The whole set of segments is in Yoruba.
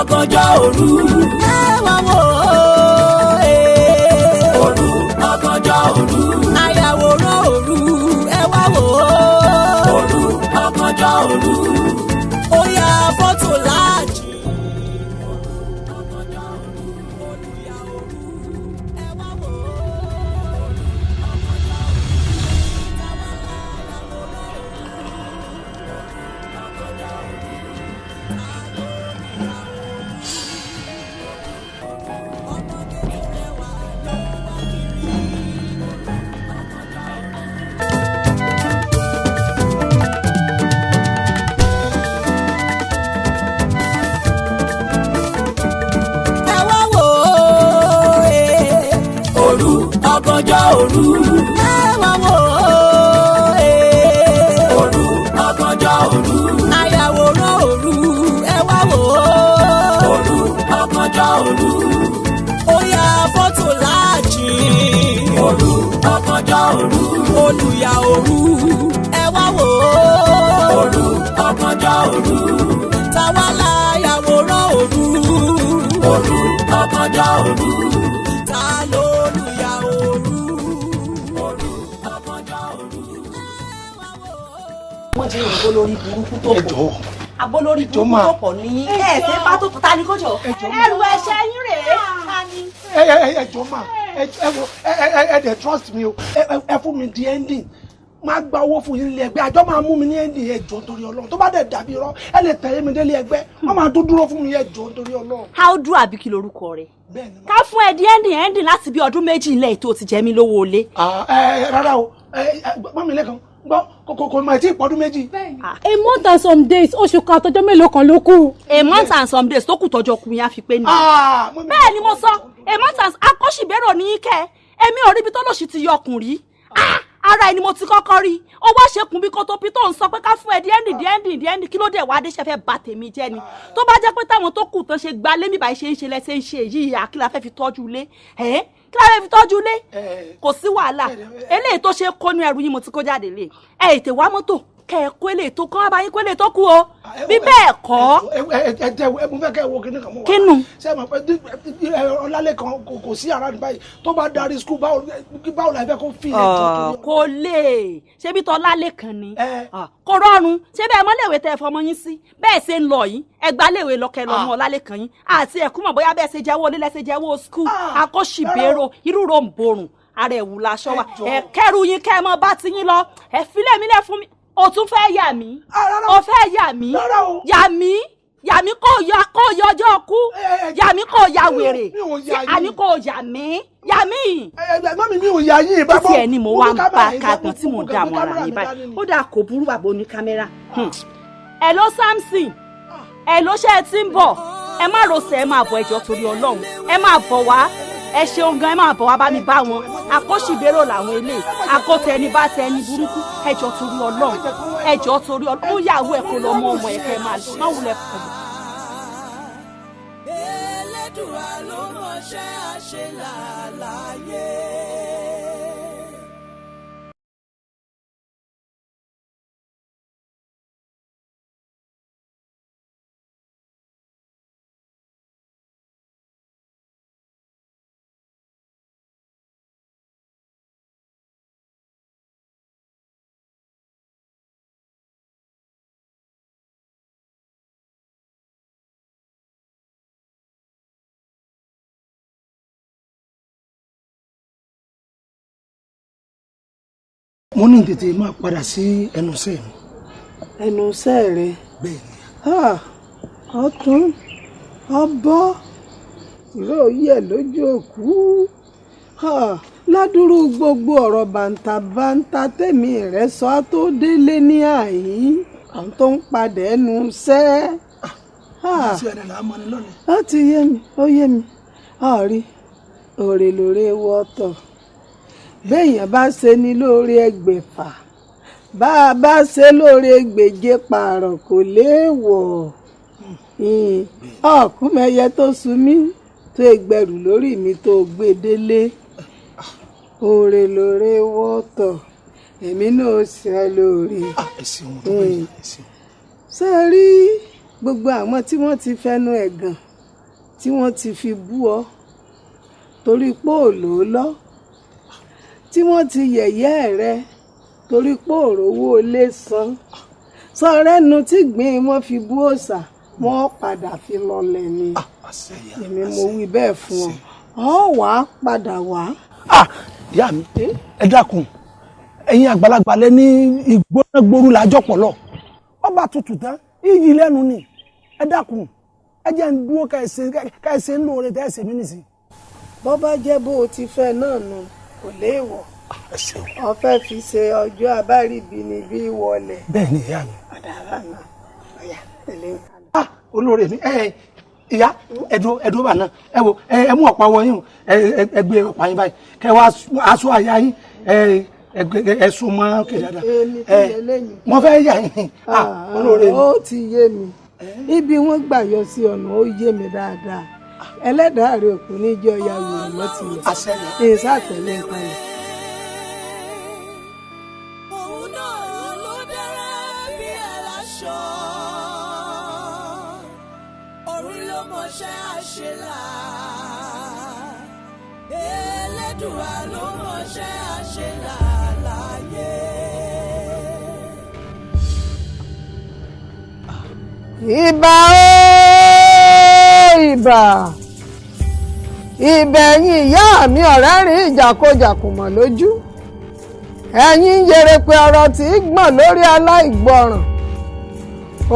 ọ̀gànjọ́ òru. Ẹ wá wò ó. Òru ọ̀gànjọ́ òru. Ayàwòrán òru. Ẹ wá wò ó. Òru ọ̀gànjọ́ òru. Ó yá fọ́tò láàjì. Ọ̀gànjọ́ òru. Ẹ wá wò ó. Òru ọ̀gànjọ́ òru. Ayàwòrán òru. Ẹ wá wò ó. Òru ọ̀gànjọ́ òru. Ó yá fọ́tò láàjì. Òru ọ̀gànjọ́ òru. Olùyà òru. Ẹ wá wò ó. Òru ọ̀gànjọ́ òru. Táwa la yàwòrán òru. Òru ọ̀gànjọ́ òru. Ta ló lùyà òru. Òru ọ̀gànjọ́ òru. Wọ́n ti rìn abolórí burúkú tó pọ̀. Abolórí burúkú tó pọ̀ ní ẹ̀ẹ́dẹ́ bá tó ta ní kójọ. Ẹrù ẹ̀ṣẹ̀ yín rèé. Ẹjọ́ mà ẹ dẹ̀ trust me o ẹ fún mi di ending máa gba owó fún yín nílé ẹgbẹ́ àjọ máa mú mi ní ending ẹjọ́ torí Ọlọ́run tó bá dẹ̀ dàbí irọ́ ẹ lè tẹ̀lé mi délé ẹgbẹ́ wọ́n máa dúró fún mi ẹjọ́ torí Ọlọ́run. Áúdù àbí kí lorúkọ rẹ̀? Ká fún ẹ di ending láti bí ọdún méjì ńlẹ̀ ètò ti jẹ mí lówó ilé. Rárá o mọ́mí lẹ́kan gbọ́ kò máa tí ì pọ́dún méjì. A month and some days oṣù kan àtọjọ́ mélòó kan ló kù. A month and some days tó kù tọjọ́ kù yẹn á fi pé ní. Bẹ́ẹ̀ ni mo sọ a month and akọ́ṣìbérò ní kẹ́ èmi ò rí ibi tó lòṣì ti yọkùn rí. Ara ẹni mo ti kọ́kọ́ rí ó wá ṣekùn bí kótó bí tó ń sọ pé ká fún ẹ di ending kí ló dé wá dé ṣe fẹ́ bà tèmi jẹ́ ni tó bá jẹ́ pé táwọn tó kù tán ṣe gba lémi báyìí ṣe ń ṣe lẹ́sẹ̀ ń ṣe yìí àkìlà fẹ́ fi tọ́jú ilé kí la fẹ́ fi tọ́jú ilé kò sí wàhálà eléyìí tó ṣe kó ní ẹrù yín mo ti kó jáde lé ètè wá mọ́tò kẹ́ ẹ kó eléyìí tó kán abáyín kó eléyìí tó kú o bí bẹ́ẹ̀ kọ́. mo fẹ́ kẹ́ ẹ wo kíní kan mọ́ wa. kínú. ṣé mo pẹ́ ọlálẹ́ kan kò sí ara ní báyìí tó bá darí skul báwo la fẹ́ kó fi ètò. kò lè ṣebí tó ọlálẹ́ kan ni kò rọrùn ṣé bẹ́ẹ̀ mọ́lẹ̀wé tẹ fọmọ yín sí bẹ́ẹ̀ ṣe ń lọ yìí ẹgbàálẹ̀wé lọ́kẹ́ lọ́mọ ọlálẹ́ kan yín àti ẹ̀kú mọ̀ bóyá bẹ́ẹ̀ ṣe jẹ́wọ́ olé lẹ́sẹ̀ jẹ́wọ́ skul akọ́ṣìbérò irú ro ń borùn ara ẹ̀wù laṣọ wa ẹ̀kẹ́rù yín kẹ́ ẹ mọ bá ti yín lọ ẹ̀ filẹ̀ mi lẹ̀ fún mi o tún fẹ́ yà mí o fẹ́ yà mí yà mí kò yọ ọjọ́ kú yà mí kò ya wèrè àní kò yà mí. mọ́mí mi ò yà yín bá bọ́. títí ẹ ní mo wá ń bá kàgbọ́n tí mo dààmú ara mi báyìí ó dà kó burú bàbá oní kámẹ́rà. ẹ ló Samson ẹ ló ṣe é tí ń bọ̀ ẹ má rọṣẹ̀ ẹ máa bọ̀ ẹjọ́ torí Ọlọ́run ẹ máa bọ̀ wá ẹ ṣeun gan ẹ máa bọ̀ wá bá mi bá wọn akọ́ṣìbérò làwọn eléyìí akọ́tẹ ẹni bá tẹ ẹni burúkú ẹjọ́ torí Ọlọ́run ẹjọ́ torí Ọlọ́run ó yàwó ẹ̀ kó lọ mọ ọmọ ẹ̀ kẹ́ ẹ máa lọ má wulẹ̀ pẹ̀lú. Elédùà ló mọṣẹ́ àṣelàlàyé. mo ní tètè máa padà sí ẹnu iṣẹ́ mi. ẹnu iṣẹ́ rẹ. bẹ́ẹ̀ni. ọtún ọbọ ìròyìn ẹ lójú òkú ládùúrú gbogbo ọ̀rọ̀ bàǹtàbàǹtà tèmi rẹ sọ tó délé ní àyín àwọn tó ń padà ẹnu iṣẹ́. ó ti yé mi ó yé mi ọ̀rí òrè lóore wọ́tọ̀ béèyàn bá ṣe ní lóore ẹgbẹ̀fà bá a bá ṣe lóore gbèje pààrọ̀ kò léèwọ̀ ọ̀kúnmẹ́yẹ tó sun mí tó ẹgbẹ̀rù lórí mi tó gbé délé òrè lóore wọ́tọ̀ èmi náà ṣe lóore. ṣé rí gbogbo àwọn tí wọ́n ti fẹnu ẹ̀gàn tí wọ́n ti fi bú ọ torí pé ò lóòlọ́, tí wọ́n ti yẹ̀yẹ́ rẹ torí pé ò rówó ilé san, sọ̀rẹ́nu tí gbìn wọ́n fi bú òòṣà wọ́n padà fi lọlẹ̀ ni. Èmi mo wí bẹ́ẹ̀ fún ọ wàá padà wá. Ìyá mi ẹ dákun, ẹ̀yin àgbàlagbà lẹ ní ìgbóná gbóru làjọ pọ̀lọ́, ọba tutù tán iyì lẹ́nu ni. Ẹ dákun, ẹ jẹ́ ń dúró káìsẹ́ ń lóore tẹ́ẹ̀sẹ̀ mí nìsí. Bọ́ bá jẹ́ bó o ti fẹ́ náà nù kò léèwọ̀. Ó fẹ́ fi ṣe ọjọ́ abárìbí ni bí wọlé. Bẹ́ẹ̀ ni ìyá mi. Ọ̀dàrà náà ọ̀yà tẹ̀lé ń kalẹ̀. Olóore mi ìyá ẹ̀dùn bà náà ẹ wo ẹ mú ọ̀pá wọ yín ẹ gbé ọ̀pá yín báyìí kẹ wá aṣọ àyà yín ẹ sún mọ́ kẹ̀dáda mo fẹ́ yà yín olóore mi. Ó ti yé mi ibi wọ́n gbà yọ sí ọ̀nà ó yé mi dáadáa ẹlẹ́dàá rẹ̀ kò ní jẹ́ ọ̀yà wòrán mọ́tì rẹ̀ èyí sàtẹ̀lé nǹkan yẹn. òun náà ló dára bí aláṣọ orí ló mọṣẹ́ àṣelà Elédùà ló mọṣẹ́ àṣelà láyé. Ìbà ìbà ìbẹ̀yìn ìyá mi ọ̀rẹ́ rìn ìjàkójàkùn mọ̀ lójú ẹ̀yin ń yẹrẹ pé ọ̀rọ̀ tí í gbọ̀n lórí aláìgbọràn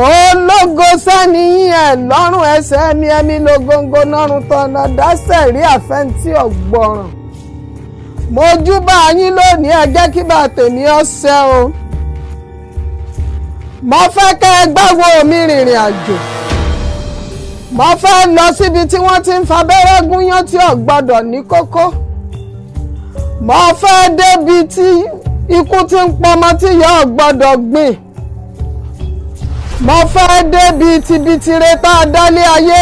ológo sẹ́ni yín ẹ̀ lọ́rùn ẹsẹ̀ ẹ̀mí ẹ̀mí lógóńgó nọ́rùn tọ́nà dásẹ̀ rí àfẹ́ntì ọ̀gbọ̀ràn mojú bá yín lónìí ẹ jẹ́ kí bá tèmi ọ̀sẹ̀ o mo fẹ́ kẹ́ ẹ gbáwo mi rìnrìn àjò mo fẹ́ lọ síbi tí wọ́n ti ń fabẹ́rẹ́ gúnyán tí ò gbọ́dọ̀ ní kókó mo fẹ́ débi tí ikú ti ń pọmọ tí yóò gbọ́dọ̀ gbìn mo fẹ́ débi tibitire tá a dálé ayé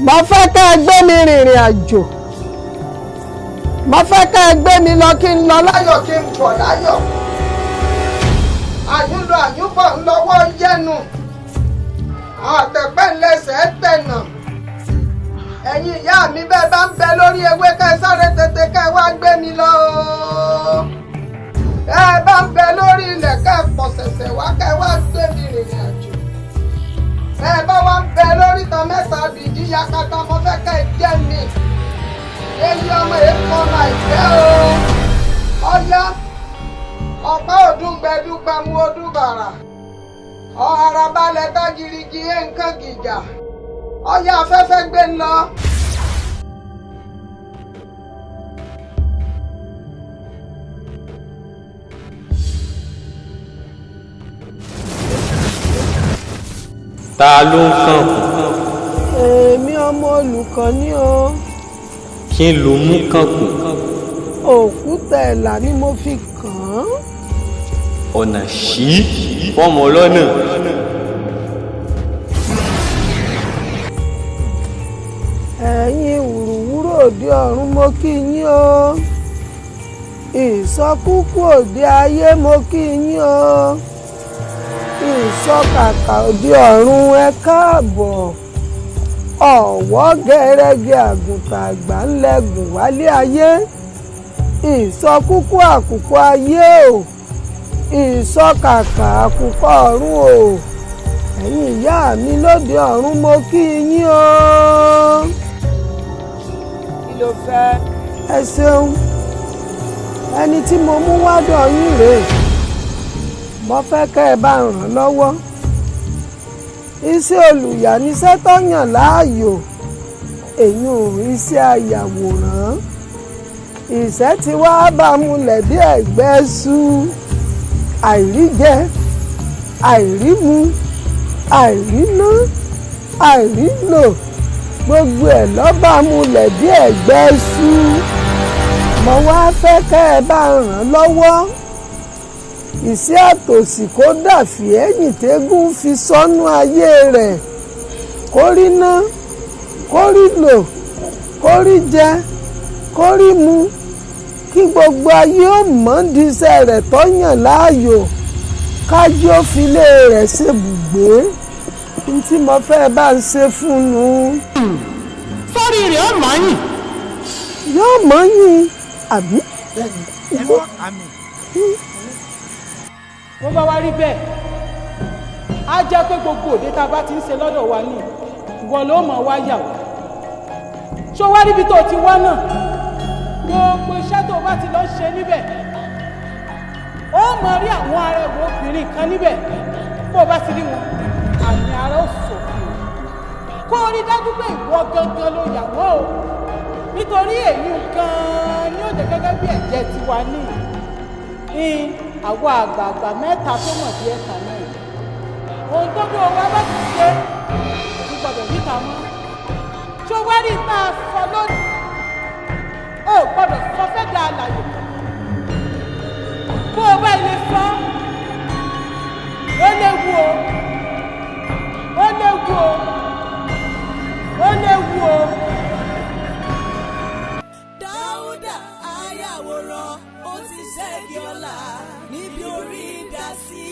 mo fẹ́ kẹ́ ẹ gbé mi rìnrìn àjò mo fẹ́ kẹ́ ẹ gbé mi lọ kí n lọ láyọ̀ kí n bọ̀ láyọ̀ àyúnlọ àyúnbọ̀ ńlọ́wọ́ yẹnu àtẹ̀pẹ́ ńlẹ́sẹ̀ tẹ̀nà ẹ̀yin ìyá mi bẹ́ẹ̀ bá ń bẹ lórí ewé kẹ́ ẹ sáré tètè kẹ́ ẹ wá gbé mi lọ ẹ bá ń bẹ lórí ilẹ̀ kẹ́ ẹ pọ̀ ṣẹ̀ṣẹ̀ wá kẹ́ ẹ wá gbé mi rìnrìn àjò ẹ bá wá ń bẹ lórí ìtàn mẹ́ta bìdí yakata mo fẹ́ kẹ́ ẹ jẹ́ mi èyí ọmọ èèkàn máa jẹ́ o ọyá ọ̀pá òdúgbẹ̀dúgba mú odúbàrà ọ̀hárà balẹ̀ tá girigi nǹkan gìjà ọ̀yà afẹ́fẹ́ gbé ń lọ. ta ló ń kàn kù. èmi ọmọ olùkọ́ ni o. kí ló mú kàn kù. òkúta ẹ̀là ni mo fi kàn án. ọ̀nà ṣí fọ́mọ lọ́nà. ẹ̀yin wùrùwúrò òde ọ̀run mo kí yín o. ìsọkúkú òde ayé mo kí yín o. ìsọkàkà òde ọ̀run ẹ káàbọ̀. ọ̀wọ́ gẹ́rẹ́gẹ́ àgùntàn àgbà ńlẹ́gùn wálé ayé. ìsọkúkú àkùkọ ayé o. ìsọkàkà àkùkọ ọ̀run o. ẹ̀yin ìyá mi lóde ọ̀run mo kí yín o. kí ló fẹ́. ẹ ṣeun ẹni tí mo mú wádọ̀ yín rèé mo fẹ́ kẹ́ ẹ bá ràn lọ́wọ́. iṣẹ́ olùyàníṣẹ́ tó yàn láàyò èyí ò iṣẹ́ ayàwòrán. ìṣẹ́ tí wàá bá múlẹ̀ bí ẹ̀gbẹ́ sú. àìríjẹ àìrímu àìríná àìrílò gbogbo ẹ̀ lọ́ba múlẹ̀ bí ẹ̀gbẹ́ sú. mo wá fẹ́ kẹ́ ẹ bá ràn lọ́wọ́. ìṣẹ́ àtòsí kó dàfí ẹ̀yìn tẹ́gùn fi sọ́nú ayé rẹ̀ kó rí ná kó rí lò kó rí jẹ kó rí mu kí gbogbo ayé ó mọ̀ ń diṣẹ́ rẹ̀ tó yàn láàyò kájí ó filé rẹ̀ ṣebùgbé n tí mo fẹ́ bá ń ṣe fún un. sọ́rí rẹ̀ ó mọ̀ yín. yóò mọ̀ yín àbí. bó bá wá rí bẹ́ẹ̀ á jẹ́ pé gbogbo òde tá a bá ti ń ṣe lọ́dọ̀ wa ní ìwọ ló mọ̀ wá yà wá ṣó wá níbi tó ti wá náà gbogbo iṣẹ́ tó bá ti lọ ṣe níbẹ̀ ó mọ̀ rí àwọn arẹwò obìnrin kan níbẹ̀ bó bá ti rí wọn àmì ara ó sòfin kó o rí dájú pé ìwọ gangan ló yà wọ́n o nítorí èyí gan-an ni ó jẹ́ gẹ́gẹ́ bí ẹ̀jẹ̀ tiwa ní àwọn àgbààgbà mẹ́ta tó mọ̀ bí ẹ̀ka náà ohun tó bí owó bá ti ṣe kò gbọdọ̀ níta mọ́ ṣó wá rí tá a sọ lónìí ó gbọdọ̀ sọ fẹ́ da àlàyé bó o bá ilé sọ ó léwu o ó léwu o ó léwu o. Dáúdà ayàwòrán ó ti ṣẹ́gi ọ̀la níbi orí dá sí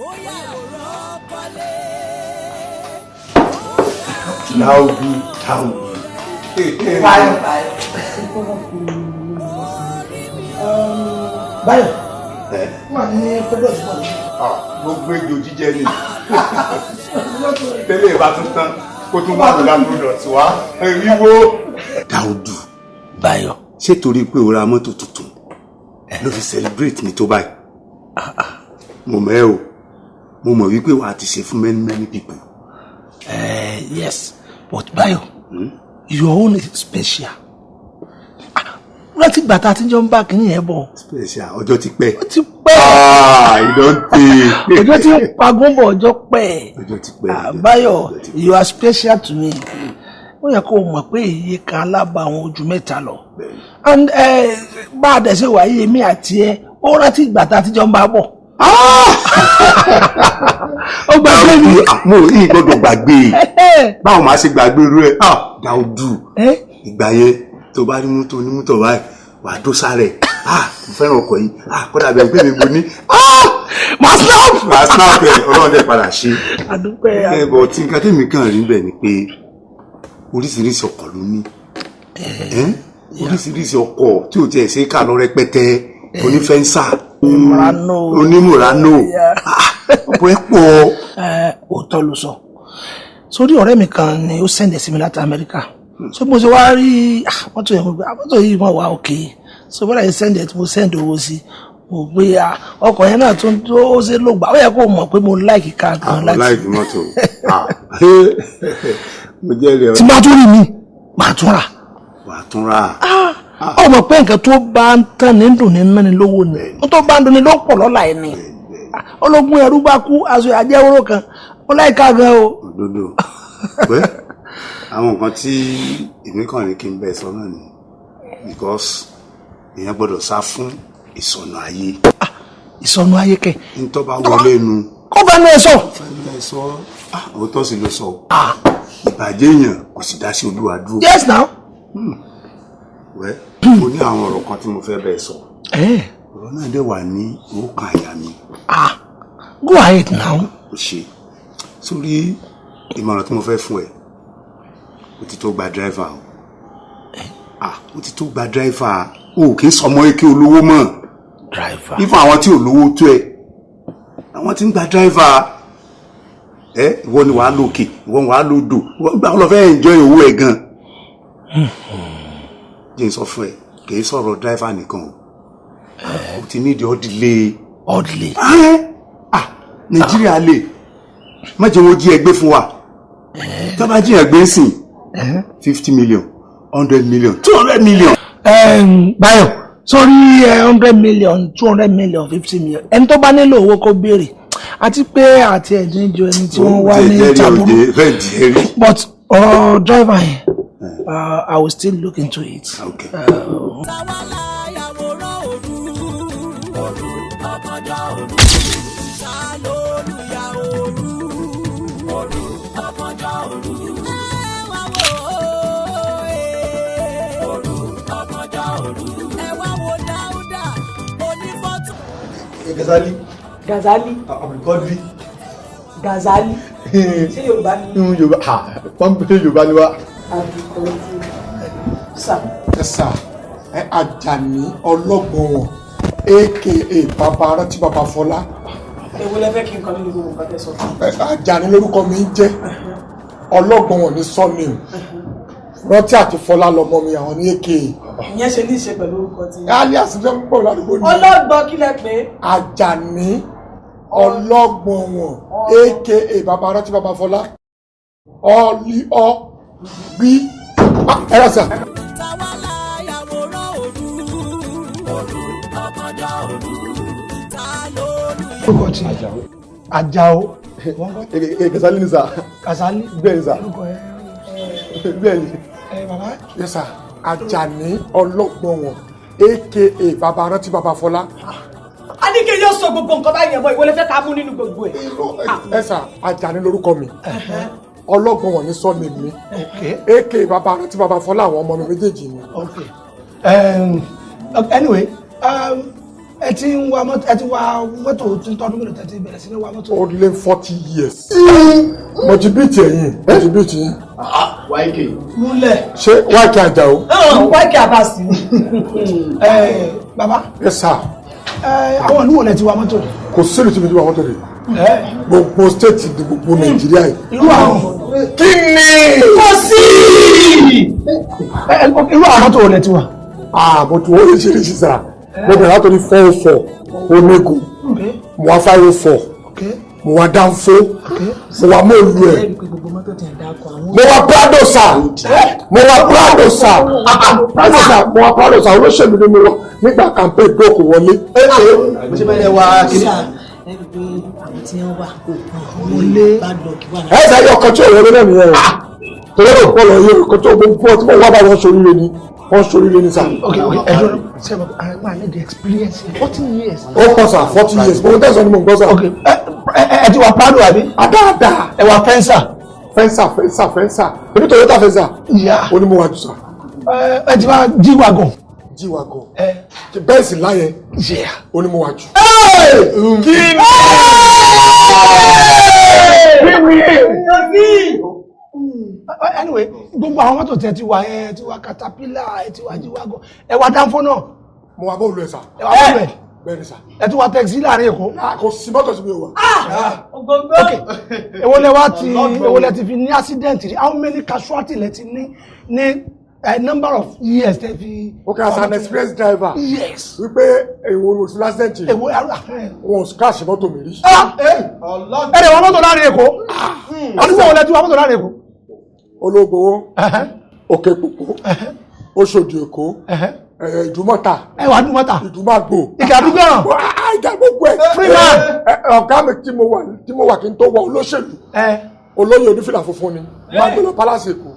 ó yàwòrán kọ́lé. Dáúdù. Báyọ̀ wà ní product bọ́ọ̀lù. Gbogbo ejò jíjẹ ni tẹ́lẹ̀ ìbá tún tán kó tún wà lóla product wá wíwó. Dáúdù Báyọ̀ ṣé torí pé o ra mọ́tò tuntun ló fi celebrate ní tó báyìí? Mo mọ̀ ẹ́ o, mo mọ̀ wípé wà á ti ṣe fún many people. Yes, but Báyọ̀ your own is special. Láti ìgbà tá a ti jọ ń bá kínní yẹn bọ̀. Special ọjọ́ ti pẹ́. Ó ti pẹ́. Ìdọ́tí. Ọjọ́ tí ń pagún bọ̀ ọjọ́ pẹ́. Ọjọ́ ti pẹ́. Báyọ̀ you are special to me. Ó yẹ kó o mọ̀ pé iye kan alábàáwọn ojú mẹ́ta lọ. And bá a dẹ̀ ṣe wà yé mi àti ẹ ó rántí ìgbà tá a ti jọ ń bá bọ̀. Ó gbàgbé mi. Mo ì gbọ́dọ̀ gbàgbé. Báwo máa ṣe gbàgbé irú ẹ̀? Dáúdù ìgbà yẹn tó bá rí mọ́tò onímọ́tò báyìí wà á dó sáré. Mo fẹ́ràn ọkọ̀ yìí. Kódà bẹ́ẹ̀ pé mi mo ní. Màá snap ẹ̀ Ọlọ́run dẹ̀ padà ṣe. Àdúpẹ́. Ẹ̀bọ̀ tí nǹkan tèmi kàn rí bẹ̀ ni pé oríṣiríṣi ọkọ̀ ló ní. Oríṣiríṣi ọkọ̀ tí ò tiẹ̀ ṣe é kà lọ rẹpẹtẹ onífẹ́ńsà. Onímùránò. Ọ̀pọ̀ ẹ̀ pọ̀. Òótọ́ ló sọ. Sórí ọ̀rẹ́ mi kan ni ó sẹ́ndẹ̀ sí mi láti Amẹ́ríkà. So mo ṣe wá rí mọ́tò yẹn mo gbé mọ́tò yìí mọ̀ wá òkè. So bọ́dà yìí sẹ́ndẹ̀ tí mo sẹ́ndẹ̀ owó sí mo gbé ọkọ̀ yẹn náà tó ó ṣe ló gbà ó yẹ kó mọ̀ pé mo láìkì ká gan láti. Láìkì mọ́tò. Mo jẹ́ rẹ̀. Tí máa tún rí mi máa tún rà. Wà á tún rà. Ọmọ pé nǹkan tó bá ń tán ní dùn ní mẹ́ni lówó ni ó tó bá ń dùn ní ló pọ̀ lọ́la ẹ̀ ni ológun ẹrú bá kú aṣọ àjẹwòrò kan ó láìka gan o. Òdodo pé àwọn nǹkan tí èmi kàn ní kí n bẹ sọ náà ni because èèyàn gbọ́dọ̀ sá fún ìsọnù ayé. Ìsọnù ayé kẹ. n tó bá wọlé nu. kó bá ní ẹ sọ. fẹ́ẹ́ sọ òótọ́ sì ló sọ. ìbàjẹ́ èèyàn kò sì dá sí Olúwa dúró. Yes now. Wẹ́ mo ní àwọn ọ̀rọ̀ kan tí mo fẹ́ bẹ́ẹ̀ sọ. Ọ̀rọ̀ náà dẹ̀ wà ní òkàn àyà mi. Go ahead now. Ó ṣe sórí ìmọ̀ràn tí mo fẹ́ fún ẹ ó ti tó gba driver o. Ó ti tó gba driver o kì í sọmọ eke olówó mọ́. Driver. Ifá àwọn tí olówó tó ẹ àwọn tí ń gba driver ìwọ ni wàá lókè ìwọ ni wàá lódò gbà wọn lọ fẹ́ enjoy owó ẹ gan. Jẹ́ n sọ fún ẹ kì í sọ̀rọ̀ driver nìkan o ti ní ìdí ọ̀dìlé. Nàìjíríà lè má jẹ́ wọ́n jí ẹgbẹ́ fún wa tó bá jí ẹgbẹ́ sìn 50 million 100 million 200 million. Báyọ̀ sórí 100 million 200 million 50 million ẹni tó bá nílò owó kó béèrè àti pé àti ẹ̀dín ju ẹni tí wọ́n wá ní ìtàbùrù but driver yẹn I will still look into it. Okay. Gazali. Abdulkadir. Gazali. Ṣé Yorùbá ni? Yorùbá pọ́ńpẹ́ Yorùbá ni wá. Sà Àjàní ọlọ́gbọ̀n wọn aka bàbá rántí bàbá Fọlá. Èwo lẹ fẹ́ kí n kọ nínú gbogbo nǹkan tẹ́ sọ fún mi? Àjàní lórúkọ mi ń jẹ́ ọlọ́gbọ̀n wọn ní sọ́ọ̀nì rántí àti Fọlá lọmọ mi àwọn ní aka. Ìyẹn ṣe ní í ṣe pẹ̀lú orúkọ tí. alias jẹ́ púpọ̀ ládùúgbò ní. Ọlọ́gbọ̀n kí lẹ pé? Àjàní ọlọ́gbọ̀n wọn aka bàbá rántí bàbá Fọlá gbí ẹ̀rọ sà. orúkọ tí Àjàó Kasali ni sà. Kasali bẹ́ẹ̀ ni sà. orúkọ ẹ bẹ́ẹ̀ ni. bàbá. Yes sir. Àjàní ọlọ́gbọ̀n wọn aka bàbá rántí bàbá Fọlá. A ní kí yóò sọ gbogbo nǹkan báyìí ẹ̀bọ̀ ìwọlé fẹ́ ká mú nínú gbogbo ẹ̀. Ẹ sà Àjàní lórúkọ mi ọlọ́gbọ̀n wọn ní sọ́ọ̀nì mi aka bàbá rántí bàbá Fọlá àwọn ọmọ mi méjèèjì ni. Anyway ẹ ti ń wa mọ́tò tí ń tọ́dún mélòó tẹ́tí bẹ̀rẹ̀ sí ní wa mọ́tò. Ó lé 40 years. Mo ti bí tiẹ̀yìn mo ti bí tiẹ̀yìn. YK. múlẹ̀. Ṣé YK Àjàó? YK Abasi. Bàbá. Yes sir. Àwọn ìlú wo lẹ ti wa mọ́tò rẹ̀? Kò sílùú tí mi ti wa mọ́tò rẹ̀. Gbogbo state ní gbogbo Nàìjíríà yìí. Irú àwọn. Kí ni? Kò sí. Irú àwọn mọ́tò wo lẹ ti wa? Mo ti wọ́n oríṣiríṣi sà. Mo bẹ̀rẹ̀ látọ̀ ní 404 Onego. Mo wá 504. Mo wá Danfo. Mo wá Mọ́ọ̀lù ẹ̀. Mo wá Prado sà. Mo wá Prado sà. Prado sà. Mo wá Prado sà. Olóṣèlú ni mo lọ nígbà campaign gbòkò wọlé. Ṣé bẹ́ẹ̀ wá kiri? Ẹ ṣe ayé ọkọ̀ tí ò wọlé náà nìyẹn o. Torí ó pọ̀ lọ yẹ ọkọ̀ tí ò gbogbo ọtí mọ̀ wá bá wọn ṣoríire ni. Wọ́n ṣoríire ni sà. Ẹjọ́ sẹ́wọ̀n I need the experience 40 years. Ó kọ́ sà 40 years. Mo tẹ̀sán ni mo ń gbọ́ sà. Ẹ ti wà Prado àbí? Àdáadáa. Ẹ wà Fẹ́ńsà. Fẹ́ńsà. Èmi Toyota Fẹ́ńsà. Ó ní mo wá jù sà. Ẹ ti wà G-Wagon. G-Wagon. Bẹ́ẹ̀sì láyẹn. Ó ní mo wá jù. Kí ni? Anyway, gbogbo àwọn mọ́tò tẹ́ ti wà ẹ ti wà Caterpillar ẹ ti wà G-Wagon ẹ wà Danfo náà. Mo wá bọ́ọ̀lù ẹ̀ sà. Ẹ wà bọ́ọ̀lù ẹ̀. Bẹ́ẹ̀ni sà. Ẹ ti wà taxi láàrin Èkó. Kò sí mọ́tò sí mi ò wà. Ok, èwo lẹ ti fi ní accident rí? How many casualty lẹ ti ní number of years tẹ́ fi. Okay, as an express driver. Yes. Wípé èwo ni òsì accident yìí. Èwo wọn ò crash mọ́tò mi rí. Ẹ lè wà mọ́tò láàrin Èkó. Ọdún wo lẹ ti wà mọ́tò láàrin Èkó? Olóògbòwò Òkè Pòpò Òṣòdì Èkó Ìdúmọ̀tà Ìdúmọ̀tà Ìdúmàgbò Ìkàdúgbọ̀ràn gbogbo ẹ̀ Freeman. Ọ̀gá mi tí mo wà kí n tó wọ olóṣèlú olóyè onífìlà funfun ni máa gbé lọ palace Èkó.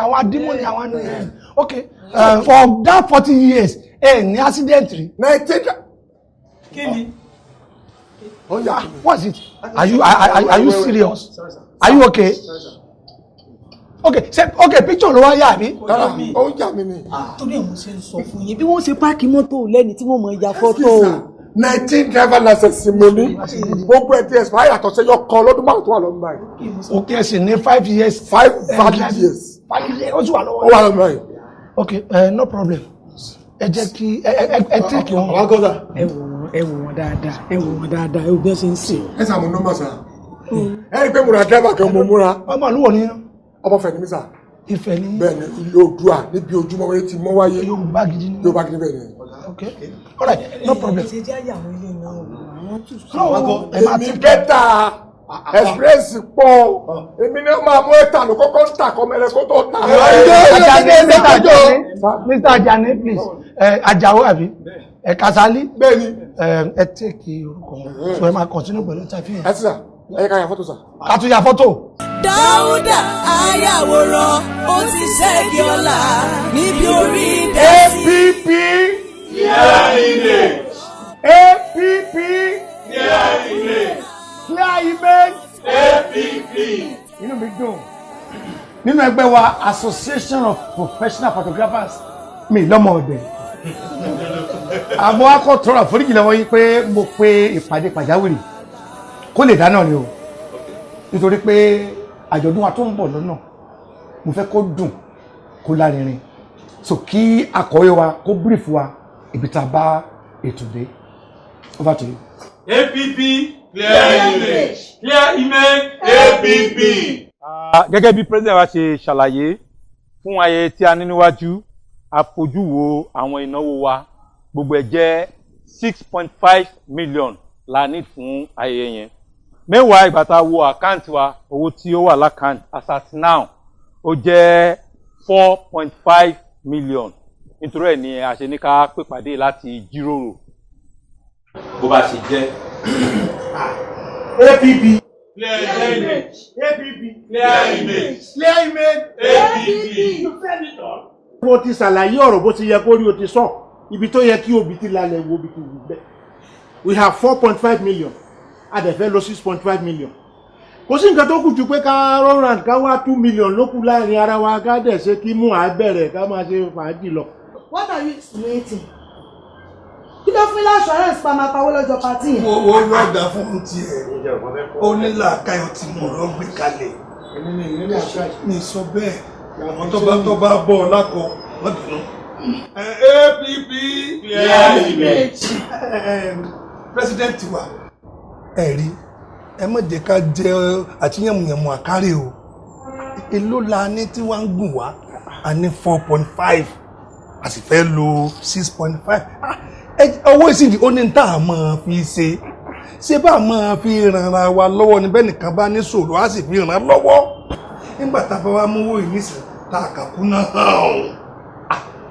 Àwọn adímọ̀ ni àwọn ènìyàn. Okay, for that 40 years ní accident rí. 19. Kí ni? What's it? Are you serious? Are you okay? Okay, picture ló wá yà mí. Ó ń yà mí ni. Torí àwọn ṣe ń sọ fún yín bí wọ́n ṣe páàkì mọ́tò lẹ́ni tí wọ́n mọ̀ ya fọ́tò. 19 driver license mo ní. Gbogbo ẹ̀ tí expire yàtọ̀ sí yọkọ lọ́dún márùn-ún tó wà lọ́dún báyìí. Okay, ẹ sì ní 5 years. 5 valid years. 5 years ó sì wà lọ́wọ́. Ó wà lọ́dún báyìí. Okay, no problem. Ẹ jẹ́ kí ẹ take wọn. Àwọn gọ́dà. Ẹ wò wọn dáadáa ẹ wò bí wọ́n ṣe ń sè. Ẹ sàmù nọ́mbà sà. Ẹ rí i pé mo ra driver kan mo múra. Ọmọ àlúwọ̀ ni. Ọmọ Ifẹ̀ ni mí sà. Ifẹ̀ ni. Bẹ́ẹ̀ni ilé Oòduà níbi ojúmọ́ wọlé ti mọ́ wáyé. Yorùbá gidi ni. Yorùbá gidi bẹ́ẹ̀ ni. Okay, all right, no problem. Ṣé jẹ́ àyàwó ilé náà àwọn tún sọ. Èmi bẹ́tà express pọ̀ èmi ni ó máa mú ẹ̀ta ló kọ́kọ́ ń tà kọ́ mẹ́rẹ́ kó tó tà. Mr. Ajani please Àjàó àbí Kasali. Bẹ́ẹ̀ni. Ẹ take orúkọ wọn so ẹ máa continue pẹ̀lú interview. Ẹ ti sà ẹ ká ya fọ́tò sà. Ká tún ya fọ́tò. Dáúdà ayàwòrán ó ti ṣẹ́gi ọ̀la níbi orí APP clear APP clear image APP. Inú mi dùn nínú ẹgbẹ́ wa Association of Professional Photographers mi lọ́mọ ọ̀dẹ̀ àmọ́ akọ tọrọ àforíjì lọ́wọ́ yín pé mo pe ìpàdé pàjáwìrì kó lè dáná ni o nítorí pé àjọ̀dún wa tó ń bọ̀ lọ́nà mo fẹ́ kó dùn kó lárinrin so kí akọ̀wé wa kó brief wa ibi tá a bá ètò dé over to you. APP clear image clear image APP. Gẹ́gẹ́ bí president wa ṣe ṣàlàyé fún ayẹyẹ tí a ní níwájú a fojú wo àwọn ìnáwó wa gbogbo ẹ̀ jẹ́ 6.5 million la ní fún ayẹyẹ yẹn. Mẹ́wàá ìgbà tá a wo àkáǹtì wa owó tí ó wà lákàǹtì as at now ó jẹ́ 4.5 million. Nítorí ẹ̀ ni a ṣe ní ká pè pàdé láti jíròrò bó bá ṣe jẹ́. APP clear image APP clear image clear image APP. You said it all. Mo ti ṣàlàyé ọ̀rọ̀ bó ti yẹ kó rí o ti sọ ibi tó yẹ kí òbí ti lálẹ́ wo òbí ti wù bẹ́ẹ̀. We have 4.5 million a dẹ̀ fẹ́ lọ 6.5 million. Kò sí nǹkan tó kù ju pé ká rọrùn ká wá 2 million ló kù láàrin ara wa ká dẹ̀ ṣe kí mú àbẹ̀rẹ̀ ká máa ṣe fàájì lọ. What are you insinuating? Kí ló fún insurance pa máa pawó lọ́jọ́ pàtí yẹn? Owó lọ́dà fún tiẹ̀ ó ní làákàyọ̀ tí mo lọ gbé kalẹ̀. Mi sọ bẹ́ẹ̀ àwọn tó bá bọ̀ lákọ̀ wọ́n dùnú. APP clear image. President wa ẹ̀rí ẹ má jẹ́ ká jẹ́ àtìyànmùyànmù àkárẹ̀ o. Èló la ní tí wọ́n ń gùn wá a ní 4.5 a sì fẹ́ lo 6.5. Owó ìsìndì ó ní tá a máa fi ṣe bá a máa fi rànra wa lọ́wọ́ ní bẹ́ẹ̀ nìkan bá ní ṣòro á sì fi ràn lọ́wọ́ nígbà tá a bá wá mú owó ìnísìn tá a kà kú náà hàn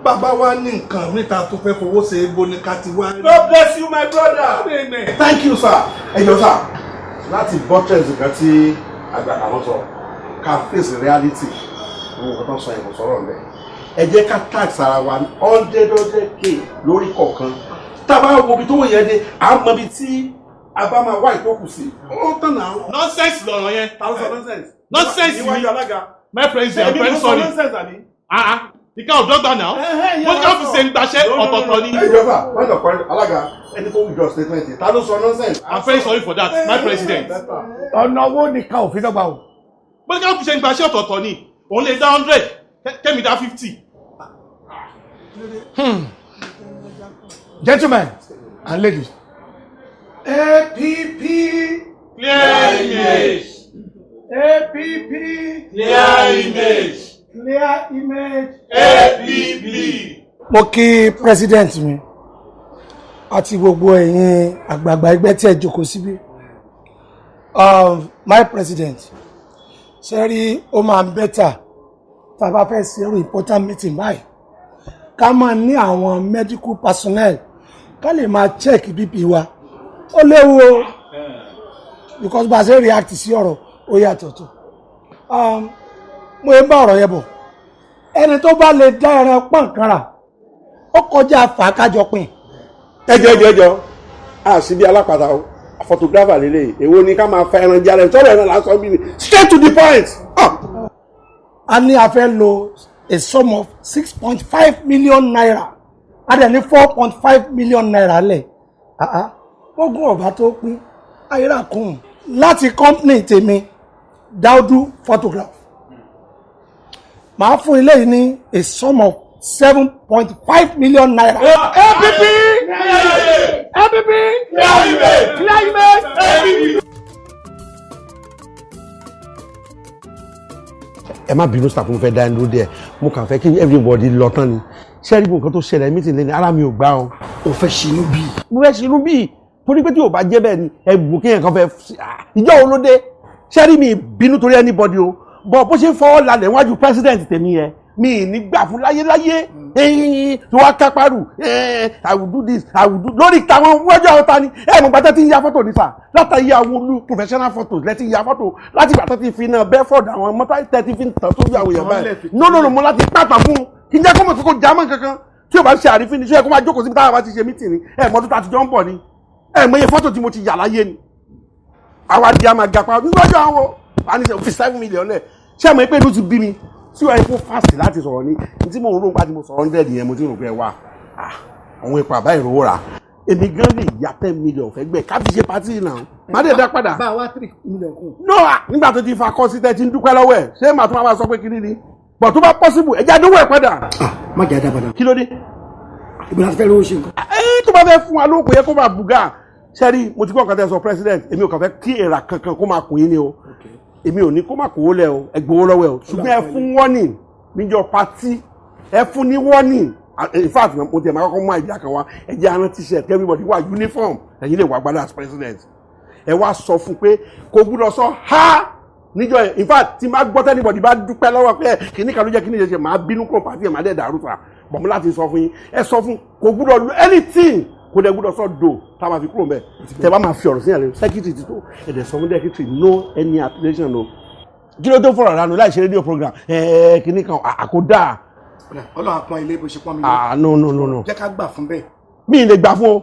bàbá wa ní nǹkan níta tó fẹ́ fowó ṣe é bo ní ká ti wá. God bless you my brother. Thank you sir. Ẹ jọ̀ọ́ sir láti buttress nǹkan tí àgbàdo àwọn sọ ká face reality àwọn nǹkan tó ń sọ ẹ̀kọ́ sọ̀rọ̀ mẹ́ ẹ jẹ́ ká tax ara wa 100k lórí kọ̀ọ̀kan tá a bá wo ibi tó wọ̀ yẹn dé à ń mọ ibi tí a bá máa wá ìtókù sí. Ó tán náà. Nonsense lọ̀rọ̀ yẹn. Ta ló sọ nonsense? Nonsense ìwà ìyá alága. My president, I'm very sorry. Ìka ọ̀dọ́gba náà. Wọ́n ní ká fi ṣe ń gbaṣẹ́ ọ̀tọ̀ọ̀tọ̀ ni. Ẹ jọba, wọ́n lọ pẹ́ alága ẹni tó withdraw statement. Ta ló sọ nonsense? I'm very sorry for that, my president. Ọ̀nà owó nìkan òfin dọ́gba o. Wọ́n ní ká fi ṣe ń gbaṣẹ́ ọ̀tọ̀ọ̀tọ̀ ni. Òun lè dá 100, kẹ́mi dá 50. Gentlemen and ladies. APP clear image. APP Clear image. Clear image. APP. Mo kí president mi àti gbogbo ẹ̀yin àgbààgbà ẹgbẹ́ tí ẹ jókòó síbí. My president, ṣe rí ó máa ń bẹ́tà tá a bá fẹ́ ṣe irú important meeting báyìí. Ká máa ní àwọn medical personnel ká lè máa check BP wa. Ó léwu o because bá a ṣe react sí ọ̀rọ̀ ó yàtọ̀ tó. Mo ń bá ọ̀rọ̀ yẹn bọ̀ ẹni tó bá lè dá ẹran pọ̀nkanra ó kọjá fàákájọ pin. ẹjọ àṣìbí alápàtà o photographer lélẹ̀ èwo ni ká máa fa ẹran jálẹ̀ tọ́lọ̀ ẹran lásán bí ni straight to the point. A ní a fẹ́ lo a sum of 6.5 million naira a dẹ̀ ní 4.5 million naira lẹ̀ ogún ọ̀bá tó pín ayéra kùn láti company tèmi Daudu photograph màá fún ilé yìí ní a sum of 7.5 million naira. APP APP ẹ má bínú sàkún fẹ́ dá ẹni ló dé ẹ mo kàn fẹ́ kí everybody lọ tán ni ṣé rí nǹkan tó ṣẹlẹ̀ meeting lẹ́ni ara mi ò gbà o. o fẹ́ ṣinú bí. mo fẹ́ ṣinú bí torí pé tí ò bá jẹ́ bẹ́ẹ̀ ni ẹ̀bùn kéèyàn kan fẹ́ ìjọ wo ló dé ṣé rí mi bínú torí anybody o bọ̀ bó ṣe ń fọwọ́ lálẹ́ wájú president tèmi yẹn mi ì ní gbà fún láyéláyé tí wọ́n kápárù I will do this I will do lórí táwọn wájú àwọn ta ni mo gbà tẹ́ ti ń ya fọ́tò ní sà látàrí àwọn olú professional photos lẹ́tí ń ya fọ́tò láti gbà tẹ́ ti fi náà Bedford àwọn mọ́tò tẹ́ ti fi ń tàn sórí àwọn èèyàn báyìí no mo láti pàpà fún kí n jẹ́ kó mọ̀ kókó jámọ́ kankan tí o bá ṣe àrífín ni ṣé ẹ kó máa jókòó síbi táwọn bá ti ṣe mítìnì mọ́tò tá a ti jọ ń bọ̀ ni mọye fọ́tò tí mo ti yà láyé ni àwa di àmà gàpá níwájú àwọn àníṣe fi 7 million lẹ̀ ṣé àmọ́ pé inú ti bí mi tí wọ́n kó fásitì láti sọ̀rọ̀ ní tí mo ń rò nípa tí mo sọ̀rọ̀ 100 yẹn mo ti rò pé wà àwọn ipò àbá ìrówó rà èmi gan lè ya 10 million fẹ́ gbẹ ká fi ṣe pàtì náà má dé dá padà. bá a wá 3 million kù. náà nígbà tó ti fa kọ́ sí tẹ́ ti ń dúpẹ́ lọ́wọ́ ẹ̀ ṣé màá tún máa sọ pé kí ni bọ̀ tó bá possible ẹ̀jẹ̀ àdówó ẹ̀ padà. má jẹ́ àdá padà. kí ló dé. ìbí láti fẹ́ lówó ṣe nǹkan. tó bá fẹ́ fún wa lóko yẹ kó máa bùgà sẹ́rí mo ti kọ́ ọ̀kan tẹ́ sọ president èmi ò kàn fẹ́ kí èrà kankan kó máa kùn yín ni o èmi ò ní kó máa kówó lẹ̀ o ẹ gbowó lọ́wọ́ ẹ o ṣùgbọ́n ẹ fún warning níjọ́ pati ẹ fún ní warning in fact mo tẹ̀ máa kọ́kọ́ mú àìdíyà kan wá ẹ jẹ́ aran t-shirt everybody wà uniform ẹ̀yin lè wà gbádùn as president ẹ wá sọ fún pé kò gbúdọ̀ sọ ha níjọ́ in fact tí máa gbọ́ tẹ́nibọ̀dì bá dúpẹ́ lọ́wọ́ pé kìíní kan ló jẹ́ kíní ṣe máa bínú kúrò pàtí ẹ̀ máa dẹ̀ dàrú fà bọ̀mú láti sọ fún yín ẹ sọ fún kò gbúdọ̀ lo anything kò dẹ̀ gbúdọ̀ sọ do tá a máa fi kúrò mbẹ́ tẹ bá máa fi ọ̀rọ̀ sí yàrá secretary ti tó ẹ̀dẹ̀ sọ fún secretary no any affiliation o kí ló tó fọ̀rọ̀ ránu láì ṣe rédíò program kìíní kan àkódà. ọlọ́run àpọ́n ilé bó ṣe pọ́n mi lé. no. jẹ́ ká gbà fún bẹ́ẹ̀. mi ì lè gbà fún o.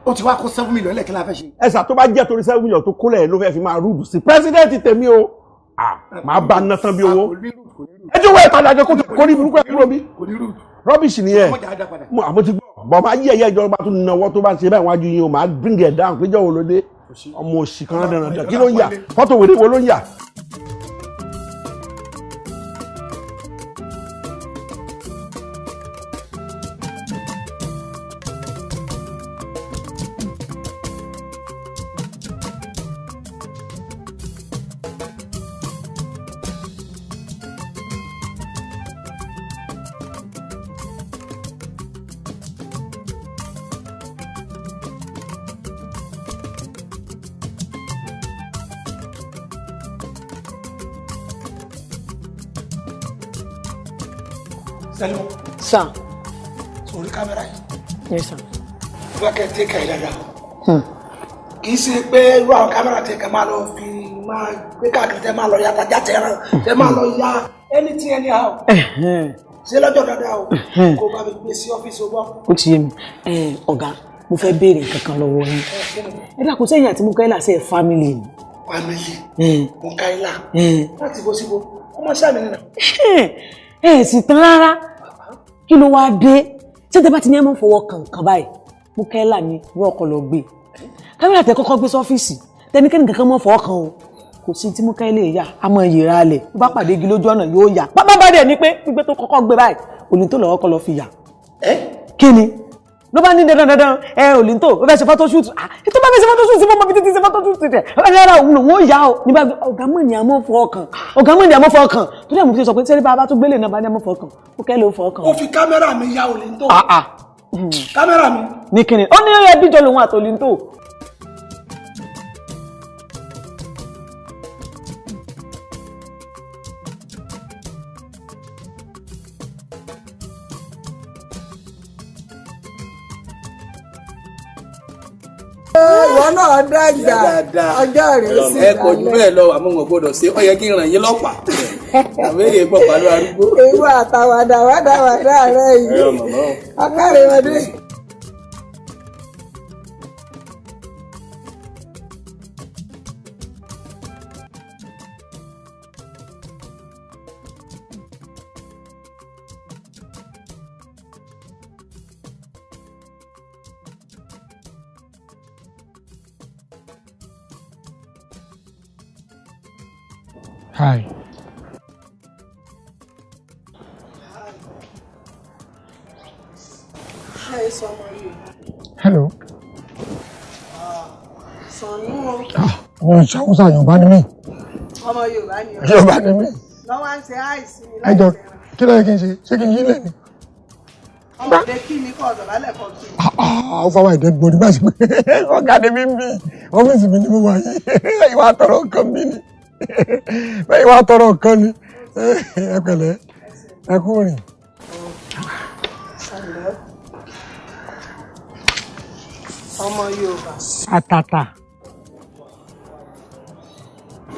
ó ti wá kó 7 million lẹ́ẹ̀kí la fẹ́ ṣe. ẹ̀sà tó bá jẹ́ torí 7 million tó kólẹ̀ ló fẹ́ fi máa rúdù sí president tèmi o máa bá ná tán bí owó ẹjọ́ wẹ̀ padà jẹ́ kó ní burúkú ẹ̀ kúrò bí rubbish nìyẹn àmọ́ ti gbọ́ bọ́ máa yí ẹ̀yẹ́ ìjọba tó náwó tó bá ṣe báyìí wájú yín o máa bring it down péjọ́ wo ló dé ọmọ òṣì kan dandan kí ló ń yà fọ́tò wèrè wo ló ń yà. Sẹ́lú. Sir. Sórí kámẹ́rà yìí. Yes, sir. Wọ́n kẹ́ tẹ́ kàí dáadáa. Kì í ṣe pé irú àwọn kámẹ́rà tẹ́ kẹ́ máa lọ fi máa gbé káàkiri tẹ́ máa lọ ya tajà tẹ́ràn tẹ́ máa lọ ya anything anyhow. Ṣé lọ́jọ́ dáadáa o? Kó bá mi gbé sí ọ́fíìsì ọgbọ́n. Ó ti yé mi. Ọ̀gá, mo fẹ́ béèrè kankan lọ́wọ́ yín. Ẹ dákun sẹ́yìn àti Mukaila ṣe family ni. Family. Mukaila. Láti bó síbo, ọmọ sáàmì nínú. Sì tán rárá kí ló wá dé ṣé tẹ bá ti ní ẹmọ fọwọ́ kankan báyìí Mukaila ni ní ọkọ lọ gbé kámẹ́rà tẹ kọ́kọ́ gbé sọ́fíìsì tẹnikẹ́ni kankan mọ́ fọwọ́ kan o kò sí tí Mukaila yà á mọ ìyèrà alẹ̀ bó bá pàdé igi lójú ọ̀nà yóò yà pápá bá dẹ̀ ni pé gbígbé tó kọ́kọ́ gbé báyìí Olinto lọ́wọ́ kọ́ lọ fi yà. Kí ni ló bá ní dandan Olinto ó fẹ́ ṣe photoshoot ètò bá fẹ́ ṣe photoshoot sí fọ́mọ bí títí ṣe photoshoot tẹ̀ rárá òun lòun ó yá o nígbà ọ̀gá mọ̀ ní àmọ́ fọ́ ọkàn tó dẹ̀ mú fi sọ pé sẹ́rí bá tó gbélé náà bá ní àmọ́ fọ́ ọkàn ó kẹ́ ló fọ́ ọkàn. ó fi kámẹ́rà mi ya Olinto. kámẹ́rà mi. ní kíni ó ní ẹbí jọ lòun àti Olinto. ìwọ náà dàgbà ọjọ́ rẹ̀ sì dálẹ̀. ẹ kò jù bẹ́ẹ̀ lọ àmọ́ wọn gbọ́dọ̀ ṣe ó yẹ kí n ràn yín lọ́pàá àbẹ́yẹ gbọ́ pàlú arúgbó. ewu àtàwàdà wàdàwàdà rẹ yìí ọkàrẹ ọdẹ. Hi. Hi, Somali. Hello. Sọ̀nù o. Wọ́n ṣàwùsà Yorùbá ni mí. Ọmọ Yorùbá ni o. Yorùbá ni mí. Lọ́wọ́ ń ṣe àìsí mi Ẹ jọ kí ló yẹ kí n ṣe? Ṣé kí n yí lẹ̀ ni? ọmọdé kí mi kọ́ ọ̀dọ̀ lálẹ́ kan kí. Ó fọwọ́ ìdẹ́gbò nígbà tí ọ̀gá ni mí ń bí. Ọ́fíìsì mi ni mo wà yìí. Ìwà àtọ̀rọ̀ nǹkan mi ni. Ìwà àtọ̀rọ̀ nǹkan ni. Ẹ pẹ̀lẹ́, ẹ kú rìn. Ọmọ Yorùbá. Àtàtà.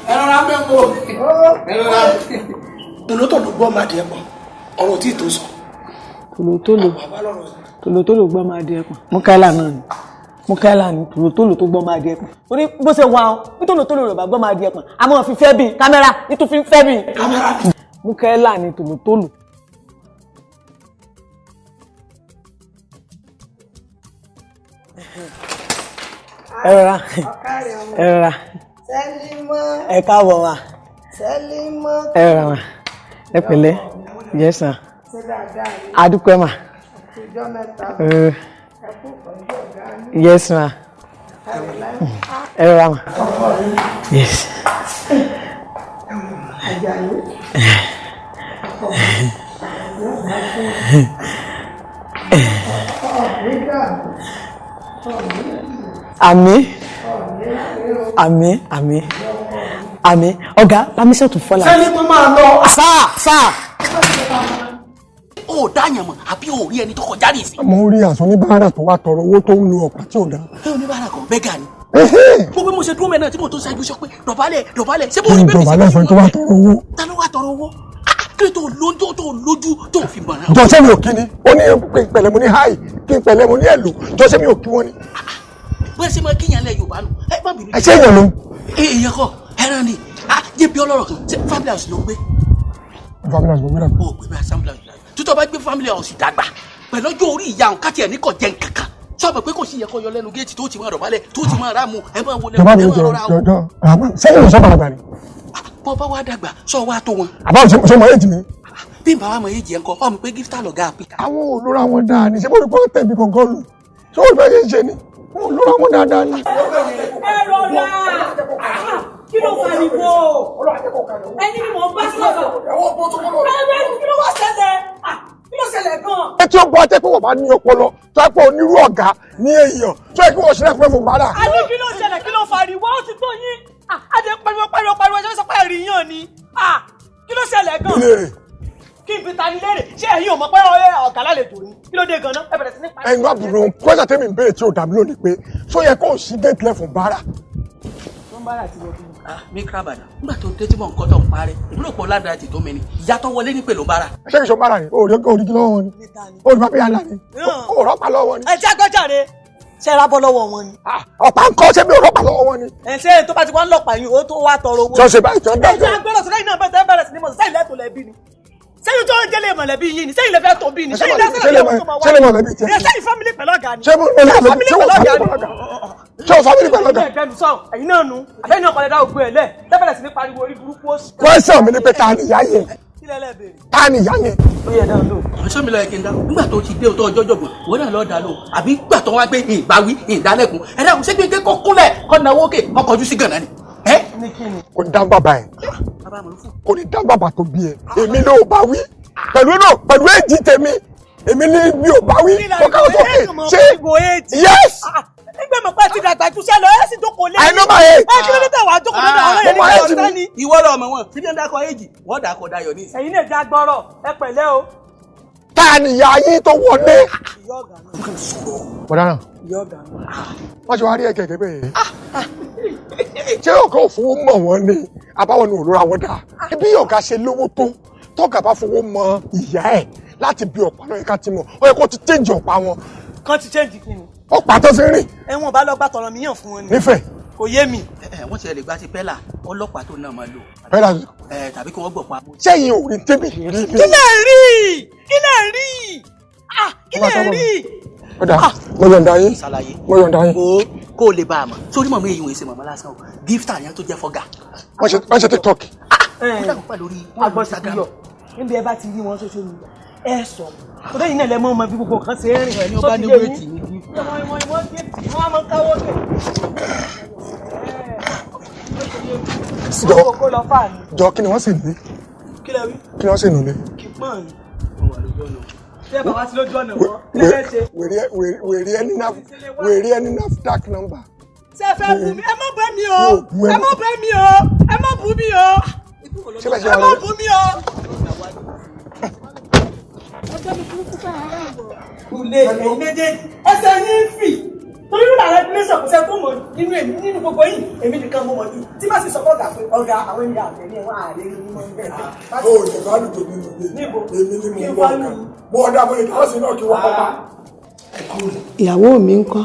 ẹ rọra mẹ́kọ̀ọ́ ẹ rọra. tòlótò ló gbọ́ máa di ẹ̀pọ̀n ọ̀rọ̀ tí ì tó sọ. tòlótòló gbọ́ máa di ẹ̀pọ̀n Mukaila náà ni Mukaila ni tòlótòló tó gbọ́ máa di ẹ̀pọ̀n torí bó ṣe wà ó bí tòlótòló rẹ̀ bá gbọ́ máa di ẹ̀pọ̀n àmọ́ fi fẹ́ bí kámẹ́rà nítorí fi ń fẹ́ bí Mukaila ni tòlótòló. ẹ rọra ẹ rọra ẹ káàbọ̀ ma ẹ rọra ma ẹ pẹ̀lẹ́ yes ma adúpẹ́ ma yes ma ẹ rọra ma yes. Àmín àmín àmín àmín ọ̀gá permission to fall out. sẹ́ni tó máa lọ. sáà. ó dáyàn mọ̀ àbí ó rí ẹni tó kọjá nìsín. mo rí aṣọ oníbàárà tó wá tọrọ owó tó ń lo ọ̀pá tí ò dá. ẹ oníbàárà kan bẹ́gà ni. mo bí mo ṣe dúró mẹ́rin náà tí mo tó ṣáájú sọ pé dọ̀bálẹ̀ ṣé mo rí bẹ́ẹ̀ mi dọ̀bálẹ̀ fẹ́ tó wá tọrọ owó. ta ló wá tọrọ owó kí ló tó lójú tó fi mọ̀ náà. jọ́sẹ̀ mi ò kí ni ó ní pẹ̀lẹ́ mo ní háì kí n pẹ̀lẹ́ mo ní ẹ̀lò jọ́sẹ̀ mi ò kí wọ́n ni. bóyá ṣe máa kíyàn lẹ Yorùbá nù ẹ má bínú. ẹ ṣe èèyàn ló. èèyàn kọ ẹran ni jẹ́ bí ọlọ́rọ̀ kan ṣe family house ló gbé. family house ló gbé dàgbà. ó gbé bá family house tó bá gbé family house dàgbà pẹ̀lú ọjọ́ orí ìyá òun káàtì ẹ̀ ní kò jẹ́ nǹkankan sọ́ọ̀bù pé kò sí yẹ kó yọ lẹ́nu géètì tó ti máa rọ̀bálẹ̀ tó ti máa ráàmù ẹ máa wọlé ẹ máa rọra o. sẹ́yìn lọ́sọ̀ bàbá ni. bọ́ bá wá dàgbà sọ wá tó wọn. àbáwọ̀ ṣe mọ èjì mi. bí bàbá mọ èjì ẹ̀ ń kọ́ fáwọn pé gíftà lọ̀gá àpíkà. àwọn olóra wọn dáa ni ṣé mo rí pé ó tẹ̀mí kankan lù ṣé ó fẹ́ yé ṣe ni àwọn olóra wọn dáadáa ni. ẹ rọra kí ló fà ní bò ẹni ni mò ń bá sọ̀rọ̀ ẹ kí ló wá ṣẹlẹ̀ kí ló ṣẹlẹ̀ gan. ẹ tí ó bọ́ ẹ pé wọ́n bá ní ọpọlọ tó ẹ pé onírú ọ̀gá ní èèyàn tó ẹ kí wọ́n ṣẹlẹ̀ fún ẹ̀fọ́ bàrà. a ní kí ló ṣẹlẹ̀ kí ló fariwo ó ti tó yín adé pariwo ẹjọ́ sọ pé ẹ̀rí yàn ni kí ló ṣẹlẹ̀ gan. kí n fi ta ni léèrè ṣé ẹ̀yin ò mọ̀ pé ọ̀gá lálejò ni kí ló dé gan-an ẹ bẹ̀rẹ̀ sí ní pariwo. ẹnu àbúrò pẹ́sà tẹ́mi ń béèrè tí ò dàbí lónìí pé tó yẹ kó o sí géètì lẹ́fún bàrà. wọ́n bára ti wọ́n bí mi. mi kábàdà nígbà tó dé tí mò ń kọ́ tó ń parẹ́ ìbúrò pọ̀ ládàá ti tó mi ni ìyá tó wọlé ní pẹ̀lú bára. ṣé kìí ṣe bára ni òòrì kí lọ́wọ́ wọn ni òòrì bá bí yàrá ni òòrọ́pàá lọ́wọ́ wọn ni. ẹ jẹ́ gbọ́jàre ṣe ra bọ́ lọ́wọ́ wọn ni. ọ̀pá ń kọ́ ṣé mi òòrọ́pàá lọ́wọ́ wọn ni. ẹ ṣe tó bá ti wá ń lọ́pàá yín ó tó wá tọrọ owó. ṣọ́ọ̀ṣì báyìí tó ń dájọ́. ẹ jẹ́ agbọ́dọ̀ sọ́dọ̀ yìí náà bẹ̀rẹ̀ sí ni mo sọ sẹ́yìn lẹ́tọ̀ọ́ lẹ́bí ni sẹ́yìn tó ń jẹ́lé mọ̀lẹ́bí yín ni sẹ́yìn lẹ́fẹ̀ẹ́ tó bí ni sẹ́yìn lẹ́fẹ̀ẹ́ mọ̀lẹ́bí tiẹ̀. sẹ́yìn family pẹ̀lú ọ̀gá ni. ṣé o family pẹ̀lú ọ̀gá. ẹgbẹ́nu sọ ẹ̀yin náà nu àbẹ́ni ọkọ̀ lẹ́dá ògbó ẹ̀ lẹ̀ lẹ́bẹ̀rẹ̀ sí ní pariwo orí burúkú ó sì. kwẹ́sàn mi ni pé ta ni ìyá yẹn. ta ni ìyá yẹn. ó yẹ dáhùn lò. ọ̀sán mi lọ yẹ kí n dá nígbà tó ti dé o tó ọjọ́ jọ̀gbọ̀n wọ́n náà lọ́ọ́ dá lò àbí gbà tó wá gbé ìbáwí ìdálẹ́kùn ẹ̀dá kò ṣé gbé kó kúnlẹ̀ kó náwó kè kó kọjú sí gànà ni. kò ní dá bàbá ẹ kò ní dá bàbá tó bí ẹ èmi ló bá wí pẹ̀lú èjì tèmi èmi ní mi ò bá wí kó káwọ́ sókè ṣé yes. nígbà mọ̀ pé ti dàgbà jù sẹ́lọ ẹ̀ sì jókòó lé. I know my age. ẹ kí ló dé tẹ̀ wá jókòó lọ́dọ̀ àwọn ẹ̀yẹ́ nígbà ọ̀sán ni. ìwọ lọ ọmọ wọn fi ní dákọ èjì wọn dákọ dayọ ní. ẹ̀yin lè já gbọ́rọ̀ ẹ pẹ̀lẹ́ o. ta ni ìyá yín tó wọlé. bọ̀dá náà wọ́n ṣe wá rí ẹ̀kẹ́ kẹ́kẹ́ yẹn. ṣé ọ̀gá ò fowó mọ̀ wọ́n ni àbáwọn ni òlóra wọn dà bí ọ̀gá ṣe lówó tó tọ́gà bá fowó mọ ìyá ẹ̀ láti bí ọ̀pá lọ́yẹ ká ti mọ̀ ó yẹ kó ti change ọ̀pá wọn. kan ti change kí ni. ọ̀pá tó fi rìn. ẹ̀wọ̀n bá lọ gbà tọ̀rọ̀ míyàn fún wọn ni. nífẹ̀ẹ́. kò yé mi. wọ́n ti lè gba ti pẹ́là ọlọ́pàá tó náà máa lò. pẹ́là. tàbí kí wọ́n gbọ̀ pa. sẹ́yìn ò rí tẹ́bì rí ni. kí lè rí kí lè rí kí lè rí. ọ̀dà mo yọ̀ǹda yín mo yọ̀ǹda yín. kó o lè bá a mọ̀ sórí mọ̀mọ́ èyí wọ́n ṣe mọ̀mọ́ lásán o gíftà yẹn tó jẹ́ fọ́gà. wọ́n ṣe TikTok. wọ́n dàgbà pẹ̀lú orí Instagram. níbi ẹ bá ti rí wọn social media ẹ sọ kó lẹ́yìn náà lẹ mọ ọmọ bí gbogbo kan ṣe ń rìn ọba ní wéètì ní bí. wọ́n máa ń káwọ́ kẹ̀. jọ kí ni wọ́n sì ní. kí lẹ wí. kí ni wọ́n sì nílé. kí pọ́n ni. ṣé ẹ bá wá sí lójú ọ̀nà wọn. wèrè ẹni NAFDAC number. ṣé ẹ fẹ́ bú mi ẹ má bẹ́ mi o ẹ má bẹ́ mi o ẹ má bú mi o ẹ má bú mi o. ọjọ́ mi kúrú púpọ̀ àárọ̀ àbọ̀. ilé ẹ̀yìn méjèèjì ẹsẹ̀ yín fì torí nínú ààrẹ pílẹ̀sì ọ̀pọ̀sẹ̀ tó mọ̀ nínú èmi nínú gbogbo yìí èmi nìkan mo mọ̀ jù tí bá sì sọ fọ́gà pé ọ̀gá àwọn ènìyàn àgbẹ̀ ní ẹ̀wọ̀n ààrẹ ní mọ̀ ń bẹ̀rẹ̀. ó lè bá lù tó nínú ilé èmi ni mo ń bọ̀ ọ̀gá mo ọ̀dà mo lè kí wọ́n sì náà kí wọ́n pápá. ìyàwó mi ń kọ́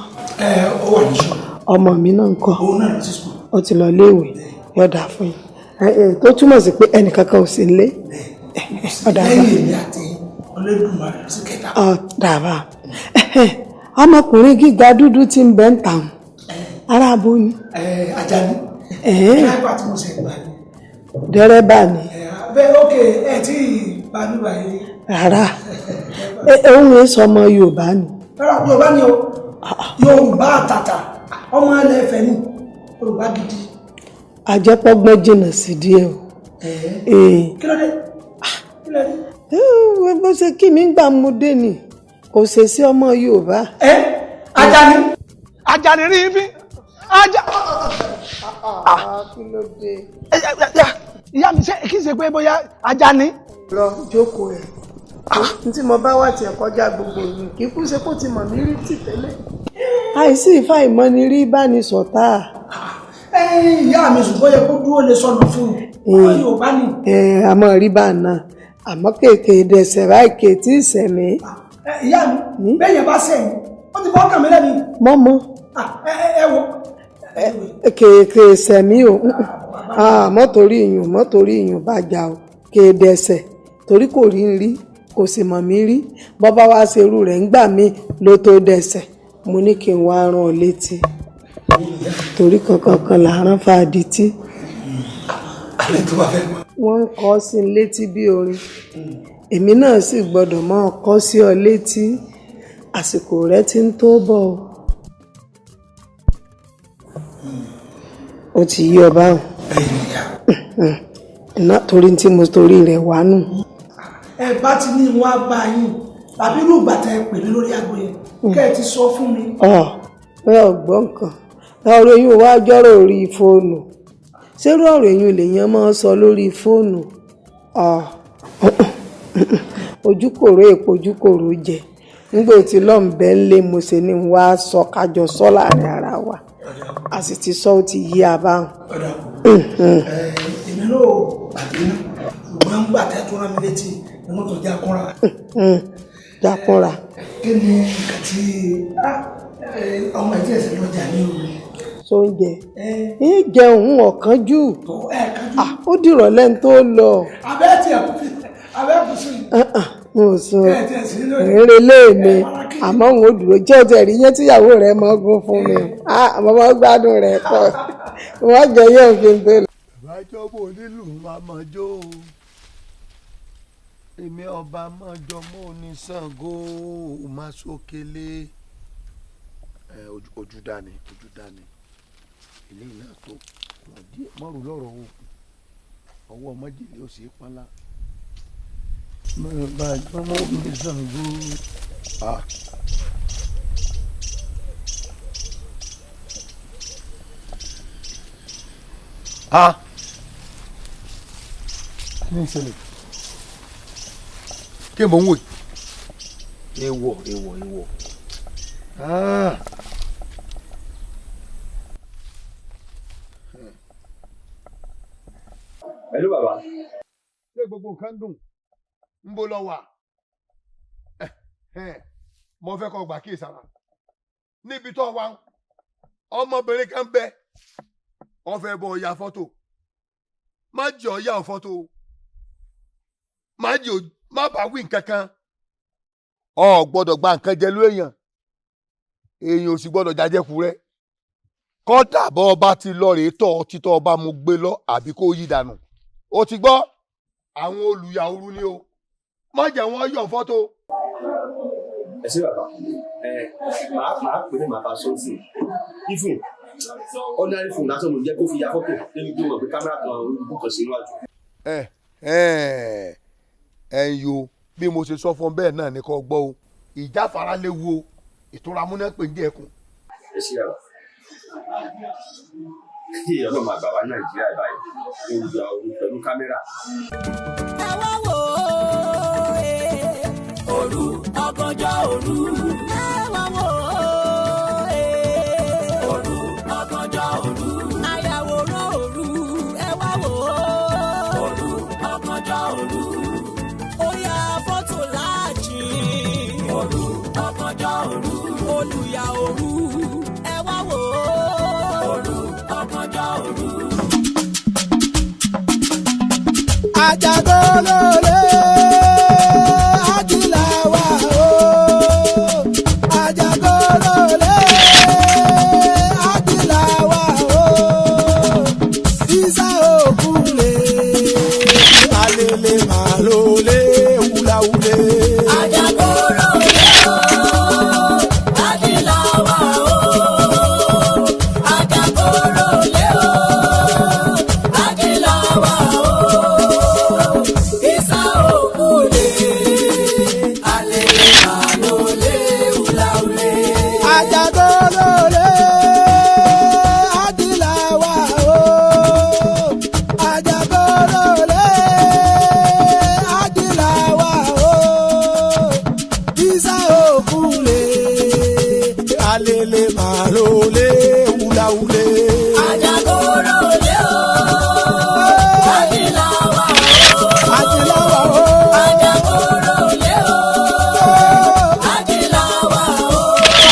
ó wà ní sùn. ọmọ mi náà ń kọ́ òun náà lọ sí sùn. ó ti lọ léèwé yọ̀dà fún yín tó túmọ̀ sí pé ẹnìkankan ò sí nílé. lẹ́yìn èmi àti Olódùmarè sí kẹta. dàbà ọmọkùnrin gíga dúdú tí ń bẹ ń tàn ara abo ni. Àjàní. Dẹ́rẹ́bà tí mo ṣe gbà ní. Dẹ́rẹ́bà ni. Bẹ́ẹ̀ ókè ẹ̀ tí ìbánú báyìí. Rárá òun yẹn sọ ọmọ Yorùbá ni. Rárá Yorùbá ni o Yorùbá àtàtà ọmọ ilẹ̀ Ifẹ̀ ni Yorùbá gidi. Àjẹpọ́gbọ́n jìnnà sí díẹ̀ o. Kí ló dé? Kí ló dé? Bó ṣe kí mi gbà mú dé ni kò ṣe sí ọmọ Yorùbá. Àjàní. Àjàní rí ibi. Kí ló dé? Ìyá mi ṣe kí n ṣe pé bóyá Àjàní. Lọ jókòó ẹ̀. Tí mo bá wà tiẹ̀ kọjá gbogbo yìí kí kú ṣe kó ti mọ̀ mí rí tì tẹ́lẹ̀. Àìsí ìfàìmọ́ni rí ìbánisọ̀tà. Ìyá mi ṣùgbọ́n yẹ kó dúró lè sọnù fún ọmọ Yorùbá ni. Àmọ́ rí bá náà àmọ́ kéèké dẹ̀sẹ̀ báyìí kéètì ìsẹ̀mí. Ìyá mi bẹ́ẹ̀ yẹn bá sẹ́yìn ó ti fọ́ kàn mí lẹ́nu. Mọ́mọ́. Ẹ wo. Kéèké ìsẹ̀mí o mọ́tòrí ìyùn bá jà o kéèdẹ̀sẹ̀ torí kò rí rí kò sì mọ̀ mí rí bọ́bá wá ṣerú rẹ̀ ńgbà mí ló tó dẹ̀sẹ̀ mo ní kí n wá rán ọ létí torí kankan là rán fàdítí wọ́n ń kọ́ sí létí bí orin èmi náà sì gbọ́dọ̀ máa kọ́ sí ọ létí àsìkò rẹ ti ń tó bọ̀ o ti yí ọba hàn torí tí mo torí rẹ̀ wá nù. Ẹ bá ti ní wọn á bá yín tàbí irú ìgbà tẹ pè mí lórí aago yẹn kẹ́ ẹ ti sọ fún mi. Ẹ ọgbọ́n kan ọ̀rọ̀ yìí wá jọ́rọ̀ orí fóònù ṣérú ọ̀rọ̀ yìí lèèyàn máa sọ lórí fóònù ojúkòrò èpo ojúkòrò jẹ nígbà tí lọ́nbẹ́ ń lé mo ṣe ni wá sọ kájọ sọ láàrin ara wa a sì ti sọ ó ti yí abáhùn. Èmi náà àbínú ṣùgbọ́n ń gbà tẹ́ tó rán mi létí ni mo tó jákúnra. Jákúnra. Kí ni nǹkan tí ọmọ ẹ̀jẹ̀ ẹ̀sẹ̀ lọ́jà ní òru? Sóúnjẹ ń jẹun ọ̀kan jù ó dìrọ̀ lẹ́nu tó lọ. Abẹ́ ti ẹ̀kú fi abẹ́ kù sí. Mo sọ ìrìnlẹ̀ mi àmọ́ òun ò dúró jẹ́ ọ̀tẹ̀ rí yẹn tíyàwó rẹ̀ mọ́ gún fún mi àmọ́ wọ́n gbádùn rẹ̀ pọ̀ wọ́n jẹ yóò fi ń bẹ̀rẹ̀. ìbájọ́ bò nílùú máa mọ jó èmi ọba mọ́jọ mọ́ oníṣàngó máa sókèlè ojú dání ilé náà tó wọ́n díẹ̀ mọ́rù lọ́rọ̀ òkú ọwọ́ ọmọdélé ó sì é pọ́nlá ìbájọ́ mọ́ oníṣàngó. Ní ìṣẹ̀lẹ̀ kí n bọ̀ ń wò yìí. Ewọ̀. Hello bàbá. Ṣé gbogbo nǹkan dùn? Ń bó lọ wà? Mo fẹ́ kọ́ gbà kí ìsàrà. Níbi tó wà ọmọbìnrin kan bẹ wọ́n fẹ́ bọ̀ ya fọ́tò. Má jẹ́ ọ yá ọ fọ́tò. Má bá wí nǹkan kan. Ọ gbọ́dọ̀ gba nǹkan jẹ ló èèyàn. Èèyàn ò sì gbọ́dọ̀ jàjẹkù rẹ. Kọ́dà bọ́ ọba ti lọ rèé tọ̀ títọ́ ọba mo gbé lọ àbí kó yí dànù. O ti gbọ́ àwọn olùyàwó ni o. Má jẹ́ wọ́n yọ̀ fọ́tò. Ẹ ṣé bàbá màá pè ní màá bá sọ́ọ̀sì ifun ordinary phone lásán ló jẹ́ kó fi ya fọ́tò lẹ́nu tó mọ̀ pé kámẹ́rà kan olùkú kan sí níwájú. Yo bí mo ṣe sọ fún bẹ́ẹ̀ náà ni kò gbọ́ o ìjáfara léwu o ìtura múná pè ní ẹkùn. Ẹ ṣé bàbá ọlọ́mọ àgbà wa Nàìjíríà báyìí olùyà òun pẹ̀lú kámẹ́rà. Ẹ wá wò ó òru ọgọ́jọ́ òru. Ẹ wá wò ó òru ọgọ́jọ́ òru. Ayàwòrán òru. Ẹ wá wò ó òru ọgọ́jọ́ òru. Ó ya fọ́tò láàjì òru ọgọ́jọ́ òru. Olùyà òru. Ẹ wá wò ó òru ọgọ́jọ́ òru. Àjàgólólé Àjìláwá o Àjàgólólé Àjìláwá òkúlé alele màlúlé wúláwúlé. Àjàgbóró lé o, Adíláwà o. Àjàgbóró lé o, Adíláwà o. Ìsà òkúlé alele màlúlé wúláwúlé. Àjàgbóró lé Adíláwà o. Àjàgbóró lé Adíláwà o. Ìsà òkúlé alele màlúlé wúláwúlé. Àjàgbóró lé o, Adíláwà o. Adíláwà o. Àjàgbóró lé o, Adíláwà o.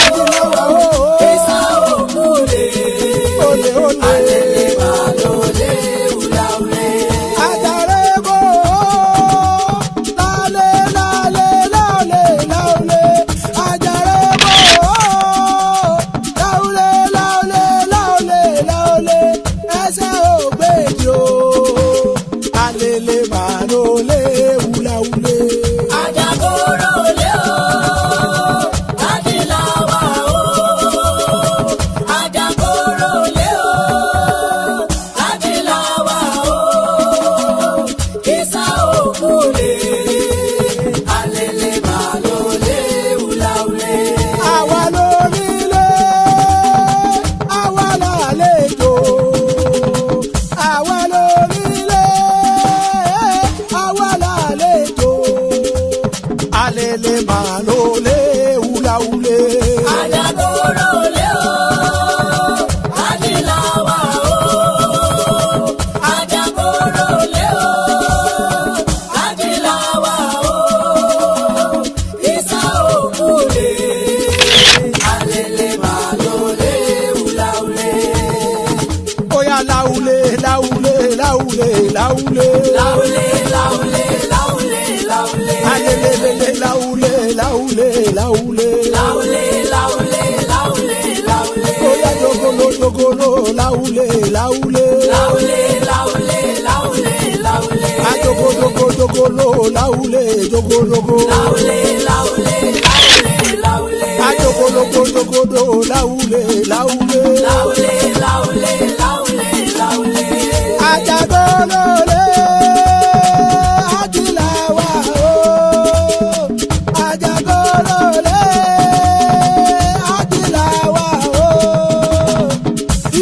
Adíláwà o. Ìsà òkúlé Olè olè. alele màlúlé wúláwúlé. Àjàrébò lálé lálé láolé láolé. Àjàrébò láolé láolé láolé láolé. Ẹsẹ̀ ògbèjì o alele màlúlé wúláwúlé. Àjàgbóró lé o, Adíláwà o. Àjàgbóró lé o, Adíláwà o. Ìsà òkúlé alele màlúlé wúláwúlé. Àwa lónílé, àwa lálejò. Àwa lónílé, àwa lálejò. Alele màlúlé wúláwúlé. Àjàgbóró lé o, Adíláwà o. Àjàgbóró lé o, Adíláwà o. Ìsà òkúlé alele màlúlé wúláwúlé. Oya láwúlé láwúlé láwúlé láwúlé. Láwúlé láwúlé láwúlé láwúlé. Alelelele láwúlé láwúlé láwúlé. Láwúlé láwúlé láwúlé láwúlé. Oya jogolo jogolo láwúlé láwúlé. Láwúlé láwúlé láwúlé láwúlé. Ajogodogo jogolo láwúlé jogologo. Láwúlé láwúlé láwúlé láwúlé. Ajogologo jogodo láwúlé láwúlé. Láwúlé láwúlé láwúlé láwúlé. Àjàgbóró lé Adíláwà o. Àjàgbóró lé Adíláwà o.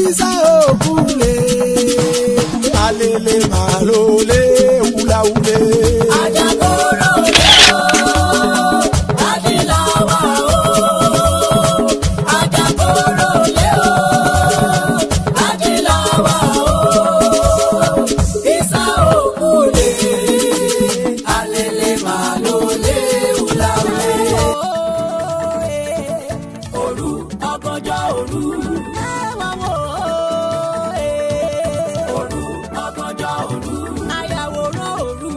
Ìsà òkúlé alele màlúlé wúláwúlé. Àjàgbóró lé o, Adíláwà o. Àjàgbóró lé o, Adíláwà o. Ìsà òkúlé alele màlúlé wúláwúlé. Òru ọ̀gànjọ́ òru. Ẹ̀wà wò ó. Òru ọ̀gànjọ́ òru. Ayàwòrán òru.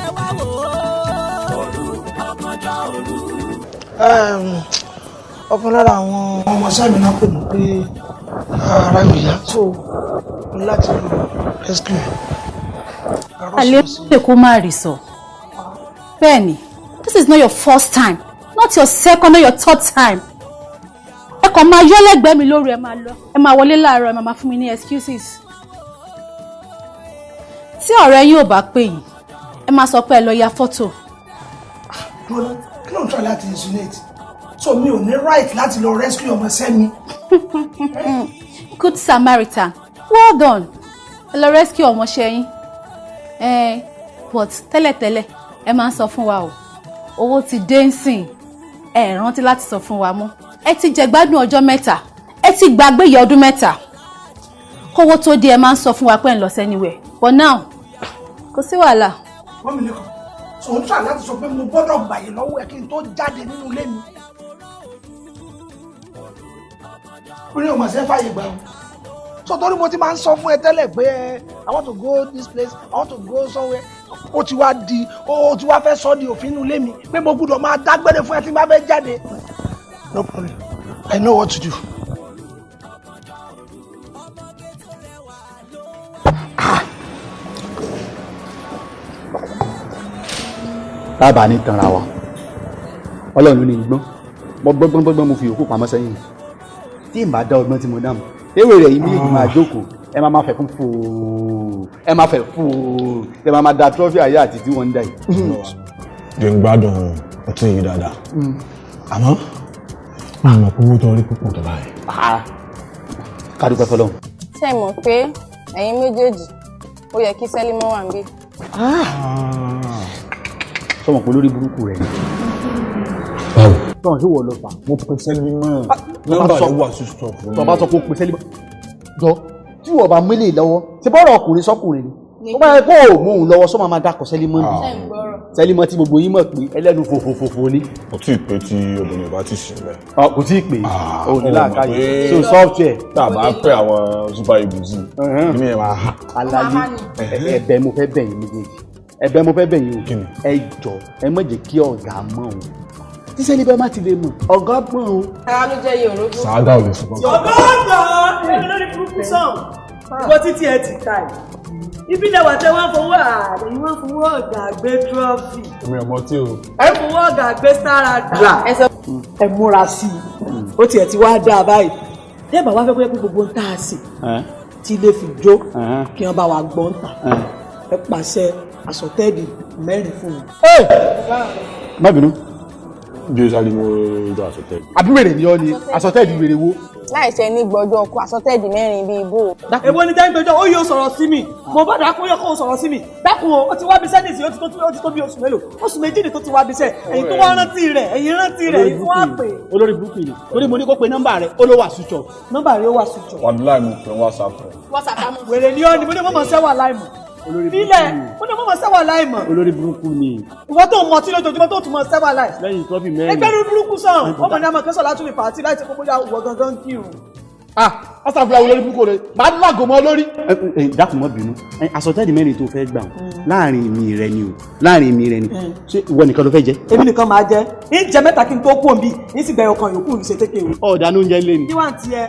Ẹ̀wà wò ó. Òru ọ̀gànjọ́ òru. Ọ̀kan lára àwọn ọmọ sáàmì náà pè mí pé ara yóò yá tó láti rescue. alẹ́ pé kó má rí sọ bẹ́ẹ̀ ni this is not your first time not your second or your third time ẹ kàn máa yọ́ lẹ́gbẹ̀ẹ́ mi lóru ẹ máa lọ ẹ máa wọlé láàárọ̀ ẹ máa fún mi ní excuses tí ọ̀rẹ́ yín ò bá pè yín ẹ máa sọ pé ẹ lọ ya fọ́tò. Kí ló ń tọ́ láti insulate? So mi ò ní right láti lọ rescue ọmọ sẹ́mi. Good Samaritan well done ẹ lọ rescue ọmọọṣẹ́ yín but tẹ́lẹ̀tẹ́lẹ̀ ẹ máa ń sọ fún wa o owó ti dé ń sìn ẹ rántí láti sọ fún wa mọ́ ẹ ti jẹ gbádùn ọjọ́ mẹ́ta ẹ ti gbàgbé ìyá ọdún mẹ́ta kówó tó dé ẹ máa ń sọ fún wa pé ń lọ sẹ́niwẹ̀ but now kò sí wàhálà. wọ́n mi lẹ́kọ̀ọ́ so ń tà láti sọ pé mo gbọ́dọ̀ gbàyè lọ́wọ́ ẹ kí n tó jáde nínú ilé mi. ó ní ọmọ ṣe fàyè gbà ó so torí mo ti máa ń sọ fún ẹ tẹ́lẹ̀ pé I want to go this place I want to go somewhere ó ti wá fẹ́ sọ di òfin inú ilé mi pé mo gbọ́dọ̀ máa dágbére fún ẹ tí n bá fẹ́ jáde. No problem I know what to do. tábà ní tanra wa ọlọ́run ní gbọ́n mo gbọ́ngbọ́ngbọ́n mo fi òkú pamọ́ sẹ́yìn tí n bá dá ọgbọ́n tí mo dá mọ́ ewé rẹ̀ yìí méjì máa jókòó ẹ máa fẹ́ fún fòó ẹ máa fẹ́ fòó ẹ máa da trọ́fì ayé àti tí wọ́n ń dà yìí. jẹ́ ń gbádùn ọtí yìí dáadáa àmọ́ máa mọ̀ pé owó tó rí púpọ̀ tó báyìí. ká dúpẹ́ fọlọ́run. ṣé ẹ mọ̀ pé ẹ̀yin méjèèjì ó yẹ kí Sẹ́límọ́ wà ń bí. sọmọ pé lórí burúkú rẹ ni. báwo. tọ́wọ́n sí wọ́n lọ fà. mo pe Sẹ́límọ́ nọ́mbà rẹ̀ wà sí stop. tọ́ bá sọ pé o pe Sẹ́límọ́ jọ tí wọ́n bá mélé lọ́wọ́ ṣe bọ́ọ̀rọ̀ ọkùnrin sọ́kùnrin ni ó bá yẹ kó o mú òun lọ́wọ́ sọ́mọ́ máa dákọ̀ Sẹ́límọ́ ni Sẹ́límọ́ tí gbogbo yín mọ̀ pé ẹlẹ́nu fòfòfòfò ni. kò tí ì pé tí obìnrin bá ti sìn bẹ́ẹ̀. kò tí ì pé o ní láàkáyé so software. tá a bá pẹ́ àwọn super eagles yìí ní ẹ̀ máa hà. aláyé ẹ̀bẹ̀ mo fẹ́ bẹ̀ yín méjèèjì ẹ̀bẹ̀ mo fẹ́ bẹ̀ yín o ẹ jọ ẹ má jẹ́ kí ọ̀gá mọ̀ o tí Sẹ́límọ́ má ti lè mọ̀ ọ̀gá mọ̀ o. ara ló jẹ́ iye òrójú. sàádà ò lè sọ fún mi. ọ̀gá èmi lórí burúkú sàn ìwọ títí ẹ ti ta ẹ̀ ibi lẹwà tẹ wọn fowó ààrẹ yìí wọn fowó ọ̀gá gbé trọfì. èmi ọmọ tí o. ẹ fowó ọ̀gá gbé sáradà. ẹ múra sí i ó tiẹ̀ ti wá dáa báyìí tẹ́ bá wá fẹ́ pé gbogbo ń tà á sí tí ilé fi jó kí wọ́n bá wa gbọ́ ń tà ẹ pàṣẹ àsọtẹ́ẹ̀dì 4 fún mi. má bínú. bí o sáré mo jọ àsọtẹ́ẹ̀dì. àbí wèrè ni ọ ni àsọtẹ́ẹ̀dì wèrè wo. láìṣe ní gbọ́jọ́ ọkọ àsọtẹ́ẹ̀dì 4 bíi ibò. èwo ni jẹ́ gbẹ́jọ́ ó yóò sọ̀rọ̀ sí mi mo bá dákun yẹ kó o sọ̀rọ̀ sí mi dákun o ó ti wá bíṣẹ́ nìsí ó ti tó bí oṣù mélòó oṣù méjì ni tó ti wá bíṣẹ́ ẹ̀yin tó wá rántí rẹ̀ ẹ̀yin rántí rẹ̀ ẹ̀yin tó wá pè. olórí burúkú yìí torí mo ní kó pe nọ́mbà rẹ̀ ó ló wà switch off. nọ́mbà rẹ̀ ó wà switch off. wàdúrà mi pé WhatsApp rẹ̀. WhatsApp àmọ́. wèrè ni ó ní mo ní mọ̀ sẹ́wà láìmọ̀ nílẹ̀ mo ní mọ̀ sẹ́wà láìmọ̀. olórí burúkú ni. ìwọ tó mọ tí lójoojúmọ́ tó tún mọ sẹ́wà láì. lẹ́yìn trọ́fì 4. ẹgbẹ́ ní burúkú sàn ọmọ ní àmọ́ kẹsàn-án látún lè pàtí láti kó bóyá wọ gangan kírun. ọ̀sàfúlà olórí burúkú rẹ̀ máa ń lágò mọ́ lórí. dákun mọ́ bínú àsọtẹ́ẹ̀dì 4 tó fẹ́ gbà láàrin mi rẹ ni o láàrin mi rẹ ni ṣé ìwọ nìkan ló fẹ́ jẹ. èmi nìkan máa jẹ ń jẹ mẹ́ta kí n tó kú òǹbí ń sì gbẹ̀yọ̀ kan yòókù ní ṣe tẹ́kẹ̀ o. ọ̀dà ló ń jẹ́ lé ni. kí wà ń tiẹ̀.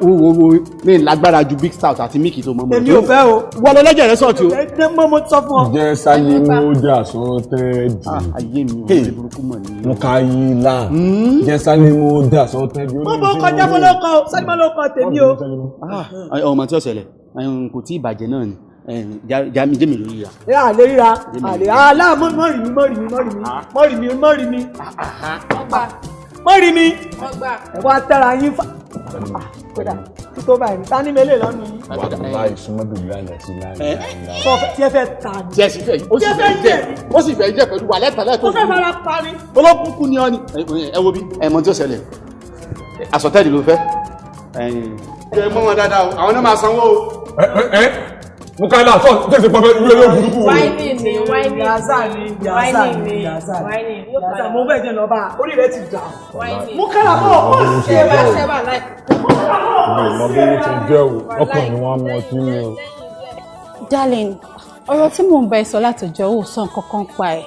wo mi lágbára ju big stout àti mílìkì tó mọ́ mọ́. èmi ò fẹ́ o. wọ́n lọ lẹ́jẹ̀ rẹ sọ̀tì o. ẹ mo sọ fún ọ. jẹ́ sáyé mo dé àsọtẹ́ẹ̀dì. ayé mi ò ní burúkú mọ̀ ní. mo ka yín lá jẹ́ sáyé mo dé àsọtẹ́ẹ̀dì. mo bọ́ kọjá mo ló kọ sẹ́ni ló kọ tèmi o. ọmọ tí ó ṣẹlẹ̀ kò tí ì bàjẹ́ náà ni jami jẹ́mi ló ríra. yà lè ríra àlè mọ́rì mi ẹ wá tẹ́ra yín fa kódà títọ́ báyìí ta ní mélòó lọ́nu yín. wàhálà ìsúnmọ́ bèbí láìlẹ̀ sí láìlẹ̀. sọ tí ẹ fẹ́ ta ni. tí ẹ sì fẹ́ yìí ó sì fẹ́ jẹ́ pẹ̀lú wàhálà ìtàlẹ́ tó ó fẹ́ fara pa ni. olókùnkùn ni ọ ni ẹ wo bí ẹ mọ tí ó ṣẹlẹ̀ àsọtẹ́ẹ̀dì ló fẹ́. ẹ mọ wọn dáadáa o àwọn náà máa sanwó o. mo ká ilé àtọ́ tẹ̀sí pọ̀ bẹ́ẹ̀ ìwé yóò burúkú wo. wáìnì yàzá mo bẹ́ẹ̀ jẹ́ lọ́ba orí rẹ̀ ti dà. mo kára bọ̀ ó ṣe bá láì. mo bí mo ti jẹ́ o ọkàn ni wọ́n mọ ọtí mi o. darling ọ̀rọ̀ tí mò ń bá ẹ sọ látọjọ́ ò sọ nǹkan kan pa ẹ̀.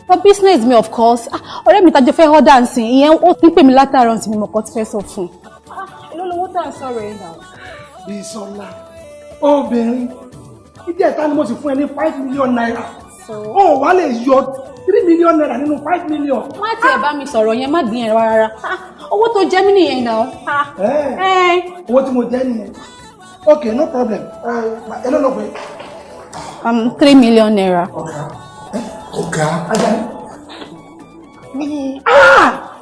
for business mi of course ọ̀rẹ́ mi tajọ fẹ́ order nsìn ìyẹn ó ti ń pè mí látàárọ̀ tí mi mọ̀ kọ́ ti fẹ́ sọ fún un. èló lówó tá à ń sọ̀rọ̀ ẹ̀ náà. Bísọ́lá obìnrin ìjẹta ni mo sì fún ẹ ní 5 million naira ó wà lè yọ 3 million naira nínú 5 million. má tiẹ̀ bá mi sọ̀rọ̀ yẹn má gbìyànjú rárá owó tó jẹ́ mí nìyẹn náà. owó tí mo jẹ́ nìyẹn ok no problem èló ló pé. 3 million naira. ọ̀gá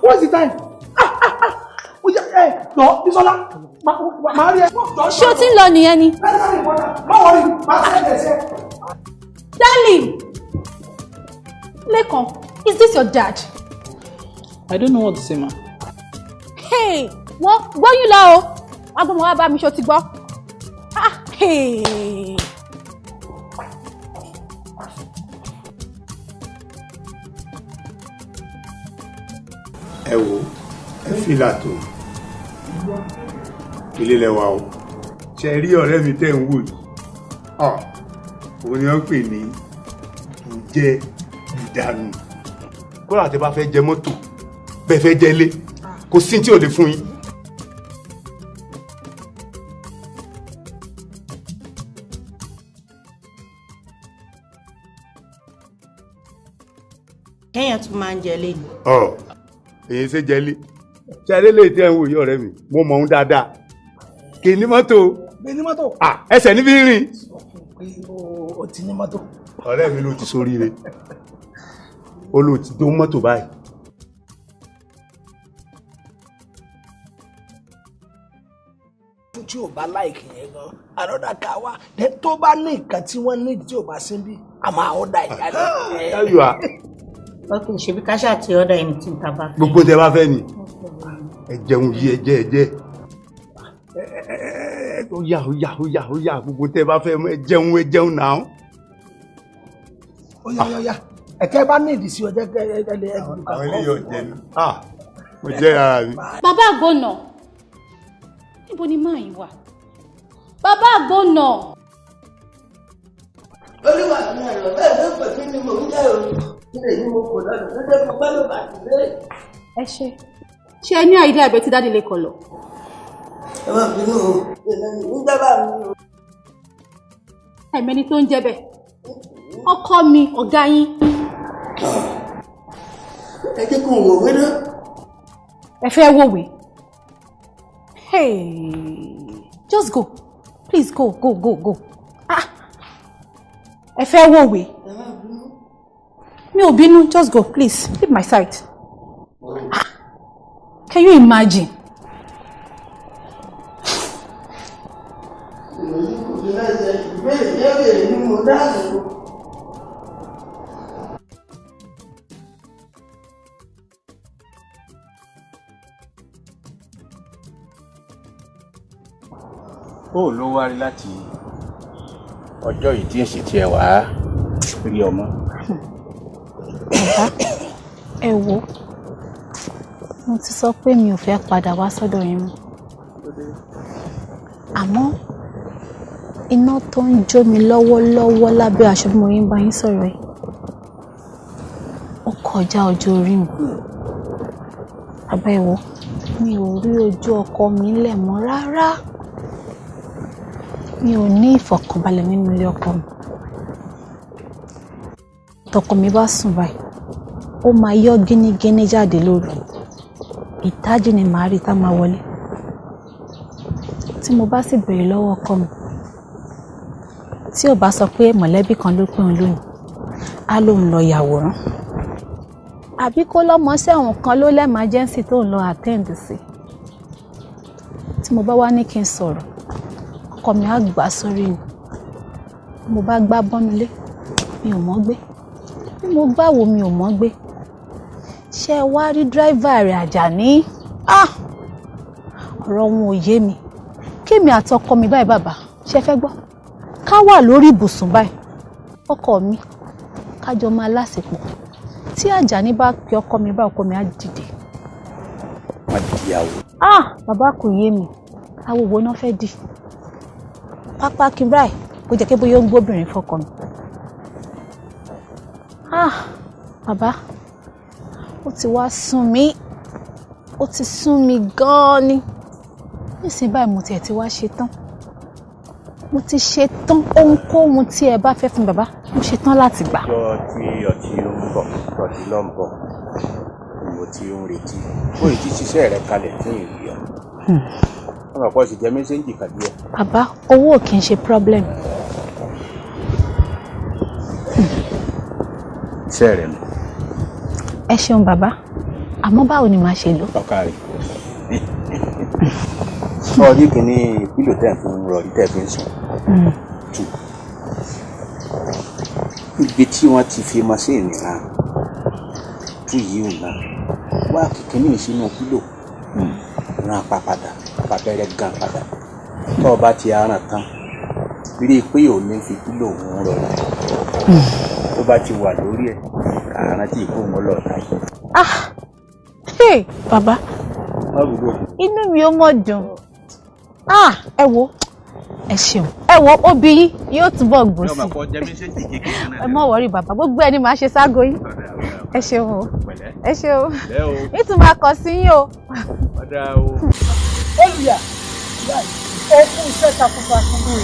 what's the time. ó yẹ lọ Bísọ́lá máa rí ẹ. ṣé o ti ń lọ nìyẹn ni. báwo ni máa ṣe ẹsẹ̀. darling Lekan, is this your dad? I don't know what to say, ma. Hey, wọ́n gbóyún lọ o wọ́n gbọ́n wá bá mi ṣó ti gbọ́. ẹ wo ẹ fìlà tó ilé lẹwa o ṣe rí ọ̀rẹ́ mi tẹ́ ń wò yìí òun ni wọ́n pè ní ìjẹ ìdànù kódà tẹ́ bá fẹ́ jẹ mọ́tò bẹ́ẹ̀ fẹ́ jẹ ilé kò sí tí ò lè fún yín. kéèyàn tún máa ń jẹ lé ni. èyí ṣe jẹ lé ṣe eré lè tẹ́ ń wò yí ọ̀rẹ́ mi mo mọ̀ ń dáadáa kì í ní mọ́tò. gbé ní mọ́tò. ẹsẹ̀ níbi rìn. o ti ní mọ́tò. ọ̀rẹ́ mi ló ti ṣoríire ó ló ti dó mọ́tò báyìí. tí ò bá láìkì yẹn gan àròdà ká wá tó bá ní nǹkan tí wọ́n ní tí ò bá sí bí àmọ́ àwọn ọ̀dà ìyá rẹ̀. ok ṣebí káṣá àti ọ̀dà ẹni tí n ta bá fẹ́. gbogbo tẹ bá fẹ́ ni ẹ jẹun yìí ẹ jẹ ẹ jẹ ó yá gbogbo tẹ bá fẹ́ ẹ jẹun náà. ó yá ẹ̀kẹ́ bá ní ìdí sí ọjọ́ ẹ̀ẹ́dẹ́gbẹ̀lẹ́ ẹ̀ẹ́dẹ́gbẹ̀lẹ́. àwọn eléyìí ò jẹ mi mo jẹ ara mi. bàbá àgbọ̀nà níbo ni máa yìí wà bàbá àgbọ̀nà. olúwa mi àlọ́ bẹ́ẹ̀ ló pè kí ni mò ń jẹ́ o ilé yìí mo kò lọ́dọ̀ lọ́dọ̀ mo bá ló bá ti lé. ẹ ṣe ẹ ní àyídé àgbẹ̀ tí dáàdì lè kọ̀ lọ. ẹ má bínú o ìlànà ìjọba mi o. ẹ̀mẹ́ni tó ń jẹ́ bẹ́ẹ̀ ọkọ mi ọ̀gá yín. ẹ jẹ́ kó wò wé náà. ẹ fẹ́ wòwe. Hey, just go. Please go. Ẹ fẹ́ wòwe. Mi ò bínú, just go, please. Leave my side. Can you imagine? ó ló wá rí láti ọjọ́ yìí tí èsì tí ẹ wá rí ọmọ. Ẹ wo mo ti sọ pé mi ò fẹ́ padà wá sọ́dọ̀ yín mọ́ àmọ́ iná tó ń jó mi lọ́wọ́lọ́wọ́ lábẹ́ aṣọ bí mo yín bá yín sọ̀rọ̀ yìí ó kọjá ọjọ́ orí mi abẹ́wò mi ò rí ojú ọkọ mi lẹ̀ mọ́ rárá mi ò ní ìfọ̀kànbalẹ̀ nínú ilé ọkọ mi tọkọ mi bá sùn báyìí ó máa yọ gínígíní jáde lóru ìtají ni màá rí tá máa wọlé tí mo bá sì béèrè lọ́wọ́ ọkọ mi tí ò bá sọ pé mọ̀lẹ́bí kan ló pè òun lóyún á lóun lọ yàwòrán àbí kó lọ́mọ sẹ́wọ̀n kan ló lẹ́màjẹ́ǹsì tó ń lọ attend sí tí mo bá wá ní kí n sọ̀rọ̀ ọkọ mi á gbà sórí mi mo bá gbá bọ́nulé mi ò mọ́ gbé bí mo gbá wo mi ò mọ́ gbé ṣé ẹ wá rí dírẹ́fà rẹ̀ Àjàní ọ̀rọ̀ wọn ò yé mi kémi àtọkọ mi báyìí bàbá ṣe fẹ́ gbọ́ ká wà lórí ibùsùn báyìí ọkọ mi kájọ máa lásìkò tí Àjàní bá pe ọkọ mi báyìí ọkọ mi á dìde. wọ́n di àwò. bàbá kò yé mi awòwò náà fẹ́ dì pápá kí n báyìí bó jẹ́ kí bóyá ó ń gbóbìnrin fọkọ mi. bàbá ó ti wá sún mi ó ti sún mi gan-an ni nísìnyí báyìí mo tiẹ̀ ti wá ṣe tán mo ti ṣe tán ohunkóhun tí ẹ bá fẹ́ fún bàbá mo ṣe tán láti gbà. ọjọ́ tí ọtí ń bọ̀ ọtí ló ń bọ̀ mo ti ń retí ó ì ti ṣiṣẹ́ rẹ kalẹ̀ fún ìrì ọ ọmọ pọ̀ sì jẹ́ mẹ́sẹ́ǹjì kàdí ẹ. bàbá owó ò kì í ṣe problem. iṣẹ́ rẹ nù. ẹ ṣeun bàbá àmọ́ báwo ni màá ṣe lò. ọ̀ka rẹ̀ ọdún kìíní pílò tẹ̀ fún rọrí tẹ̀ fi ń sùn tù ibi tí wọ́n ti fi mọ́ṣíìnì náà tú yìí ò náà wá kìíní sínú pílò ràn apá padà abẹ́rẹ́ gan padà tó o bá ti aràn tán rí i pé ò ní fi pílò òun rọrí tó bá ti wà lórí ẹ̀ àrùn tí ìkó wọn lọ ta yìí. bàbá inú mi ó mọ̀ dùn ẹ wo ẹ ṣeun ẹ wo obì yín yóò túbọ̀ gbó sí ẹ mọ̀ wọ́rí bàbá gbogbo ẹni máa ṣe ságo yín ẹ ṣeun o ẹ ṣeun nítorí máa kọ sí yín o. olùyà ó kún iṣẹ́ takuntakun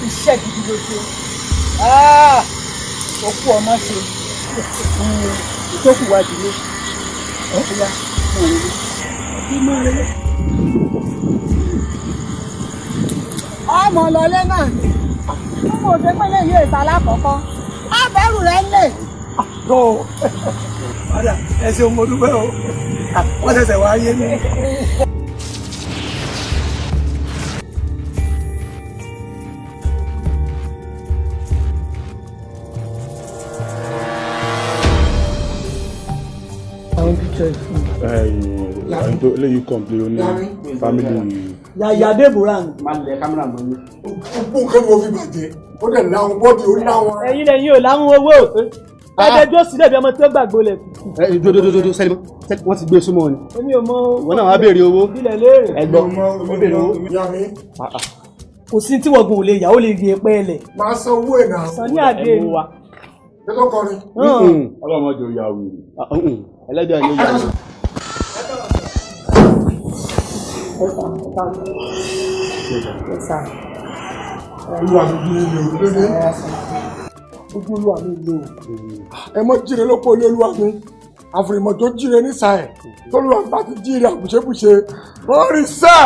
iṣẹ́ gidi ló ṣe ó kú ọmọ ṣe ìtókù wa dìde ọ̀ya mọ̀ rẹ̀ ọmọ lọlé náà ni mo ṣe pé lè yí èsà lákọ̀ọ́kọ́ á bẹ̀rù rẹ̀ lè. tó padà ẹ ṣeun mo dúpẹ́ o wọ́n ṣẹ̀ṣẹ̀ wá yé mi. ẹ̀yìn tó eléyìí kọ̀m̀plé ó ní fámìlì. yàyà débùrà ni. máa lẹ kámẹ́rà mọ́ ní. ogún kan ni mo fi bàjẹ́ ó dẹ̀ láwọn bọ́ọ̀dì ó láwọn. ẹ̀yin lẹ́yìn ò láwọn owó ẹ̀ẹ́dẹ́jọ́ sílẹ̀ bí ọmọ tó gbàgbó lẹ̀. dodo sẹ́ni wọ́n ti gbé súnmọ́ ni. èmi ò mọ. wọn náà wá béèrè owó. ilẹ̀ léèrè. ẹgbọ́n ó béèrè owó. kò sí tí wọ́n gun ò lè yà ó lè gbé pẹ́ lẹ̀. máa san owó ẹ̀ náà. san ní àdé mi. ṣé tó kọrin. ọlọ́mọdé ò yà wèrè. ẹlẹ́dẹ̀ ni ó yà wèrè. olúwa mi bí ilé òdòdó ojú olúwa mi ilé o ẹ mọ jíire lóko ilé olúwa mi àfòrìmọ̀ tó jíire nísà ẹ̀ tó lúwa bá ti jíire àbùṣebùṣe wọ́n rí sáà.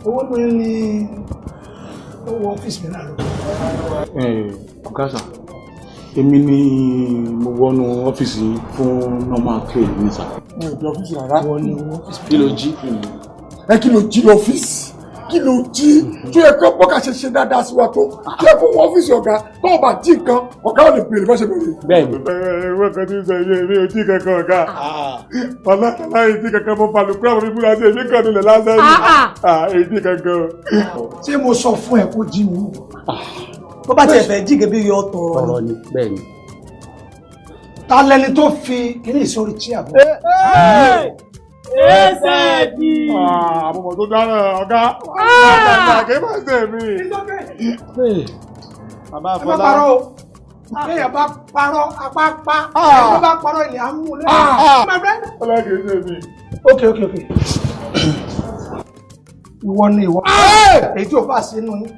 owó tó ń ní owó ọ́fíìsì mi náà lọ. ọ̀gá sà èmi ni mo wọnú ọ́fíìsì fún normal claim ní sà. mo ò di ọ́fíìsì rárá. wọ́n ní ọ́fíìsì. kí ló jí. ẹ kí ló jí lọ́fíìsì kí ló jí tó yẹ kó bọ́kà ṣe dáadáa sí wa tó tó yẹ kó wọ́n ọ́fíìsì ọ̀gá tó o bá jí nǹkan ọ̀gá ò lè béèrè bá ṣe béèrè. bẹ́ẹ̀ni. wọ́n kàn ti sọ ilé mi ò jí kankan ọ̀gá. ọlọ́kàlá èyí kankan mo balùkú àwọn bíbí láti èmi kan nílẹ̀ lásán yìí èyí kankan. ṣé mo sọ fún ẹ kó jí mi. bó bá tiẹ̀ fẹ́ jí gẹ́gẹ́ bí ọ̀tọ̀ ọ̀rọ̀ ni bẹ́ẹ̀ni. ta lẹni tó fi kíní ìsórí tí àbọ̀. ẹsẹ̀ di. àbọ̀bọ̀ tó dára ọ̀gá. kí máa ṣe mí. bàbá ẹ má Fọlá. parọ́ o kéèyàn bá parọ́ apá pa ẹ bá parọ́ ilẹ̀ amúlẹ̀. ọlá kìí ṣe mí. ok ìwọ ni ìwọ. èyí tí o bá ṣe nù yín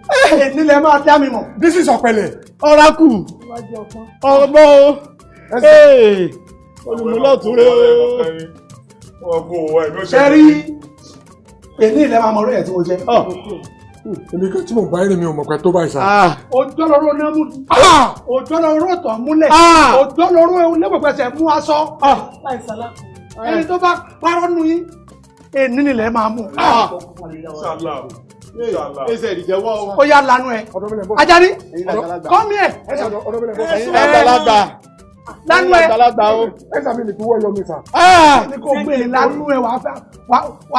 nílẹ̀ máa dá mi mọ̀. this is ọ̀pẹ̀lẹ̀. ọ̀rákù ọmọ olùmúlọ̀túnrẹ́ ṣe rí èyí ilẹ̀ máa mọ̀ orí ẹ̀ tí mo jẹ́. èmi kan tí mo bá ẹni mi ò mọ̀ pé tó báyìí sá. òjò lọ́rọ́ náà mú òjò lọ́rọ́ tọ̀ múlẹ̀ òjò lọ́rọ́ lẹ́gbẹ̀gbẹ̀sẹ̀ mú aṣọ. ẹni tó bá parọ́ nù yín èyí nílẹ̀ máa mú. ẹsẹ̀ ìdíjẹ́wọ́ o. ó yá lanu ẹ Ajani come here. ẹ̀yin àgbàlagbà. lanu ẹ àgbàlagbà o. ẹ sàmì ní kí wọ́n yọ mi sá. ní kò gbé e lanu ẹ wà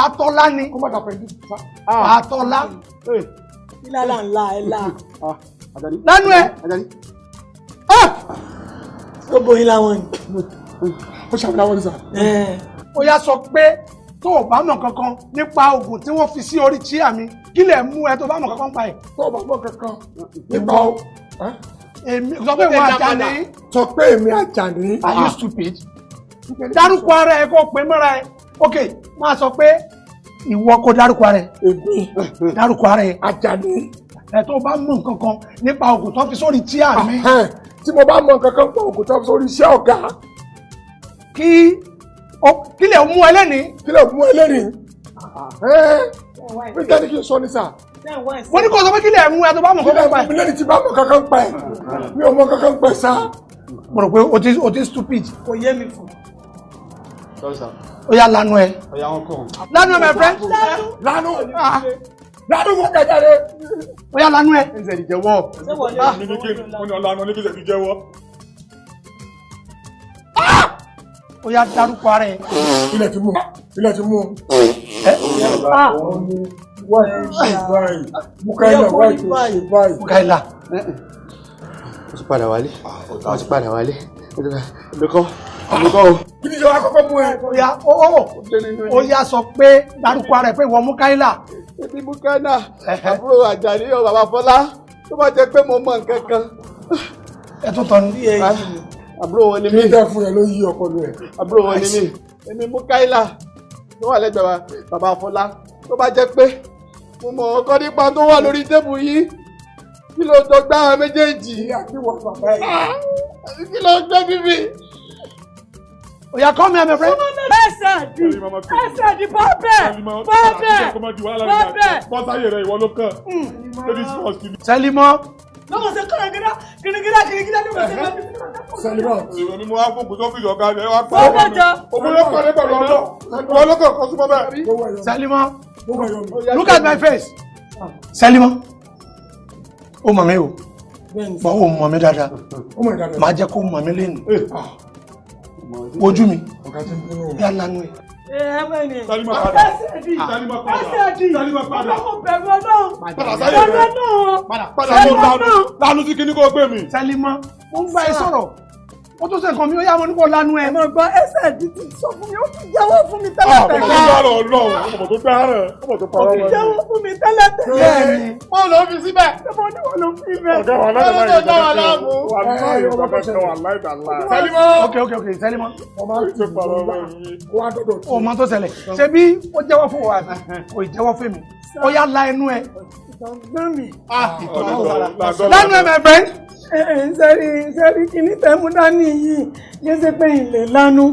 á tọ́lá ni wà á tọ́lá. ìlànà ńlá ẹ̀ la. lanu ẹ. gbogbo yín làwọn ni. ó ṣàmì láwọn ní sá. ó yá sọ pé tó o bá mọ̀ kankan nípa oògùn tí wọ́n fi sí orí chíà mi kí lè mú ẹ tó o bá mọ̀ kankan pa ẹ̀. tó o bá mọ̀ kankan nípa o. èmi sọ pé ìwọ Àjàní. sọ pé èmi Àjàní. are you stupid. dárúkọ ara ẹ kó pè mọ́ra ẹ ok máa sọ pé ìwọ kó dárúkọ ara ẹ. èmi dárúkọ ara ẹ. Àjàní. ẹ tó o bá mọ̀ kankan nípa oògùn tó fi sórí chíà mi. tí mo bá mọ̀ kankan nípa oògùn tó fi sórí iṣẹ́ ọ̀gá. kí lè mú ẹlẹ́ni. kí lè mú ẹlẹ́ni. bí tẹ́lẹ̀ kí n sọ ní sà. mo ní kó sọ pé kí lè mú ẹ tó bá mọ̀ kankan pa ẹ̀. kí lè mú mi tí bá mọ̀ kankan pa ẹ̀. mi ò mọ̀ kankan pa ẹ̀ sá. mo rò pé o ti stupid. kò yé mi fún. ó yá lanu ẹ. lanu ẹ my friend. lanu wọn kẹjá rẹ. ó yá lanu ẹ. ẹsẹ̀ ìdíjẹ́wọ́. mi ní kí n ọ̀lànà ní kí n ṣe jẹ́wọ́. ó yá dárúkọ ara ẹ. ilẹ̀ ti mú ilẹ̀ ti mú. Mukaila. ó ti padà wálé ó ti padà wálé olùkọ́ o. kí ni ìjọba kọ́kọ́ mú ẹ. ó yá sọ pé dárúkọ ara ẹ pé ìwọ Mukaila. èmi Mukaila àbúrò Àjàní o bàbá Fọlá tó bá jẹ́ pé mo mọ̀ nǹkan kan. ẹ tó tọ́ ni. àbúrò wọn ni mí. kí ló fún ẹ ló yí ọpọlọ ẹ. àbúrò wọn ni mí. èmi Mukaila tó wà lẹ́gbẹ̀ẹ́ wa bàbá Fọlá tó bá jẹ́ pé mo mọ̀ ọkọ nípa tó wà lórí tébù yìí kí ló jọ gbá àwọn méjèèjì. àtiwọ́ bàbá ẹ̀. kí ló gbé bíbí Oya, come here, my friend. Ẹsẹ̀ di bọ́ọ̀bẹ̀. Bọ́sáyé rẹ̀ ìwọ ló kàn. Ladies first. Sẹ́límọ́. Lọ́wọ́ ṣe kírigídá ní wọ́n ṣe máa bí. Sẹ́límọ́. Ìwọ ni mo wá fún kùtọ́ fìdí ọ̀gá rẹ̀ wá pa. Òun ló kọ́ nípa lọ́dọ̀. Ìwọ ló kàn kọ́ súnmọ́ bẹ́ẹ̀. Sẹ́límọ́. Look at my face. Sẹ́límọ́. Ó mọ̀ mí o. Bọ́ ó mọ̀ mí dáadáa. Màá jẹ́ kó mọ̀ mí lẹ́nu. Ojú mi. Yá lánú ẹ̀. Sálímọ́ padà. Sálímọ́ padà. Padà sáyé rẹ̀. Padà lánú sí kíní kó gbé mi. Sálímọ́, mo ń bá ẹ sọ̀rọ̀. Ó tó ṣe nǹkan mi, ó yá mo ní kó lánú ẹ. Mo gbọ́ ẹsẹ̀ di ti sọ fún mi, ó ti jẹ́wọ́ fún mi tẹ́lẹ̀tẹ́lẹ̀. Ọmọ tó dára Ọlọ́run, ọmọ tó dára, ọmọ tó parọ́ wọn. Ó ti jẹ́wọ́ fún mi tẹ́lẹ̀tẹ́lẹ̀. Bẹ́ẹ̀ni. Wọ́n lọ fi síbẹ̀. Ṣé mo ní wọ́n lọ fi bẹ́ẹ̀? Ọ̀gá wa láti láyé ìjọba láàbù. Wà á láyé ìjọba kan wà láì dàlá. Sálímọ́. Okay, Sálímọ́. Ṣé parọ́ wọn? Ó mọ tó ṣẹlẹ̀. Ṣé bí ó jẹ́wọ́ fún wa, kò jẹ́wọ́ fún mi. Ó yá la ẹnu ẹ. Lánú ẹ, my friend. Sẹ́rí kìíní tẹ̀mú dání yìí yé ṣe pé ilẹ̀ lánú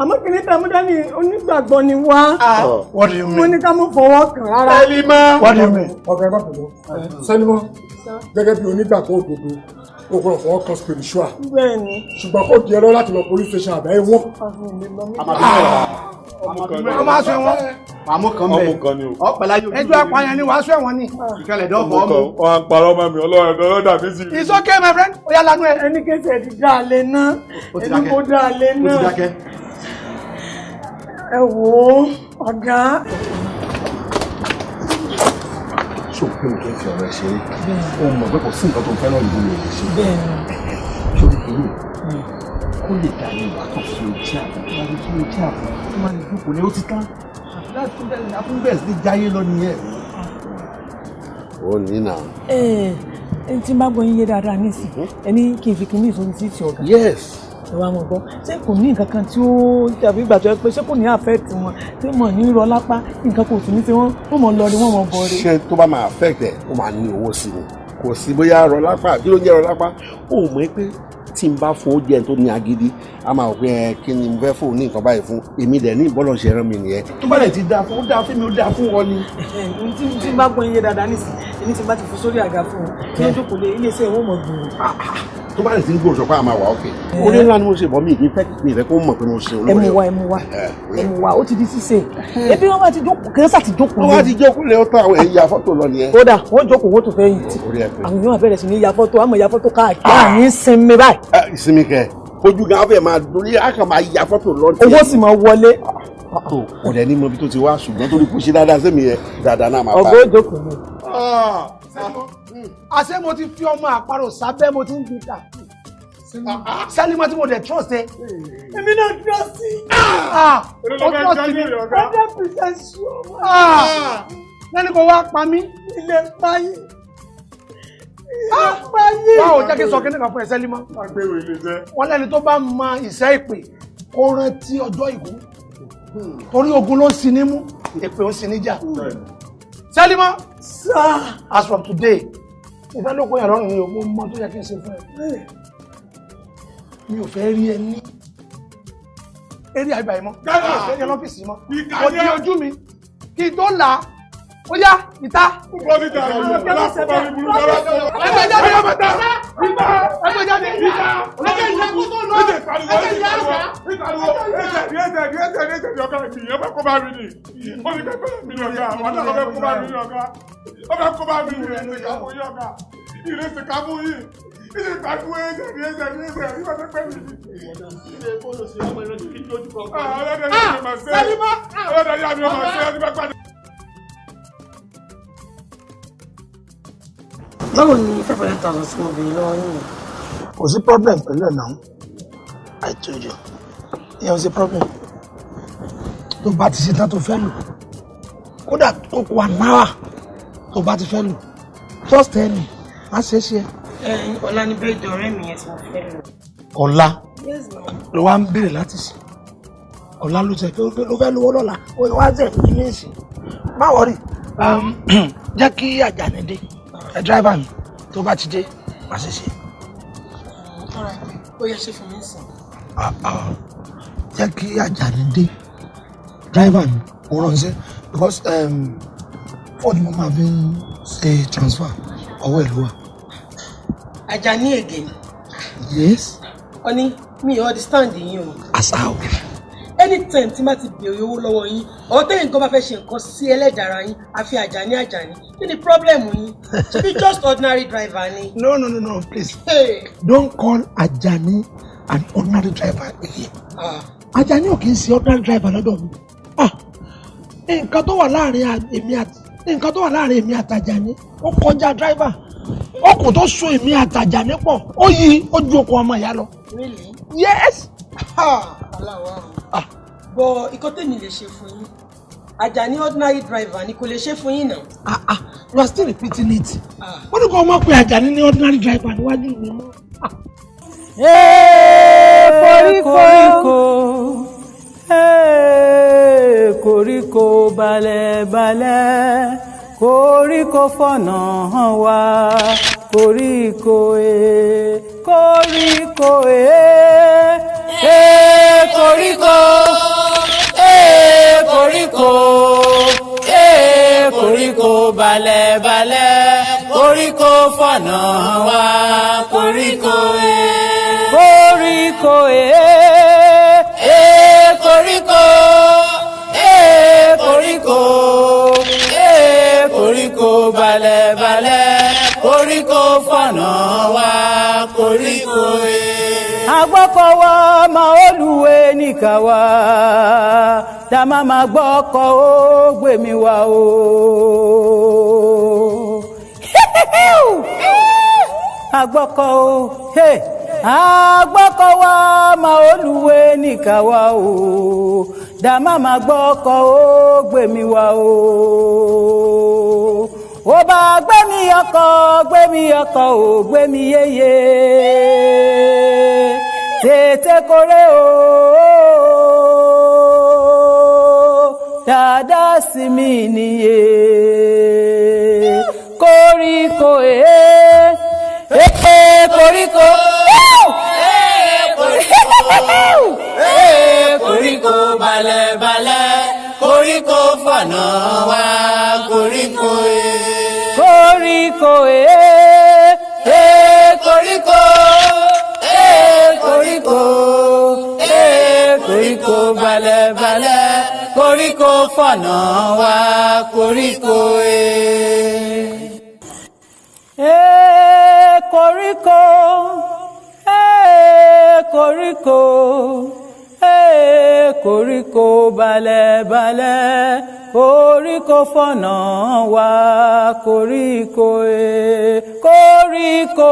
àmọ́ kìíní tẹ̀mú dání onígbàgbọ́ ni wá. What do you mean? Mo ní ká mú fọwọ́ kàn rárá. Sẹ́límọ́. What do you mean? Ọ̀gá ẹ̀gbọ́n pẹ̀lú Sẹ́límọ́ gẹ́gẹ́ bí onígbàgbọ́ òdodo o gbọ́dọ̀ fọwọ́ kan spiritual. Bẹ́ẹ̀ni. Ṣùgbọ́n kò di ẹ lọ láti lọ police station àbẹ́ wọn. Ọmọ aṣọ ẹ̀wọ̀n. Àmú kan bẹ́ẹ̀. Ọmọ kan ni o. Ẹjọ́ apààyàn ni wàásù ẹ̀wọ̀n ni. Ìkẹlẹ̀ dọ́ọ̀fọ̀ ọmọ. Wọ́n á parọ́ mọ́ mi ọlọ́dà mi sí. It's okay, my friend. Ó yá lánú ẹ. Ẹni kẹsẹ̀ ti dá a lé náà. Ẹni kò dá a lé náà. Ó ti dákẹ́. Ẹ wò ó, ọ̀gá. Ṣé o pé mo fẹ́ fi ọ̀rọ̀ ẹ ṣeré? O mọ̀ pé kò sí nǹkan tó fẹ́ràn ìlú rẹ̀ ṣe. Bẹ́ẹ̀ni. Ṣé o kìíní? Kó lè dá ní ìwà kan sí ojú àpò. Tó bá ní kí ojú àpò, tó máa ní dúpọ̀ ní ó ti tán. Àfúnbẹ̀rẹ̀ sí jáyé lọ nìyẹn. Ó ní nà. Ẹni tí n bá gbọ́ yín yé dáadáa nísìnyí, ẹni kì í fi kíní ìsọ̀rọ̀ sí ti ọ̀gá. Yes. Ẹ wá mọ̀ gbọ́, ṣé kò ní nǹkan kan tí ó tàbí ìgbà tó yẹ pé ṣé kò ní affect wọn tí mọ̀ ní rọ lápá nǹkan kò sí ní tí wọ́n mọ̀ lọ ni wọ́n mọ̀ bọ̀ rí. Ṣé tó bá máa affect ẹ̀ ó máa ní owó sí ni? Kò sí bóyá rọ lápá kí ló ń jẹ́ rọ lápá? Ó mọ̀ pé tí n bá fún ó jẹ́ tó ní agídí a máa wò pé ẹ kí ni mo fẹ́ fún ní nǹkan báyìí fún èmi dẹ̀ ní ìbọ́lọ̀ ṣe rán mi nìyẹn. Tó bá lè ti dáa fún ó dáa fún mi ó dáa fún wọn ni. Tí n bá gbọ́ yín yé dáadáa nísìnyí, èmi ti bá ti fi sórí àga fún wọn kí wọ́n jókòó lé iléeṣẹ́ ìwọ́n mọ̀ gbòòrò. Tó bá lè ti ń gbòòrò sọpá àmà wà ókè. Orí ńlá ni mo ṣe bọ́ mi ìfẹ́ kó mọ̀ pé mo ṣe olóore. Ẹ mú wa ó ti di ṣíṣe. Ebi wọn bá ti jókòó kí wọ́n sà ti jókòó. Wọ́n bá ti jókòó lé ọ̀tọ̀ àwọn èyí ya fọ́tò lọ nìyẹn. Kódà wọ́n jókòó wọ́n tó fẹ́ yìí tì. Àwọn yóò bẹ̀rẹ̀ sí ní ya fọ́tò àmọ́ ya fọ́tò káàkiri àní sinmi báyìí. Ìsinmi kẹ ojú gan fẹ́ máa dorí àkàn máa ya fọ́tò lọ. Owó sì máa wọlé. Kò dẹ̀ ní mọ ibi tó ti wá ṣùgbọ́n torí kò ṣe dáadáa sẹ́mi yẹn dáadáa náà máa bá. Ọgbọ́n ìjókòó ni. Àṣé mo ti fi ọmọ àparò sábẹ́ mo ti ń gbé káàkiri. Sálímọ́ tí mo dẹ̀ trust ẹ. Èmi náà trust sí. Ó trust mi. 100% sure. Lẹ́ni kò wá pa mí. Ilé páyé. Páyé. Báwo jẹ́ kí n sọ kí ní kan fún ẹ Sálímọ́? Agbèrò ilé jẹ́. Wọ́n lẹ́ni tó bá mọ ìṣẹ́ ìpè kó rántí ọjọ́ ìkú. Torí ogun ló ń sin ní mú, èpè ń sin níjà. Sálímọ́. Sir. As from today, ìfẹ́ ló kó yàrá ọ̀run ní ogun mọ́ tó yẹ kí n ṣe fún ẹ. Mi ò fẹ́ rí ẹ ní eré àgbà yìí mọ́. Gáàsì ẹ̀yẹ lọ́fíìsì mọ́. Mo di ojú mi kí n tó là ó yá ìta. Ẹgbẹ́ jáde ìta. Ẹgbẹ́ jáde ìta. Ẹgbẹ́ ìyàgò tó lọ. Ẹgbẹ́ ìyàgò. Ọ̀gá ìyẹn bá kó bá mi nì. Ó ní pẹ́pẹ́ mi ní ọ̀gá. Wọ́n náà fẹ́ kó bá mi ní ọ̀gá. Ó fẹ́ kó bá mi ní ọ̀gá. Ìrẹsì kàmú yìí. Ilé ìtàkù ẹ̀jẹ̀ ní ìwọ́n tó pẹ́ mi. Ilé ìfowópamọ́ sí ọmọ ìrẹsì kí ojú kan. Ọlọ́dẹ yà ni ọmọ ṣe. Ọlọ́dẹ yà ni ọmọ ṣe. Ọdún bá pàdé. Báwo ni 500,000 sí obìnrin lọ́wọ́ yìí? Kò sí problem pẹ̀lú ẹ̀ náà. I told you. Ìyẹn ò sí problem. Tó bá ti ṣe tán tó fẹ́ lò. Kódà kókó 1 hour tó bá ti fẹ́ lò. Just tell me. Má ṣe é ṣe. Ọlá ní bẹ́ẹ̀dì ọ̀rẹ́ mi yẹn tí mo fẹ́ lò. Ọlá Yes ma. ló wá ń béèrè láti sìn. Ọlá ló tẹ̀ pé ló fẹ́ lówó lọ́la. Ó wá jẹ́ ìdílé ìsìn. Má wọrí. Jẹ́ kí Àjàní dé. Ẹ dráìvà mi tó bá ti dé má ṣe ṣe. Ó yẹ ṣe fún mi sìn. jẹ́ kí Àjàní dé driver mi mo ránṣẹ́ because fóònù mo máa fi ń ṣe transfer ọwọ́ ẹ̀ ló wà. Àjàní again. Yes. Honey, me understand you. As how? Anytime tí ma ti béèrè owó lọ́wọ́ yín, or tẹ́yìn kan bá fẹ́ ṣe nǹkan sí ẹlẹ́dàá yín, àfi Àjàní. Kí ni problem yín? To be just ordinary driver ni. No, please. Hey. Don't call Àjàní an ordinary driver again. Àjàní ò kì í ṣe ordinary driver lọ́dọ̀ mi. Nǹkan tó wà láàrin èmi àti Àjàní ó kọjá driver. Ọkùn tó so èmi àti Àjàní pọ̀ ó yí ó ju okùn ọmọ ìyá lọ. Really? Yes. Bọ̀ ikọ́ tèmi lè ṣe fún yín. Àjàní ordinary driver ni kò lè ṣe fún yín náà. You are still repeating it. Wọ́n ní kò ọmọ pé Àjàní ní ordinary driver níwájú mi mọ́. Koríko balẹ̀ koríko fọ̀nà hàn wá koríko koríko koríko koríko balẹ̀ koríko fọ̀nà hàn wá koríko koríko koríko balẹ̀ koríko fọ̀nà wá koríko agbọ́kọ̀wá máa olùwé nìkàwá tá a máa gbọ́kọ̀ ó gbèmí wá o. agbọ́kọ̀ ó agbọ́kọ̀wá máa olùwé nìkàwá o dàmá máa gbọ́kọ̀ ó gbèmí wá o. ó bá gbẹ́mí ọkọ̀ ò gbẹ́mí yéye tètè kórè o dáadáa sí mi nìyé koríko koríko koríko balẹ̀ koríko fọ̀nà wá koríko koríko koríko balẹ̀ koríko fọ̀nà wá koríko koríko koríko balẹ̀ koríko fọ̀nà wá koríko koríko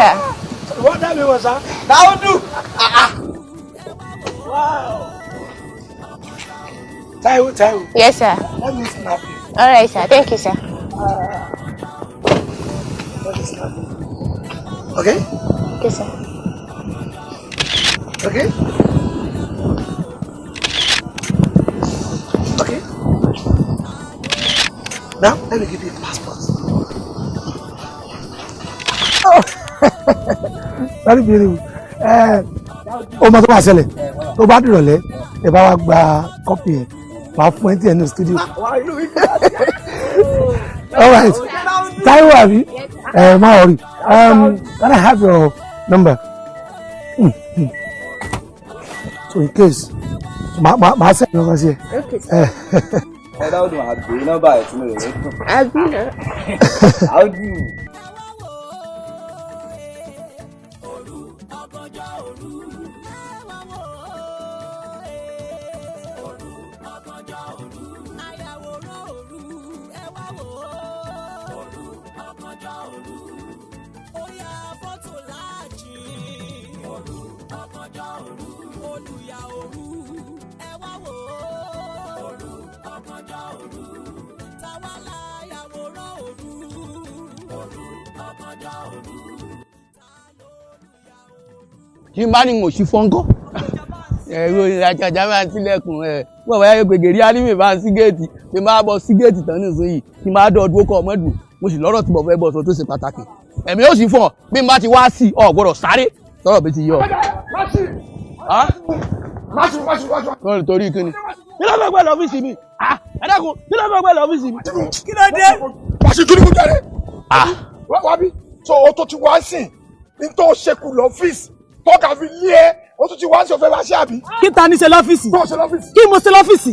sir. What that mean was, sir? Daudu. Wow. Taiwo. Yes, sir. Let me snap you. All right, sir. Thank you, sir. Let me snap you. Okay? Okay, sir. Okay? Okay? Now, let me give you a passport. Oh. Very beautiful. Ó máa tó máa ṣẹlẹ̀ tó bá dìrọ̀lẹ́ ẹ bá wa gba kọ́pì ẹ̀ máa fún ẹ tí ẹ ní studio. All right. Taiwo àbí? Má worry. Can I have your number? So in case màá sẹ́yìn lọ́kàn sí ẹ. Daudu máa gbé nọ́mbà ẹ̀ tí mo lè rí. Àbí náà. Daudu. Tí n bá ní mo sì fọ́ngọ́ ẹ̀rọ ìrajà máa ń tilẹ̀kùn wọ́n wáyé yóò gbègèrè alímì bá ń sí géètì tí n bá bọ́ sí géètì tán nísìnyí tí n bá dọ̀ọ́dún ó kọ́ ọmọ dùn mo sì lọ́rọ̀ tí mo fẹ́ bọ̀ sọ tó ṣe pàtàkì ẹ̀mí yóò sì fún ọ bí n bá ti wá sí ọ gbọ́dọ̀ sáré tọ́rọ̀ bí ti yọ. Torí kíni kí ló fẹ́ gbé lọ́fíìsì mi ẹ dákun kí ló fẹ́ gbé lọ́fíìsì mi kí ló dé. Wàṣí kí ni mo jẹ́rẹ̀? Wá bí so o tó ti wá sìn ní tó ṣekú lọ́fíìsì tọ́ka fi lé ẹ o tún ti wá sí òfin wá sí àbí. Kí ta ni ṣe lọ́fíìsì? Tó ṣe lọ́fíìsì. Kí mo ṣe lọ́fíìsì?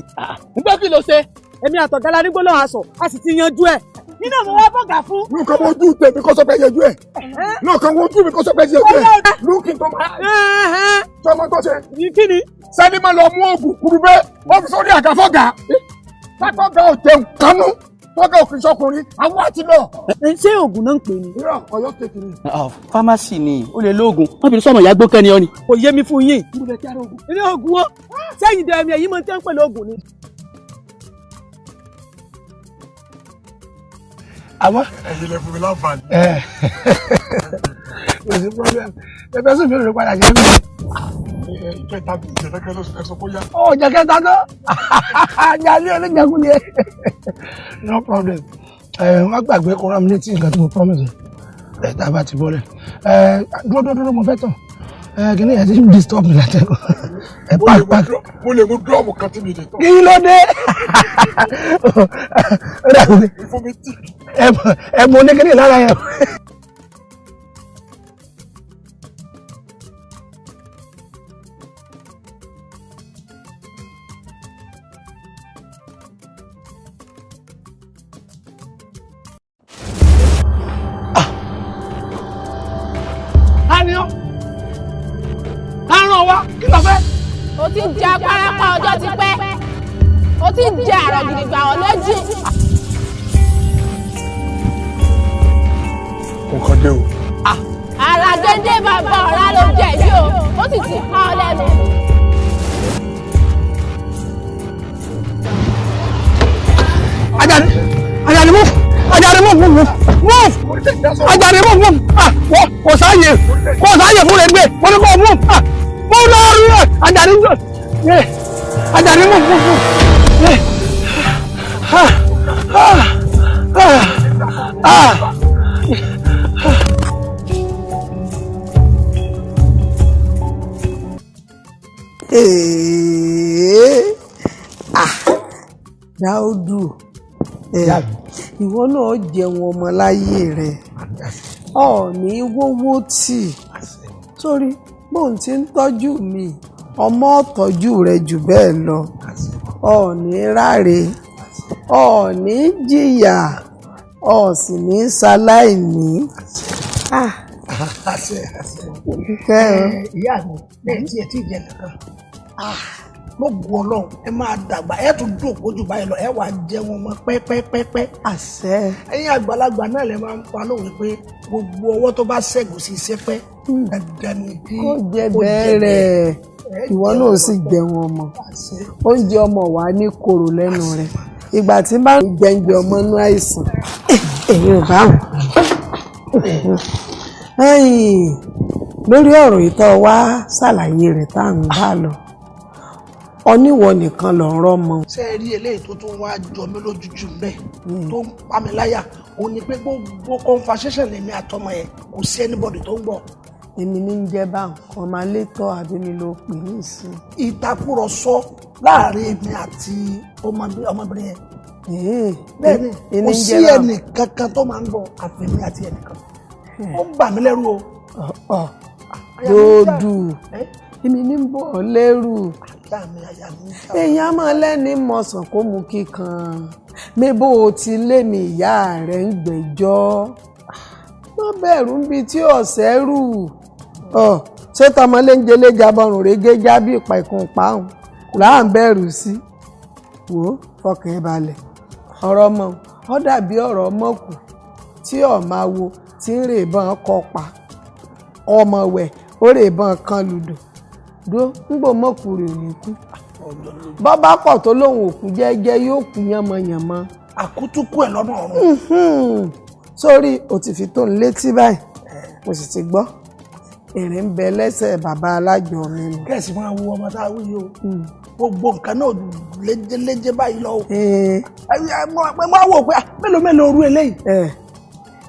Nígbà kí ló ṣe? Èmi àtọ̀gálá ní gbólóhùn aṣọ a sì ti yanjú ẹ̀. Nínú mo wá bọ̀gà fún. Nǹkan mo ojú tèmi kó sọ pé yanjú ẹ̀. Nǹkan mo ojú mi kó sọ pé yanjú ẹ̀. Lúkì tó máa. Tọ́mọ tó ṣe. Kí ni? Sẹ́ni máa lọ mú oògùn kúrúbẹ́ wọ́n fi sórí àga fọ́gà. Fọ́gà ò jẹun kánú. Fọ́gà òfin sọkùnrin àwọn àti lọ. Ṣé oògùn náà ń pè ní? Irọ́ Ọ̀yọ́ tètè ni. Fámásì ni ó lè lóògùn wọ́n fi sọ̀mọ̀ ìyá gbókẹ́ ni ọ ni. Kò yé mi fún yín. Ilé oògùn wo? Sẹ́yìn dẹ̀ mi èyí máa ń tẹ́ ń pè lóògùn ni. Àmọ́. Ẹ̀yin lè fún mi láǹfààní. Kò sí problem. Ẹgbẹ́ sùn mi ò rí padà jẹ́ mi. Ìkẹta bí ìjẹ̀dẹ́kẹ́ ló sọ kó yá. Ó jẹ́ kẹta náà. Àjálù ẹlẹ́jẹ̀kùn ni ẹ. No problem. Wọ́n gbàgbé kó rán mi létí nǹkan tí mo promise ẹ̀ tá a bá ti bọ́lẹ̀. Dúró mo fẹ́ tàn. Kìnìún yẹn ti ń disturb mi látẹ̀kọ̀. Mo lè mú dúrọ́ọ̀mù kan tí mi lè tán. Kí ló dé? Fún mi tì. Ẹ mọ oníkìnìún lára yẹn. Kí ló fẹ́? O ti jẹ apárapá ọjọ́ ti pẹ́. O ti jẹ àrọ̀ gidigba ọlọ́jì. Nǹkan dé o. Ara gédé bàbá ọ̀rá ló jẹ yìí o. Ó sì ti ká ọ lẹ́nu. Ajani move! Ajani move! Ajani move! Kò sáàyè fún ẹgbẹ́ wọ́n ní kò move! Mo lọ rí ẹ̀ Ajani jọ! Ajani move! Dáúdù ìwọ náà jẹun ọmọ láyé rẹ ọ̀ọ́ni wówó tì sórí bóun ti ń tọ́jú mi ọmọ tọ́jú rẹ jù bẹ́ẹ̀ lọ ọ̀ọ́ni ráre ọ̀ọ́ni jìyà ọ̀ọ́sì ní ṣaláìní. Ìyá mi lẹ́yìn tí ẹ ti jẹ kankan lóògùn Ọlọ́run ẹ máa dàgbà ẹ tún dùn kójú báyìí lọ ẹ wà jẹ wọn mọ pẹ́pẹ́pẹ́pẹ́. àṣẹ. ẹ̀yin àgbàlagbà náà lè máa ń pa lówe pé gbogbo ọwọ́ tó bá ṣẹ́gun sí sẹ́pẹ́ dandan ni kí kó jẹ bẹ́ẹ̀rẹ̀ ìwọ náà sì jẹun ọmọ oúnjẹ ọmọ wà ní kòrò lẹ́nu rẹ̀ ìgbà tí bá ń jẹunjẹ ọmọ inú àìsàn èyí ò bá wọn. lórí ọ̀rọ̀ ìtọ́ wa ṣàlàyé rẹ̀ tá à ń bá lọ oníwọ nìkan lọ ń rọmọ. ṣé ẹ rí eléyìí tó tún wá jọ mí lójújú bẹ́ẹ̀ tó ń pa mí láyà òun ni pé gbogbo conversation lèmi àtọmọ yẹn kò sí anybody tó ń gbọ́. èmi ní ń jẹ́ báwọn ọmọ alétọ́ àbíní ló pè ní ìsìn. ìtàkùrọ̀sọ láàrin èmi àti ọmọbìnrin yẹn. bẹ́ẹ̀ni kò sí ẹnì kankan tó máa ń bọ̀ àfẹ̀mí àti ẹnìkan. ó ń bà mí lẹ́rù o. dòdù èmi ní ń bọ̀ lẹ́rù. èèyàn máa lẹ́ni mọ̀sán kó mú kíkan mébò tí lémi ìyá rẹ̀ ń gbẹ́jọ́ má bẹ̀rù ń bi tí ọ̀sẹ̀ rù ṣé tọmọ léńjẹ léjà bọrùn régé já bí ìpa ìkùn páhùn là ń bẹ̀rù sí wò ó fọkàn ẹ balẹ̀ ọ̀rọ̀ ọmọ ọ dàbí ọ̀rọ̀ ọmọkù tí ọ̀ máa wo tí ń rè bọ́n kọ pa ọmọ wẹ̀ ó rè bọ́n kan lùdò dúró ńgbò mọ́kù rè ní kú bọ́bá pọ̀ tó lóun òkú jẹ́jẹ́ yóò kú yánmọ́yánmọ́. àkútúkú ẹ̀ lọ́nà ọ̀run. sórí o ti fi tó ń létí báyìí mo sì ti gbọ́ èrè ń bẹ lẹ́sẹ̀ bàbá alájọ mi nù. kẹ́sì máa wo ọmọ tá a wí yìí o gbogbo nǹkan náà léjé báyìí lọ o. máa wò pé mélòó orú eléyìí.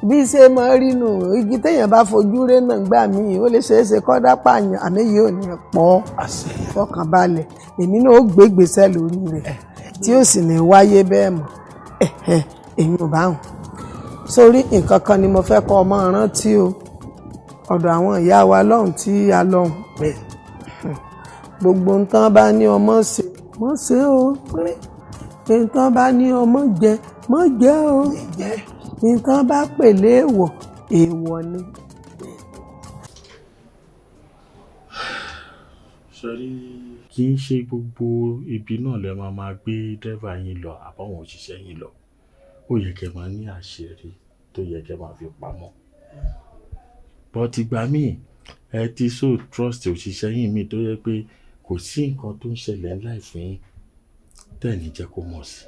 bí ṣe máa rí nù igi téèyàn bá fojú ré náà gbà míì ó lè ṣeé ṣe kọ́dá pààyàn àmì yìí ò ní pọ̀ fọkàn balẹ̀ èmi náà ó gbé gbèsè lórí rẹ̀ tí ó sì ní wáyé bẹ́ẹ̀ mọ́ èmi ò bá hùn sórí nǹkan kan ni mo fẹ́ kọ́ ọmọ rántí o ọ̀dọ̀ àwọn ìyá wa lọ́hùn tí a lọ́hùn gbogbo nǹkan bá ní ọmọ ṣe mọ́ ṣe o nǹkan bá ní ọmọ jẹ mọ́ jẹ o nǹkan bá pèlè èèwọ̀ ni. sọrí kì í ṣe gbogbo ibi náà lè máa gbé dẹ́rẹ́bà yín lọ àbáwọn òṣìṣẹ́ yín lọ ó yẹ kẹ́ máa ní àṣírí tó yẹ kẹ́ máa fi pamọ́ but ìgbà míì ẹ ti so trust òṣìṣẹ́ yín mi tó yẹ pé kò sí nǹkan tó ń ṣẹlẹ̀ láìfún yín tẹ́ ní jẹ́ kó mọ̀ sí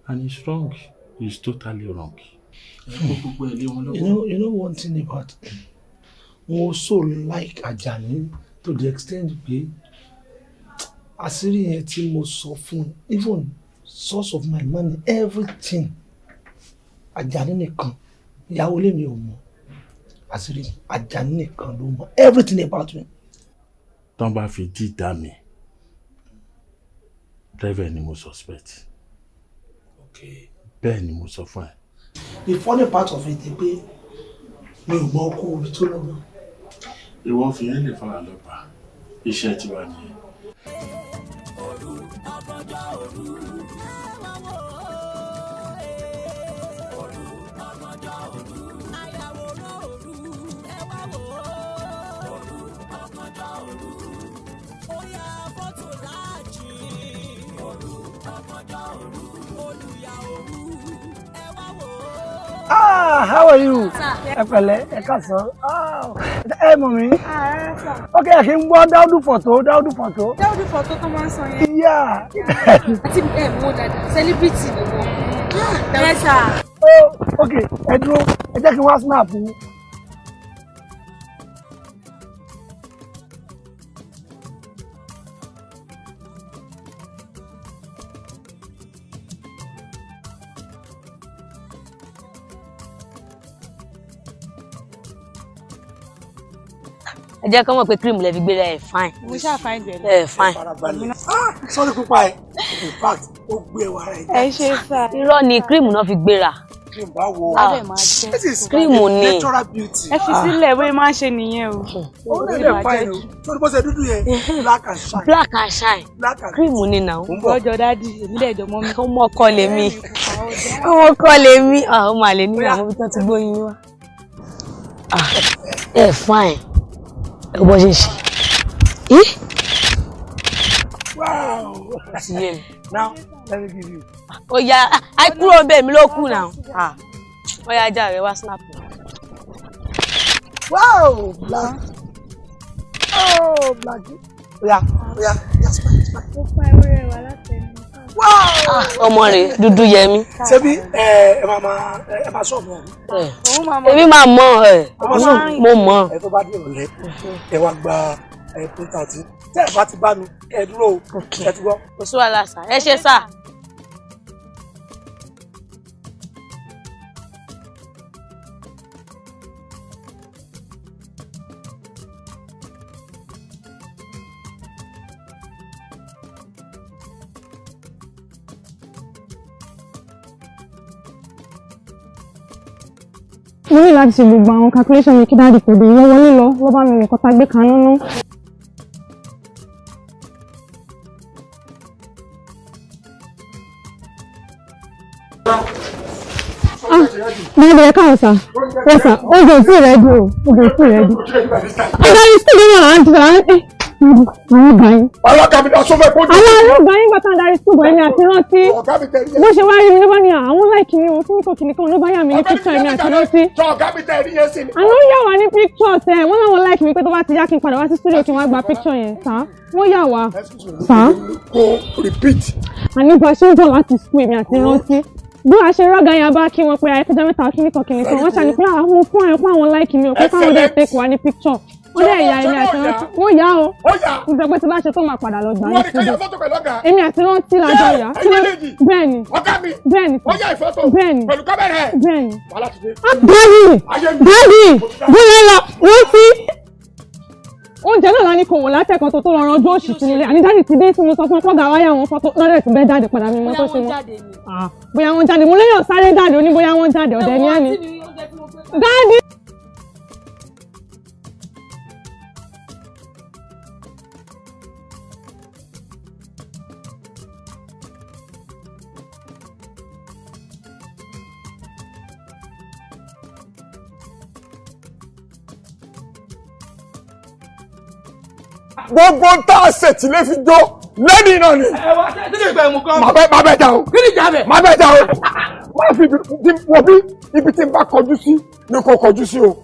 and it's wrong it's totally wrong. You know one thing about mo so like Ajani to the extent pé àṣírí yẹn tí mo sọ fún even source of my money everything Ajani nìkan ìyàwó lèmi ò mọ̀ àṣírí Ajani nìkan ló mọ̀ everything about me. tán bá fi dídá mi driver ni mo suspect. Okay. bẹ́ẹ̀ ni mo sọ fún ẹ. The funny part of it ni pé mi ò mọ ọkọ orí tó lọ́nà. ìwọ fi yẹn lè fara lọ́pàá iṣẹ́ tiwa nìyẹn. How are you? Ẹ pẹ̀lẹ́, ẹ káàsán. Ẹ mọ̀ mí. Ok, ẹ kì í gbọ́ Dáúdù fọ̀tò. Dáúdù fọ̀tò tó máa ń sọ yẹn. Ìyá. Àti mú dada, celebrity ni wọ́n. Ẹ sà. Ok, ẹ dúró, ẹ jẹ́ kí wọ́n snap yín. ẹ jẹ́ kọ́ mọ̀ pé cream lẹ fi gbéra ẹ̀ fine. mo ṣáà fine jẹ ẹ fine. sọ́ọ́lì pupa ẹ̀ in fact ó gbé ẹwà rẹ̀. ẹ ṣe sá. irọ́ ni cream náà fi gbéra. cream bá wo cream ni. natural beauty. ẹ fi sílẹ̀ bóyá máa ń ṣe nìyẹn o. ó lè lè fine o sọ́ọ́lì bó ṣe dúdú yẹn black and shine. black and shine. cream ni náà. ọjọ́ dádì èmi dẹ̀ jọ mọ́ mi. ọmọ ọkọ lèmi ọmọ ọkọ lèmi ọmọ àlè ní àwọn ibi tó ti gbóyin wá. ẹ fine bó ṣe ṣe Sì yé mi. Now, let me give you. Ó yá, ai kúrò ńbẹ̀ mi ló kù now. Ó yá jàre wá snap. Wow, Black. Oh, Black. Oya, just smile. Ó pa ewúrẹ́ wa látẹnu. Wow! Ọmọ rẹ̀ dúdú yẹmi. Ṣebí ẹ máa sọ̀bù ọ̀hún. Èmi máa mọ̀ mo mọ̀. Ẹ tó bá dé ìrọ̀lẹ́, ẹ wá gba printout. Tẹ́ ẹ bá ti bá mi, ẹ dúró o. Ẹ ti gbọ́. Kò sí wàhálà sà. Ẹ ṣé sà. Mo ní láti ṣe gbogbo àwọn calculation yìí kí dáàdì kò dé ìwọ wọlé lọ bá mi nìkan tá gbé kaná ná. Dáàdì ẹ káàárọ̀ sà. Wọ́n sà, oúnjẹ ò tí ì rẹ́dí o, oúnjẹ ò tí ì rẹ́dí. Adarí sí ìdíwọ̀n là ń ti sà àwọn ọgbà yín. Alága mi dá sọ́fẹ̀ kó dé. Àwọn ọgbà yín gbàtà darí sí ìbọn ẹni àti rántí. Bó ṣe wá rí mi ló bá ní àwọn láìkì mi, òun fún mi kò kìnìkan ló bá yà mí ní píkṣọ̀ ẹni àti rántí. Ọ̀gá mi tẹ̀ rí yẹn sí ni. Àná yà wá ní píkṣọ̀ tẹ̀, wọ́n láwọn láìkì mi pé tó bá ti yá kí n padà wá sí stúdíò kí n wá gba píkṣọ̀ yẹn sá. Wọ́n yà wá. Sá. Kò repeat. Àní bá ṣe ń bọ̀ láti skul èmi àti rántí. Bí a ṣe rọ́gà yẹn bá kí wọn pé ayẹkẹ́jọ́ mẹ́ta kìnìkan wọ́n ṣàní pé àwọn fún àyẹ̀kọ́ àwọn láìkì mi ò pé káwọn dẹ̀ tẹ̀kọ̀ wá ní píkṣọ̀. Wọ́n dẹ̀ ya èmi àti rántí. Wọ́n yá o. Nígbà pé tí bá ṣe tó máa padà lọ gbà ní studio. Èmi àti rántí lájọ yá. Bẹ́ẹ̀ni. Bẹ́ẹ̀ni. Bẹ́ẹ̀ni. Bẹ́ẹ̀ni. Dáàdì bóyá lọ rántí. Oúnjẹ náà la ní kò wò látẹ̀kan tó lọ ranjú òṣì sí nílé. Àní dáàdì ti dé tí mo sọ fún ọpọ́gà wáyà wọn fọ́tò lọ́dẹ̀ tí bẹ́ẹ̀ jáde padà mi mọ́ tó ṣe wọn. Bóyá wọ́n jáde mo léyàn sáré jáde oní bóyá wọ́n jáde ọ̀dẹ̀ ní ẹni. Dáàdì. Gbogbo ń tá a ṣètì lé fi jó lẹ́nìí náà ni. Ẹ wá ṣe tí ìgbà ìmú kan. Má bẹ́ẹ̀ jà o. Kí ni ìjà bẹ̀? Má bẹ́ẹ̀ jà o. Má fi wọ bí ibi tí n bá kọjú sí ni kò kọjú sí o.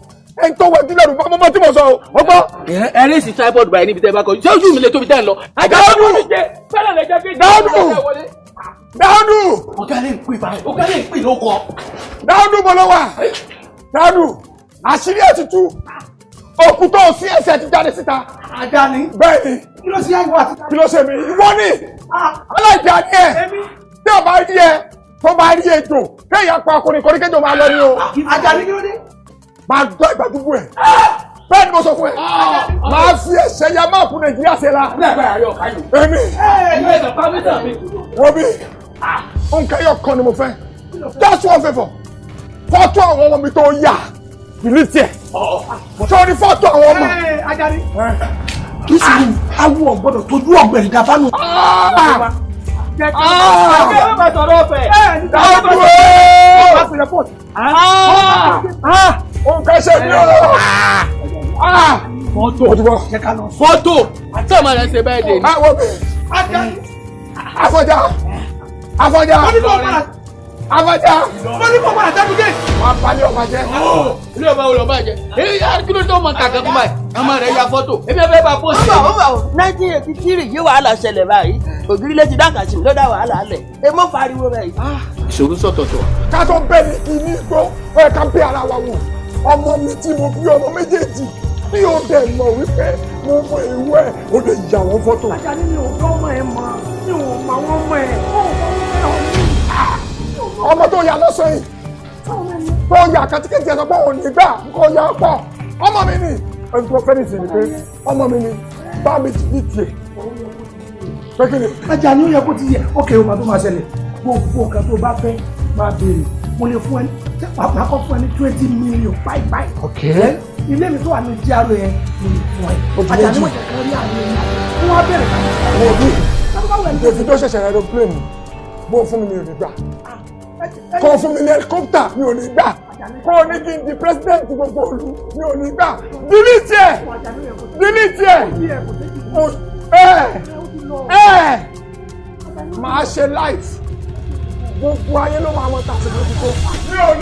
Ẹni tó wẹ́jú lẹ́rù bá mọ́mọ́ tí mo sọ o. Ó gbọ́. Ẹ rí sí tripod báyìí níbi tẹ́ ẹ bá kọjú. Ṣé ojú mi lè tóbi tẹ́ ẹ lọ? Dáúdù! Dáúdù! Ọ̀gá lè ń pè báyìí. Ọ̀gá lè ń pè ló kọ. Dáúdù mo lọ wà. Dáúdù àṣírí ẹ̀ tutù. Òkú tó sí ẹsẹ̀ ti jáde síta. Ajá ni. Bẹ́ẹ̀ni. Kí ló ṣe àìwọ́ àti. Kí ló ṣe mí? Ìwọ ni. Aláìjà ni ẹ̀. Tí o bá rí ẹ, tó bá rí ejò, kéèyàn pa ọkùnrin kan ní kéjò máa lọ ní o. Ajá ni kí ló dé? Máa gbọ́ ìgbàdúgbò ẹ̀. Bẹ́ẹ̀ ni mo sọ fún ẹ. Máa fi ẹsẹ̀ ya máàpù Nàìjíríà ṣe la. Èmi. Wọ́n bí. Nǹkan yóò kàn ni mo fẹ́. Just one favour. Fọ́tò àwọn ọmọ mi tó yà. Delete ẹ̀. Sọ́ọ́ni fọ́tò àwọn ọmọ. Ajá ni. Kì í sì ní awo ọ̀gbọ́dọ̀ tójú ọ̀gbẹ̀rì dáfánù. Fọ́tò tí ọmọ rẹ̀ ṣe bẹ́ẹ̀ dé ni. Afọjá Afọjá Afọjá. Mo ní kò padà sẹ́nu dé. Wọ́n palẹ̀ ọba jẹ́. Ilé ọba wo lọ bá jẹ? Èyí kí ló dé ọmọ kàkẹ́ fún báyìí? Ọmọ rẹ̀ ya fọ́tò. Ebi ẹgbẹ́ bá pọ́sì. Ọba 1983 yìí wàhálà ṣẹlẹ̀ báyìí. Ògiri létí dákàsí ló dá wàhálà lẹ̀. Ẹ mọ́ pariwo báyìí. Ìṣòro sọ̀tọ̀tọ̀. Ká tó bẹ̀rẹ̀ ìní igbó ẹ̀ ká bí ara wa wò. Ọmọ mi tí mo bí ọmọ méjèèjì bí o dẹ̀ mọ̀ wípé mo mọ ìwé ẹ̀ o lè yà wọ́n fọ́tò. Ajá ni mi ò gbọ́ ọmọ ẹ̀ mọ́ mi ò mọ àwọn ọmọ ẹ̀. Ọmọ tó yà lọ́sọ̀ yìí tó yà kàtíkẹ́tì ẹ̀ sọ pé òun nígbà kò yà pọ̀ ọmọ mi ni ẹni tó fẹ́ nìsín ni pé ọmọ mi ni bá mi ti ní tiẹ̀ pé kí ni. Ajá ni ó yẹ kó ti yẹ ókè o máa tó máa ṣẹlẹ̀ gbogbo nǹkan tó bá fẹ́ máa béèrè mo lè fún ẹ máa kọ́ fún ẹ ní 20 million báyìí. Okay. Ilé mi tó wà ní jíáró yẹn ni fún ẹ. Ajá ni mo jẹ kán rí àwọn èèyàn wọ́n á bẹ̀rẹ̀ káyọ̀. Wọ́n bí èfi tó ṣẹ̀ṣẹ̀ aeroplane bó fún mi ò ní gbà kó fún mi ní helicopter mi ò ní gbà kó ní kí n di president gbogbo olú mi ò ní gbà delete ẹ̀ delete ẹ̀ máa ṣe live gbogbo ayé ló máa mọ tàbí lójú tó.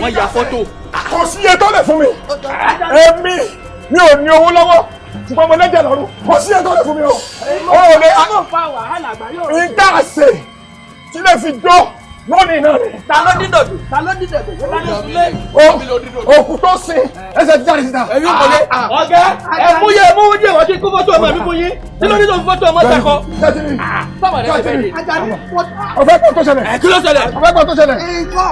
wọ́n ya fọ́tò. kò sí iye tó lè fún mi èmi mi ò ní owó lọ́wọ́ ṣùgbọ́n mo lẹ́jẹ̀ lọ́rùn kò sí iye tó lè fún mi o. ó lè ìdá àṣẹ tí lè fi jó lónìí náà ni. ta ló dín dòdò ta ló dín dòdò yóò bá ní sílé. òkú tó sin ẹsẹ̀ ti jáde síta. ẹ̀yin kò lè. ọ̀gá ẹ mú yẹ wọ́n ti kó fọ́tò ọmọ mi fún yín kí ló ní tó fi fọ́tò ọmọ sẹ́kọ̀. ọ̀fẹ́ kan tó ṣẹlẹ̀. kí ló ṣẹlẹ̀. ọ̀fẹ́ kan tó ṣẹlẹ̀.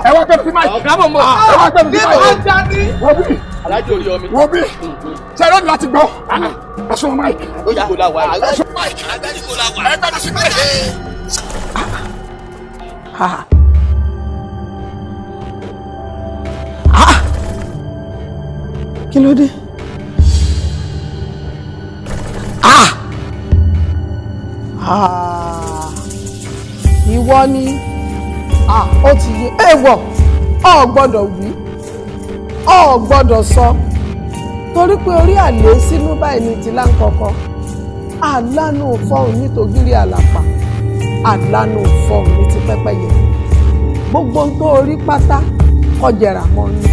ẹ wá pẹ̀lú sí máìkì. ọ̀gá mọ̀ mọ̀. ẹ wá pẹ̀lú sí máìkì. wọ́n bí. alájọ orí omi. wọ́n bí. ṣe é lọ́dún láti gbọ́. ẹ̀sùn máìkì. ó yà kó la wà yìí. ẹ̀sùn máìkì. ẹ pẹ̀lú sí máìkì. kí ló dé? ìwọ ni ó ti yé èèwọ̀ ọ gbọ́dọ̀ wí ọ gbọ́dọ̀ sọ torí pé orí àlè sínú báyìí ní ti láǹkọ̀kọ̀ àlánú fọ́ọ̀hún nítògírí àlàpà àlánú fọ́ọ̀hún ní ti pẹ́pẹ́yẹ gbogbo ń tó orí pátá kọjẹrà mọ́ ni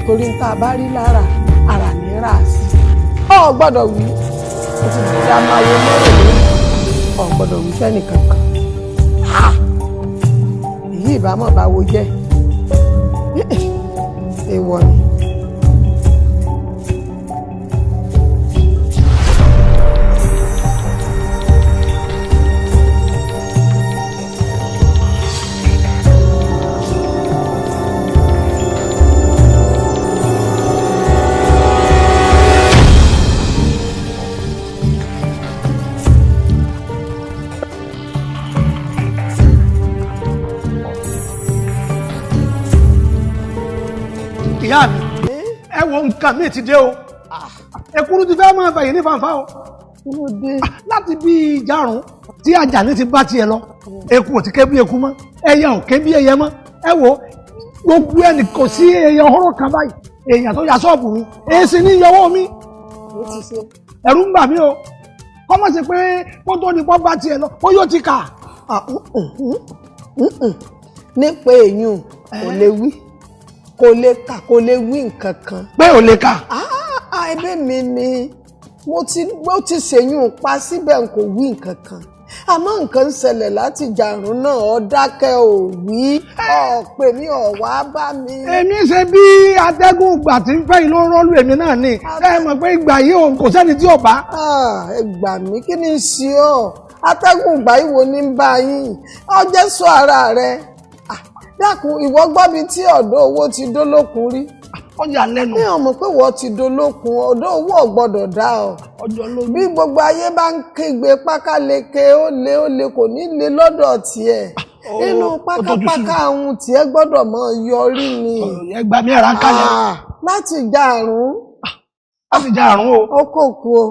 torí ń tá a bá rí lára ara ní rà sí ọ gbọ́dọ̀ wí ó ti di amáwo mọ́rọ̀ lórí ọ gbọ́dọ̀ wí fẹ́nìkankan èyí ìbámọ̀ bá wo jẹ́ èèwọ̀ ni. ìyá mi ẹ wo nǹkan mi ti dé o ẹkúrú ti fẹ́ máa bẹ̀yìn ní fanfa o láti bí ìjárùn tí Àjàní ti bá tiẹ̀ lọ eku ò ti ké bí eku mọ́ ẹyẹ ò ké bí ẹyẹ mọ́ ẹ wo gbogbo ẹnì kò sí ẹyẹ ọ̀rọ̀ kan báyìí èèyàn tó ya ṣọ́ọ̀bù mi èsì ní ìyọwọ́ mi ẹ̀rù ń bà mí o kọ́mọ̀ sí pé kó tó ní pọ́ bá tiẹ̀ lọ ó yóò ti kà. nípa èèyàn kò lè wí kò lè kà kò lè wí nǹkan kan. pé ò lè kà. ẹbí mi ni mo ti ṣèyún pa síbẹ̀ n kò wí nǹkan kan àmọ́ nǹkan ń ṣẹlẹ̀ láti jàrún náà ọ dákẹ́ ò wí ọ pè mí ọ wá bá mi. èmi ṣe bí atẹ́gùn ìgbà tí ń fẹ́ yìí ló ń rọ́lù èmi náà ni ẹ mọ̀ pé ìgbà yìí òun kò sẹ́ni tí ò bá. ẹ gbà mí kí ni ṣe ọ atẹ́gùn ìgbà yìí wo ni ń bá yín ọ jẹ́ sọ ara rẹ dákun ìwọ gbọ́ bí tí ọ̀dọ́ owó ti dólókun rí. ọjà lẹ́nu. ní ọmọ pé wọ́n ti dolókun ọ̀dọ́ owó ọ̀gbọ́dọ̀ dá ọ. bí gbogbo ayé bá ń kígbe pákáleke ó lé kò ní lé lọ́dọ̀ tiẹ̀. inú pákápáká ohun tiẹ̀ gbọ́dọ̀ mọ yọrí ni. ẹ gbà mí ẹ̀rá ń kalẹ̀. láti já àrùn. láti já àrùn o. ó kò kú o.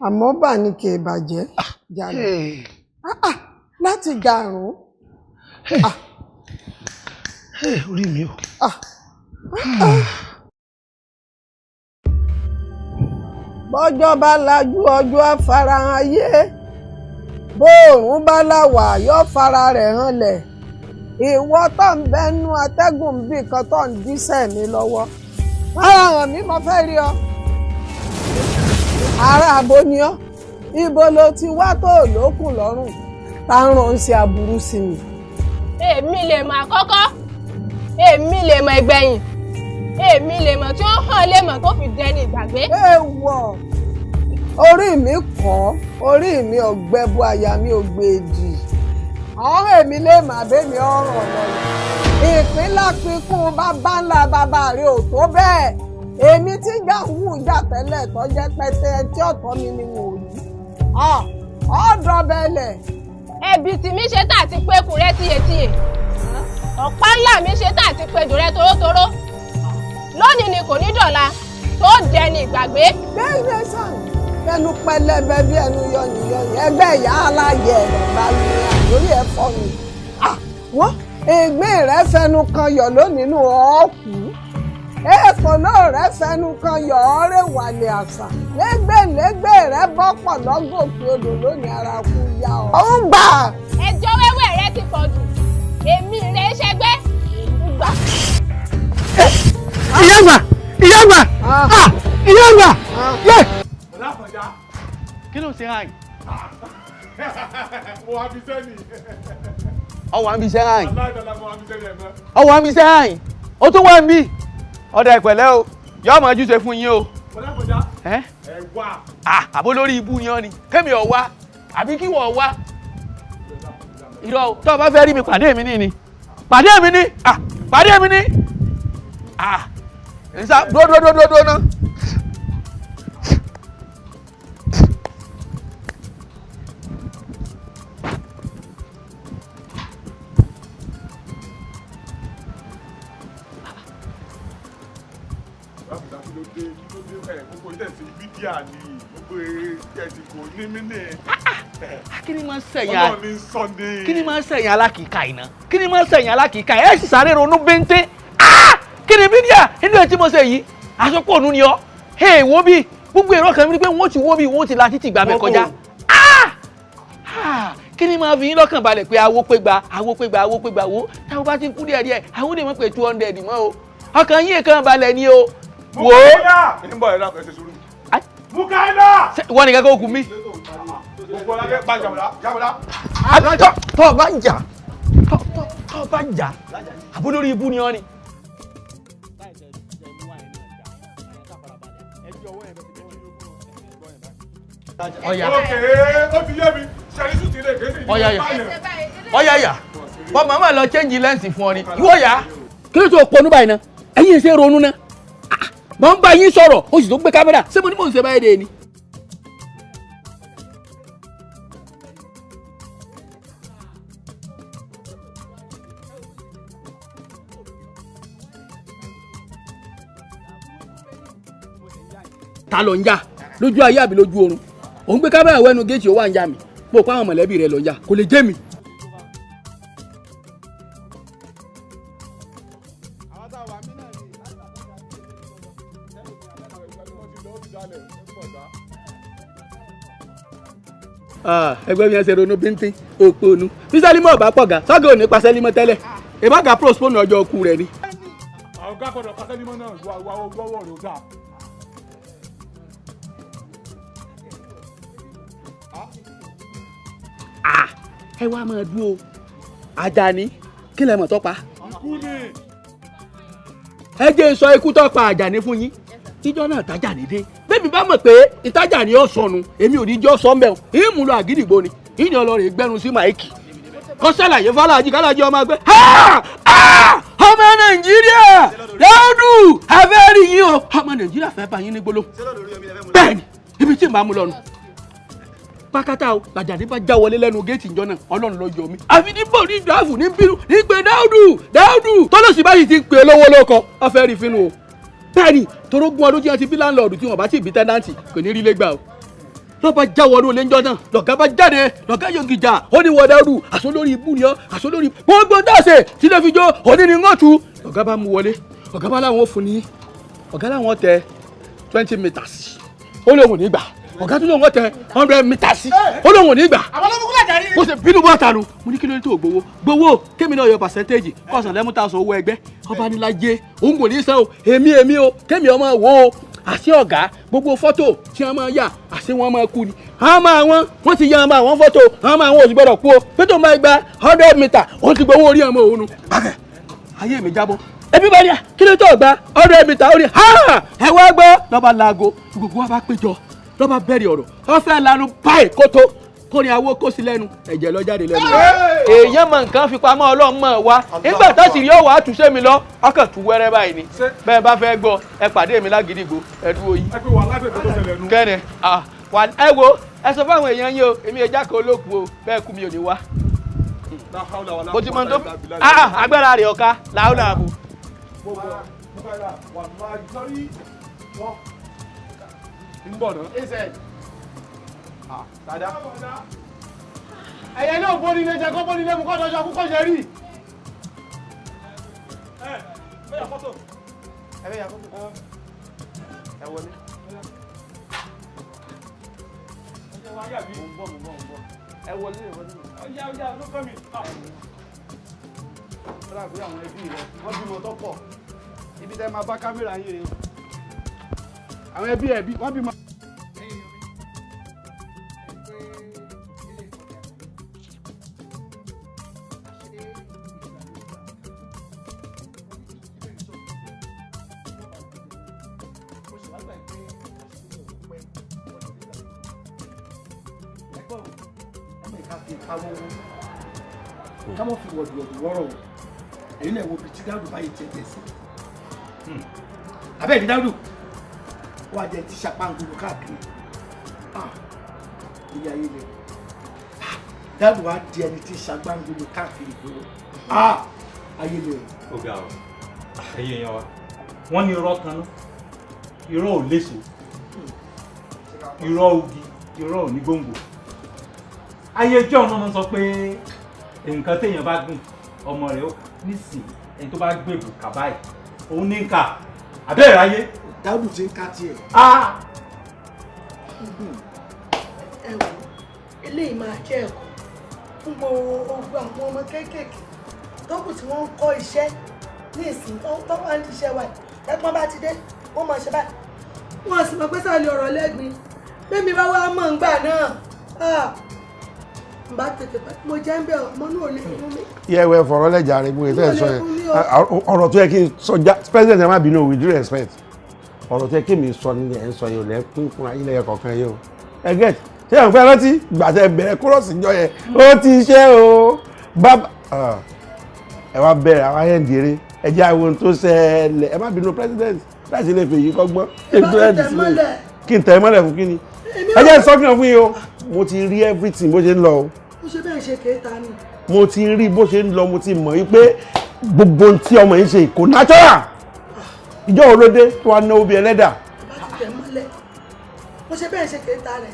àmọ́ bà ní kì í bàjẹ́. láti já àrùn. orí mi o. bọ́jọ́ bá lajú ọjọ́ afárahàn ayé bóòrùn bá láwà yóò fara rẹ̀ hanlẹ̀ ìwọ tó ń bẹnu atẹ́gùn bí kan tó ń díṣẹ́ mi lọ́wọ́ ara hàn mí mo fẹ́ rí ọ ara àbò ni ọ ibo ló ti wá tó lókùn lọ́rùn tá ń rán sí aburú sí mi. èmi lè mọ àkọ́kọ́ èmi lè mọ ìgbẹ̀yìn èmi lè mọ̀ tí ó hàn lè mọ̀ tó fi dẹni ìgbàgbé. èèwọ̀ orí mi kọ́ orí mi ọ̀gbẹ́ bu àyà mi ò gbèdì ọ̀hún èmi lè mà bẹ́mi ọ̀rọ̀ lọ́yọ̀ ìpínlẹ̀ pínkún bàbá ńlá bàbá rẹ̀ ò tó bẹ́ẹ̀ èmi tí ń jà wù jà tẹ́lẹ̀ tó jẹ́ pẹ́tẹ́ tí ọ̀tọ̀ mi ni wò yí ọ̀dọ̀ bẹ́lẹ̀. ẹbí tí mi ṣe tà ti pé kùrẹ́ tíyetíye ọ̀pá ńlá mi ṣe tà ti pé jùrẹ́ torótoró lónìí ni kò ní dọ̀la tó dẹni ìgbàgbé. bẹ́ẹ̀ sàn ẹnu pẹlẹbẹ bí ẹnu yọyìnyọyìn ẹgbẹ́ ìyá aláyẹ ẹ̀rọ bá mi àlórí ẹ̀ fọ́ mi. wọ́n ègbé rẹ̀ fẹnu kan yọ̀ lónìí nù ọ́ọ̀kú èèkàn náà rẹ̀ fẹnu kan yọ̀ ọ́rẹ́ wàlẹ̀ àṣà lẹ́gbẹ̀lẹ́gbẹ̀ rẹ̀ bọ́pọ̀ lọ́gòkè odò lónìí ara kú yá ọ. ó ń gbà. ẹjọ́ wẹ́wẹ́ rẹ ti pọ̀ jù èmi rẹ̀ ṣẹgbẹ́ gbà. ìyá àgbà ìyá àgbà ìyá àgbà yé. kí ló ń ṣe hàn. mo wá bí sẹ́ni. ọwọ́ àmì iṣẹ́ hàn. ọwọ́ àmì iṣẹ́ hàn. ó tún wá ń bí. ọ̀dà ìpẹ̀lẹ́ o yọ ọmọ ojúṣe fún yín o. ẹ wá. àbó lórí ibú ni ọ ni kémi ọ̀ wá àbí kí wọ́n wá. irọ́ tó o bá fẹ́ rí mi pàdé mi ní ni pàdé mi ní pàdé mi ní. nsa dúró ná. kí ni máa ń sẹ̀yìn alákìíká iná kí ni máa ń sẹ̀yìn alákìíká ẹ̀ sì sáré ronú bẹ́ńtẹ́ kí ni bídíà nínú ẹ̀ tí mo ṣe yìí aṣọ́pọ̀ òun ni ọ́ wo bí gbogbo èrò kan mi ni pé wọ́n ti wó bí wọ́n ti la títì gbà mí kọjá kí ni máa fi yín lọ́kàn balẹ̀ pé awó pé gba wo táwọn bá ti kú díẹ̀ àwọn ènìyàn pé 200 mọ́ o ọkàn yín kan balẹ̀ ni o wò ó. Mukaila! wọ́n ní kẹ́kọ̀ọ́ kù mí. tọ́ bá ń jà àbúlórí ibú ni ọ́ ni. ọ̀yà wọ́n máa máa lọ change lens fún ọ ni ìwọ yà. kí ló tó ponú báyìí náà ẹ̀yin ṣe ronú náà mo ń bá yín sọ̀rọ̀ ó sì tó gbé kámẹ́rà ṣé mo ní mò ń ṣe báyìí dé ni. ta ló ń jà lójú ayé àbí lójú oorun òun gbé kámẹ́rà wẹ́nu géètì ó wà ń jà mí bó pa àwọn mọ̀lẹ́bí rẹ̀ ló ń jà kò lè jẹ́ mi. ẹgbẹ́ mi ẹ ṣe ronú bíntín òpònú bí sẹ́límọ̀ bá pọ̀ ga sọ́gà ò ní pa sẹ́límọ̀ tẹ́lẹ̀ ìbága prospone ọjọ́ ọkù rẹ̀ ni. àwọn ọ̀gá gbọ́dọ̀ pa sẹ́límọ̀ náà wà ọgbọ́wọ́ rẹ̀ ó dà. ẹ wá máa dúró Àjàní kí lẹ mọ̀ tó pa. ikú ni. ẹ jẹ́ sọ ikú tó pa Àjàní fún yín ìjọ náà Tájàní dé bẹ́ẹ̀ mi bá mọ̀ pé ìtajà ni ó sọnù èmi ò ní jọ́ sọ́mbẹ̀ ìmúlò àgídìgbò ni ìní ọlọ́rin gbẹnu sí máìkì kọ́ sàlàyé fàlàjì kálájì ọmọ ẹgbẹ́ ọmọ Nàìjíríà Dáúdù afẹ́rí yín o ọmọ Nàìjíríà fẹ́ bá yín ní gbólóhùn bẹ́ẹ̀ni ibi tí n bá mú lọ́nu pákátá o Àjàní bá já wọlé lẹ́nu géètì ìjọ náà Ọlọ́run ló yọ mí àfi ní bò ní ìdáàfù ní bínú ní pé Dáúdù tọ́lọ́sì báyìí ti ń pè olówó lóko ọfẹ́ rí fínú o bẹ́ẹ̀ni torógún ọdún tí wọ́n ti bí láńlọ́ọ̀dù tí wọ́n bá ti bí tẹ́nàntì kò ní rí lẹ́gbàá o lọ́ba jáwọ́ ọdún lẹ́jọ́ náà lọ́gá bá jáde lọ́gá yọ̀ǹgìjà ó ní wọ́n Dáúdù àsọlórí ibú ni ọ́ àsọlórí gbogbo dáṣe tí lè fi jó òní ni wọ́n tu lọ́gá bá mú wọlé ọ̀gá bá láwọn fún ní ọ̀gá láwọn tẹ 20 meters ó lóun ní gbà ọ̀gá tó lóun tẹ 100 meters ó lóun ní gbà bó ṣe bínú bọ́ọ̀tà nu mo ní kí ló ní tó gbowó kémi náà yọ percentage kọ̀ọ̀sán lẹ́mútàṣọ owó ẹgbẹ́ ọba nílájẹ òun kò ní sàn o èmi o kémi ọmọ wo o àṣẹ ọ̀gá gbogbo fọ́tò tí wọ́n máa yà àṣẹ wọn máa kú ni àmọ́ wọ́n ti ya àwọn fọ́tò àwọn òsì gbọ́dọ̀ kú o pété òun máa gba 100 meter òun ti gbowó orí ọmọ òun nu ayé mi jábọ́ ẹbí bá ní à kí ló tó gba 100 meter ó ní ẹ wá gbọ́ lọ́ba laago gbogbo wa bá péjọ lọ́ba bẹ̀rẹ̀ ọ̀rọ̀ wọ́n fẹ́ lanu báyìí kótó kó ní awó kó sí lẹ́nu ẹ̀jẹ̀ lọ jáde lẹ́nu. èèyàn mọ nǹkan fi pamọ́ Ọlọ́run mọ̀ wá nígbà tó sì rí ọ̀wá àtúnṣe mi lọ ọkàn tún wẹ́rẹ́ báyìí ni bẹ́ẹ̀ bá fẹ́ gbọ́ ẹ pàdé mi lágídígbò ẹ dúró yìí. ẹ pé wà láti ètò tó ṣẹlẹ̀ nù. kẹ́ni ẹ wo ẹ sọ fáwọn èèyàn yín o èmi ẹja kan olókùú o bẹ́ẹ̀ kú mi ò ní wá. bó ti mọ tó agbára rẹ̀ ọ̀ka làwọn làbò. ẹ̀yẹ náà bó nílé jẹ kó bó nílé mú kọ́ dọ́jọ́ kúkọ́ jẹ rí. ẹ wọlé. ẹ wọlé ìwọlé. ọjà ló kọ́ mi. ọ̀rọ̀ àgbẹ̀ àwọn ẹbí rẹ̀ wọ́n bímọ tó pọ̀ ibi tẹ́ máa bá kámẹ́rà yín rè o. àwọn ẹbí wọ́n bímọ. ká mọ̀ fi wọ̀dùwọ̀dù wọ́rọ̀ o ẹ̀yin náà wo bí tí Dáúdù báyìí tẹ̀ sí. abẹ́ẹ̀dì Dáúdù wọ́n á jẹ́ ti ṣàpáǹgolo káàkiri ilé ayé lẹ̀ Dáúdù wá di ẹni tí ṣàpáǹgolo káàkiri gbòòrò ayé lẹ̀. ó ga ọ ẹ̀yin èèyàn wa wọ́n ní irọ́ kan náà irọ́ ò léṣe irọ́ ògì irọ́ ò ní gbòǹgbò ayé ẹjọ́ náà máa ń sọ pé nǹkan téèyàn bá gùn ọmọ rẹ̀ ó nísìn ẹni tó bá gbèbù kàbá ẹ̀ òun ní kà abẹ́rẹ́ ayé. Dáúdù ti ń ká tiẹ̀. ẹ wò eléyìí máa jẹ́ ẹ̀kọ́ fún gbogbo àwọn ọmọ kéékèèké tókù tí wọ́n ń kọ́ iṣẹ́ ní ìsìn tó wà ní iṣẹ́ wa ẹ̀pọ́n bá ti dé wọ́n máa ṣe báyìí. wọ́n sì mọ̀ pé sàlẹ̀ ọ̀rọ̀ lẹ́gbin bẹ́ẹ̀ mi bá wá mọ̀ ń gbà náà. bá tètè mo jẹ́ ń bẹ̀ ọmọ náà lè fún mi. yẹ́wẹ́ fọ̀rọ̀ lẹ́jà rẹ̀ bó ètò ẹ̀ sọ yẹn ọ̀rọ̀ tó yẹ kí n sọ president ẹ̀ má bínú with due respect ọ̀rọ̀ tó yẹ kí mi sọ ní ẹ̀ ń sọ yẹn ò lẹ́ pín fún ayé lẹ́yẹ kọ̀ọ̀kan yẹn o ẹ gẹ́t ṣé ẹ̀ ń fẹ́ rántí gbàtẹ́ bẹ̀rẹ̀ kúrọ̀sì jọ yẹn ó ti ṣe o bàbá ẹ wá bẹ̀rẹ̀ àwọn ayé ìdíire ẹ jẹ́ àwọn tó ṣẹlẹ̀ ẹ má bínú president láti lè fèyí kọ́gbọ́n kí n tẹ̀ mọ́lẹ̀ fún kí ni ẹ jẹ́ sọ́kàn fún yín o mo ti rí everything bó ṣe ń lọ o. ó ṣe bẹ́ẹ̀ ṣe kéta ni. mo ti rí bó ṣe ń lọ mo ti mọ̀ wípé gbogbo ohun tí ọmọ yìí ṣe kò natural ìjọ wo ló dé tó wá náwó bí ẹlẹ́dà. bá ti tẹ̀ mọ́lẹ̀ ó ṣe bẹ́ẹ̀ ṣe kéta rẹ̀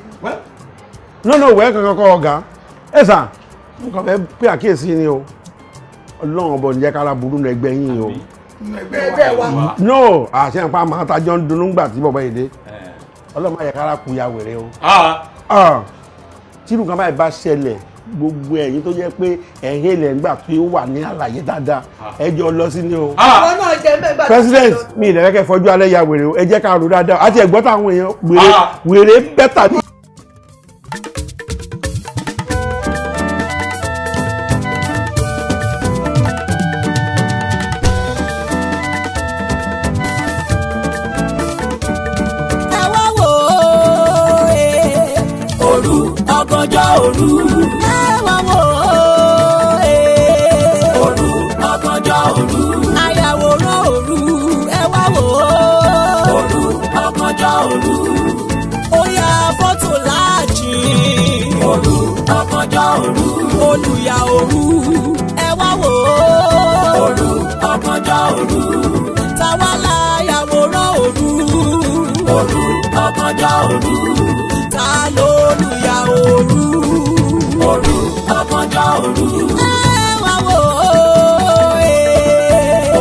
ni. no wẹ́ẹ́ kankan kọ́ ọ̀gá ẹ sà mo kàn fẹ́ pé àkíyèsí ni o ọlọ́run ọbọ̀ níjẹ́ kára burú nu ẹgbẹ́ yín o. ẹgbẹ́ wa. no àṣẹ àpá àmọ́ àtàjọ ń dunnú gbà tí bọ̀bọ̀ yìí dé ọlọ́mọ ayẹ̀kára kú ya wèrè o. tí nǹkan báyìí bá ṣẹlẹ̀ gbogbo ẹ̀yin tó jẹ́ pé ẹ̀hìn ilẹ̀ ńgbà tí ó wà ní àlàyé dáadáa ẹjọ́ lọ sí ni o. president mi ìlẹ̀ kẹ́kẹ́ fọjú alẹ́ ya wèrè o ẹ jẹ́ ká rò dáadáa àti ẹ̀gbọ́n táwọn èèyàn wèrè bẹ́tà ní. òru ẹ wá wò ó òru ọ̀gànjọ́ òru ayàwòrán òru ẹ wá wò ó òru ọ̀gànjọ́ òru ó yá fọ́tò láàjì òru ọ̀gànjọ́ òru olùyà òru ẹ wá wò ó òru ọ̀gànjọ́ òru táwa láyàwòrán òru òru ọ̀gànjọ́ òru ta lólùyà òru òru ọ̀gànjọ́ òru ẹ wá wò ó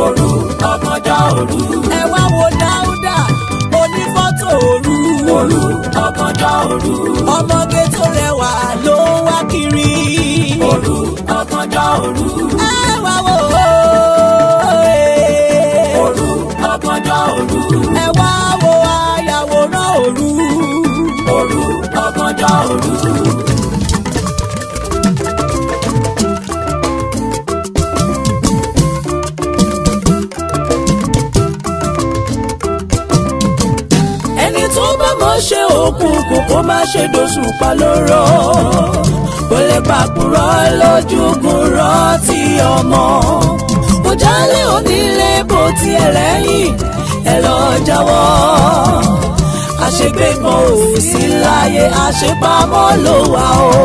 òru ọ̀gànjọ́ òru ẹ wá wo Dáúdà onífọ́tò òru òru ọ̀gànjọ́ òru ọmọge tó rẹwà ló ń wá kiri òru ọ̀gànjọ́ òru ẹ wá wò ó òru ọ̀gànjọ́ òru ẹ wá wo ayàwòrán òru òru ọ̀gànjọ́ òru. ẹni tó bá mọ̀ ṣe òkùnkùn kó má ṣe dòṣùpá lóró kó lè pàkúrọ̀ lójúkùn rántí ọmọ kò jálè onílé bó tiẹ̀ lẹ́yìn ẹ lọ jáwọ́ àṣegbé kan ò sí láyé àṣepamọ́ ló wà o